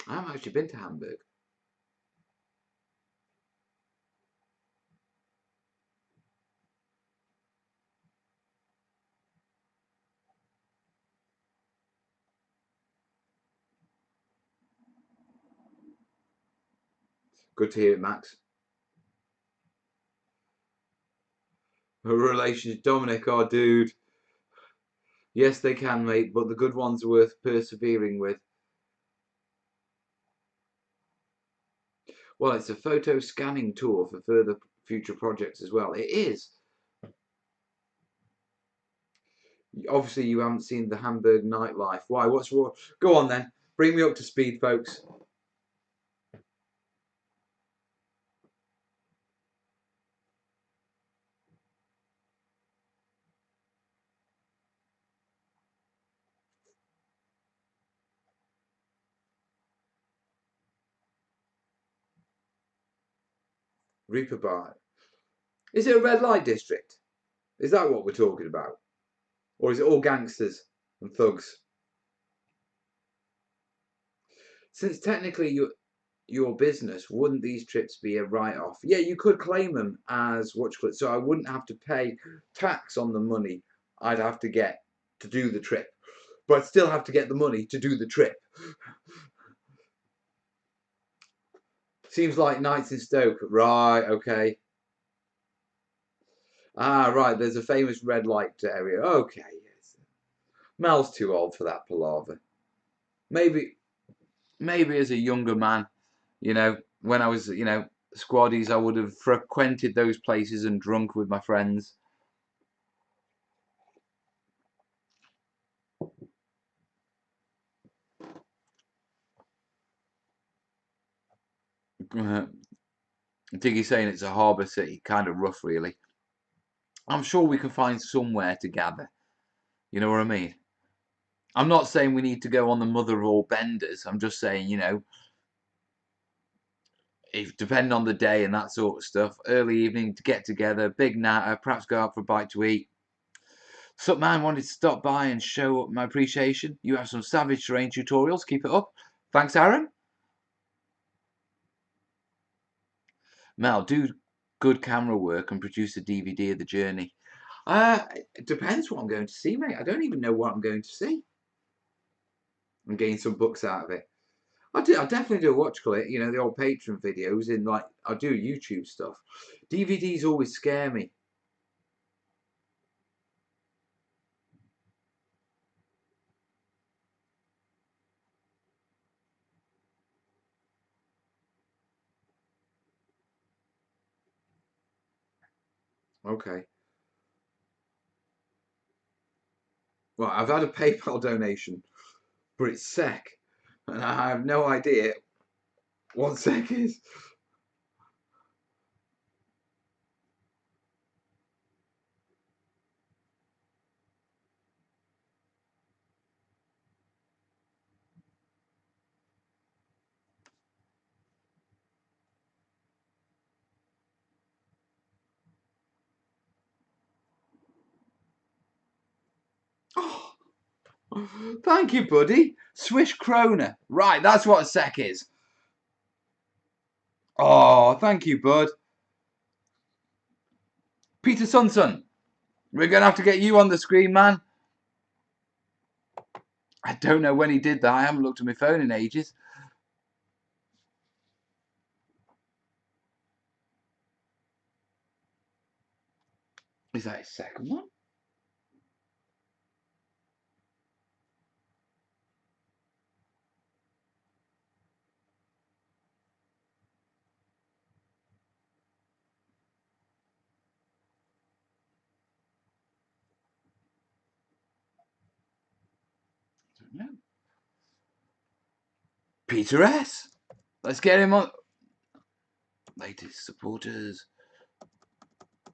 I haven't actually been to Hamburg. Good to hear it, Max. Her relations, Dominic, our dude. Yes, they can, mate, but the good ones are worth persevering with. Well, it's a photo scanning tour for further future projects as well. It is. Obviously, you haven't seen the Hamburg nightlife. Why? What's wrong? Go on then. Bring me up to speed, folks. Reaper Bar. Is it a red light district? Is that what we're talking about? Or is it all gangsters and thugs? Since technically your business, wouldn't these trips be a write-off? Yeah, you could claim them as what you call it, so I wouldn't have to pay tax on the money I'd have to get to do the trip, but I'd still have to get the money to do the trip. Seems like nights in Stoke, right? Okay. Ah, right. There's a famous red light area. Okay, yes. Mel's too old for that palaver. Maybe, maybe as a younger man, you know, when I was, you know, squaddies, I would have frequented those places and drunk with my friends. Diggy's saying it's a harbour city, kind of rough, really. I'm sure we can find somewhere to gather. You know what I mean? I'm not saying we need to go on the mother of all benders. I'm just saying, you know, if depending on the day and that sort of stuff, early evening to get together, big natter, perhaps go out for a bite to eat. Sup man, wanted to stop by and show my appreciation. You have some savage terrain tutorials, keep it up. Thanks, Aaron. Mel, do good camera work and produce a DVD of the journey. It depends what I'm going to see, mate. I don't even know what I'm going to see. I'm getting some books out of it. I definitely do a watch collect, you know, the old Patreon videos in like, I do YouTube stuff. DVDs always scare me. Okay. Well, I've had a PayPal donation, but it's SEC. And I have no idea what SEC is. Oh, thank you, buddy. Swish Krona. Right, that's what a SEC is. Oh, thank you, bud. Peter Sunson. We're going to have to get you on the screen, man. I don't know when he did that. I haven't looked at my phone in ages. Is that his second one? I don't know. Peter S. Let's get him on. Latest supporters.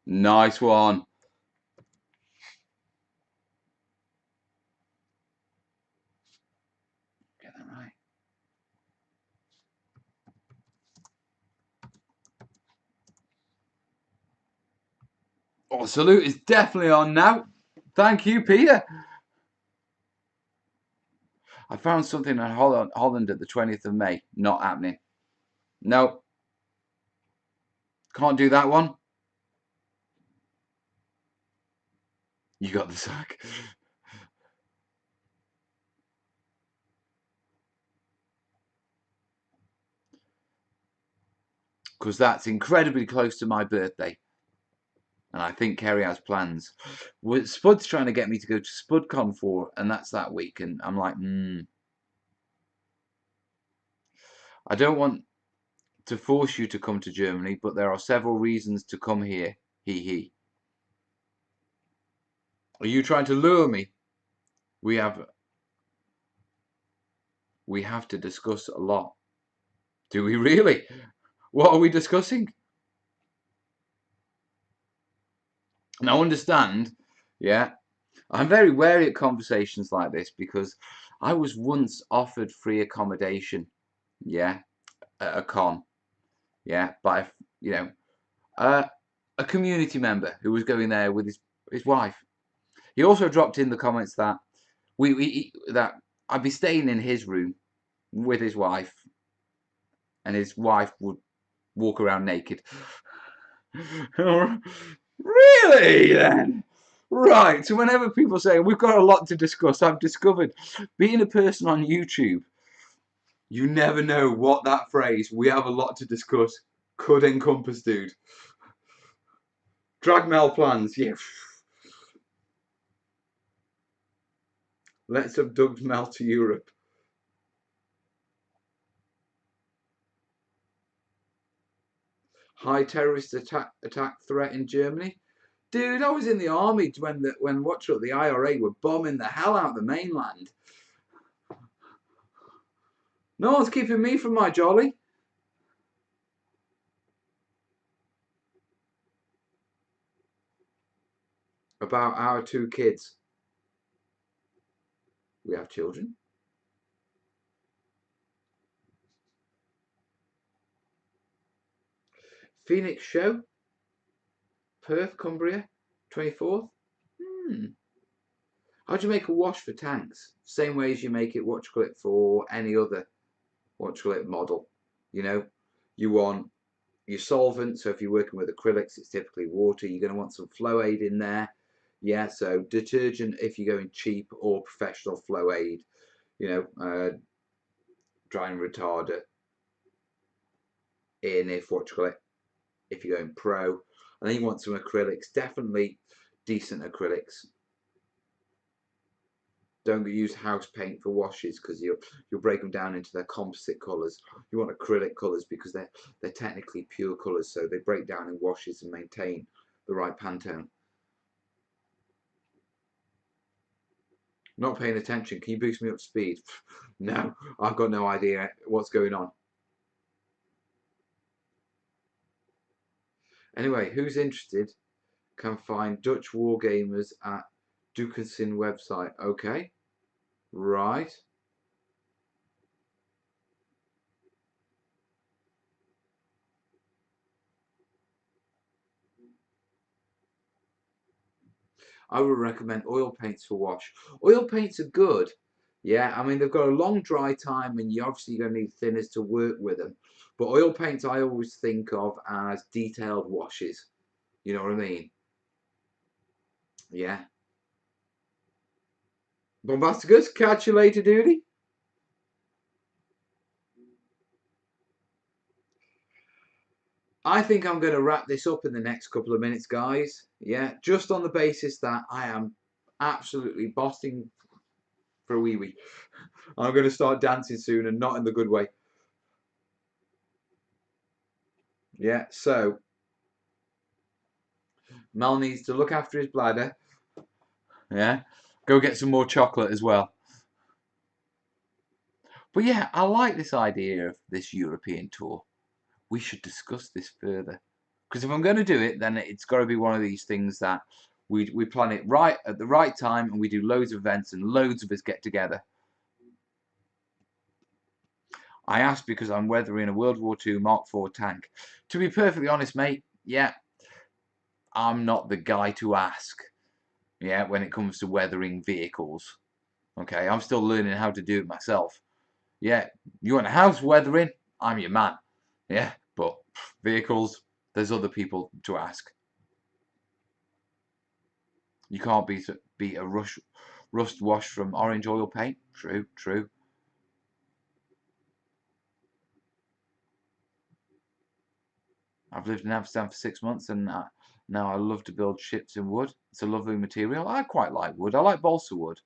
Nice one. Get that right. Oh, salute is definitely on now. Thank you, Peter. I found something in Holland at the 20th of May. Not happening. No. Can't do that one. You got the sack. Because that's incredibly close to my birthday. And I think Kerry has plans. Spud's trying to get me to go to SpudCon 4, and that's that week. And I'm like, I don't want to force you to come to Germany, but there are several reasons to come here. He. Are you trying to lure me? We have to discuss a lot. Do we really? What are we discussing? Now understand, yeah, I'm very wary at conversations like this because I was once offered free accommodation, yeah, at a con, yeah, by a community member who was going there with his wife. He also dropped in the comments that that I'd be staying in his room with his wife, and his wife would walk around naked. Really, then? Right, so whenever people say, we've got a lot to discuss, I've discovered, being a person on YouTube, you never know what that phrase, we have a lot to discuss, could encompass, dude. Drag mail plans, yeah. Let's abduct Mel to Europe. High terrorist attack threat in Germany. Dude, I was in the army when the IRA were bombing the hell out of the mainland. No one's keeping me from my jolly. About our two kids. We have children. Phoenix Show, Perth, Cumbria, 24th. How do you make a wash for tanks? Same way as you make it, for any other, model. You know, you want your solvent. So if you're working with acrylics, it's typically water. You're going to want some flow aid in there. Yeah, so detergent if you're going cheap, or professional flow aid. Drying retarder in if you're going pro. And then you want some acrylics, definitely decent acrylics. Don't use house paint for washes, because you'll break them down into their composite colours. You want acrylic colours because they're technically pure colours, so they break down in washes and maintain the right Pantone. Not paying attention. Can you boost me up speed? No, I've got no idea what's going on. Anyway, who's interested can find Dutch Wargamers at Dukensin website. Okay, right. I would recommend oil paints for wash. Oil paints are good. Yeah, I mean, they've got a long dry time, and you're obviously going to need thinners to work with them. But oil paints I always think of as detailed washes. You know what I mean? Yeah. Bombasticus, catch you later, duty. I think I'm going to wrap this up in the next couple of minutes, guys. Yeah, just on the basis that I am absolutely busting for a wee wee. I'm going to start dancing soon, and not in the good way. Yeah, so Mel needs to look after his bladder. Yeah, go get some more chocolate as well. But yeah, I like this idea of this European tour. We should discuss this further. Because if I'm going to do it, then it's got to be one of these things that we plan it right at the right time, and we do loads of events and loads of us get together. I asked because I'm weathering a World War II Mark IV tank. To be perfectly honest, mate, yeah, I'm not the guy to ask. Yeah, when it comes to weathering vehicles. Okay, I'm still learning how to do it myself. Yeah, you want a house weathering? I'm your man. Yeah, but vehicles, there's other people to ask. You can't beat a rust wash from orange oil paint. True, true. I've lived in Amsterdam for 6 months, and now I love to build ships in wood. It's a lovely material. I quite like wood. I like balsa wood.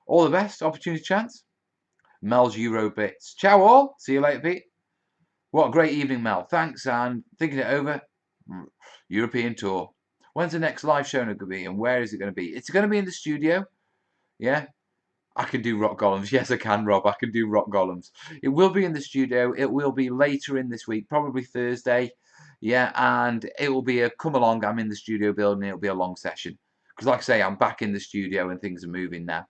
All the best. Opportunity chance. Mel's Euro bits. Ciao all. See you later, Pete. What a great evening, Mel. Thanks, and thinking it over. European tour. When's the next live show going to be, and where is it going to be? It's going to be in the studio. Yeah. I can do rock golems. Yes, I can, Rob. I can do rock golems. It will be in the studio. It will be later in this week, probably Thursday. Yeah, and it will be a come along. I'm in the studio building. It'll be a long session. Because, like I say, I'm back in the studio and things are moving now.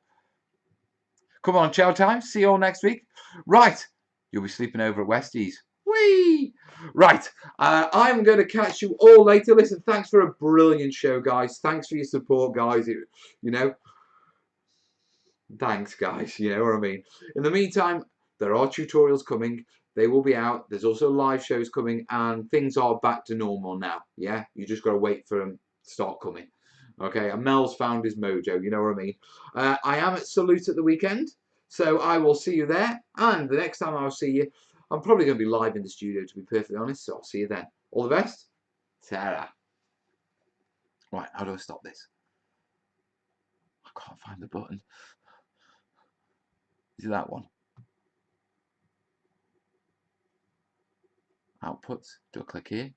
Come on, chow time. See you all next week. Right. You'll be sleeping over at Westies. Whee! Right. I'm going to catch you all later. Listen, thanks for a brilliant show, guys. Thanks for your support, guys. Thanks, guys. You know what I mean? In the meantime, there are tutorials coming. They will be out. There's also live shows coming, and things are back to normal now. Yeah, you just got to wait for them to start coming. Okay, and Mel's found his mojo. You know what I mean? I am at Salute at the weekend, so I will see you there. And the next time I'll see you, I'm probably going to be live in the studio, to be perfectly honest. So I'll see you then. All the best. Ta-ra. Right, how do I stop this? I can't find the button. Is it that one? Outputs. Do I click here?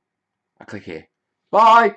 I click here. Bye!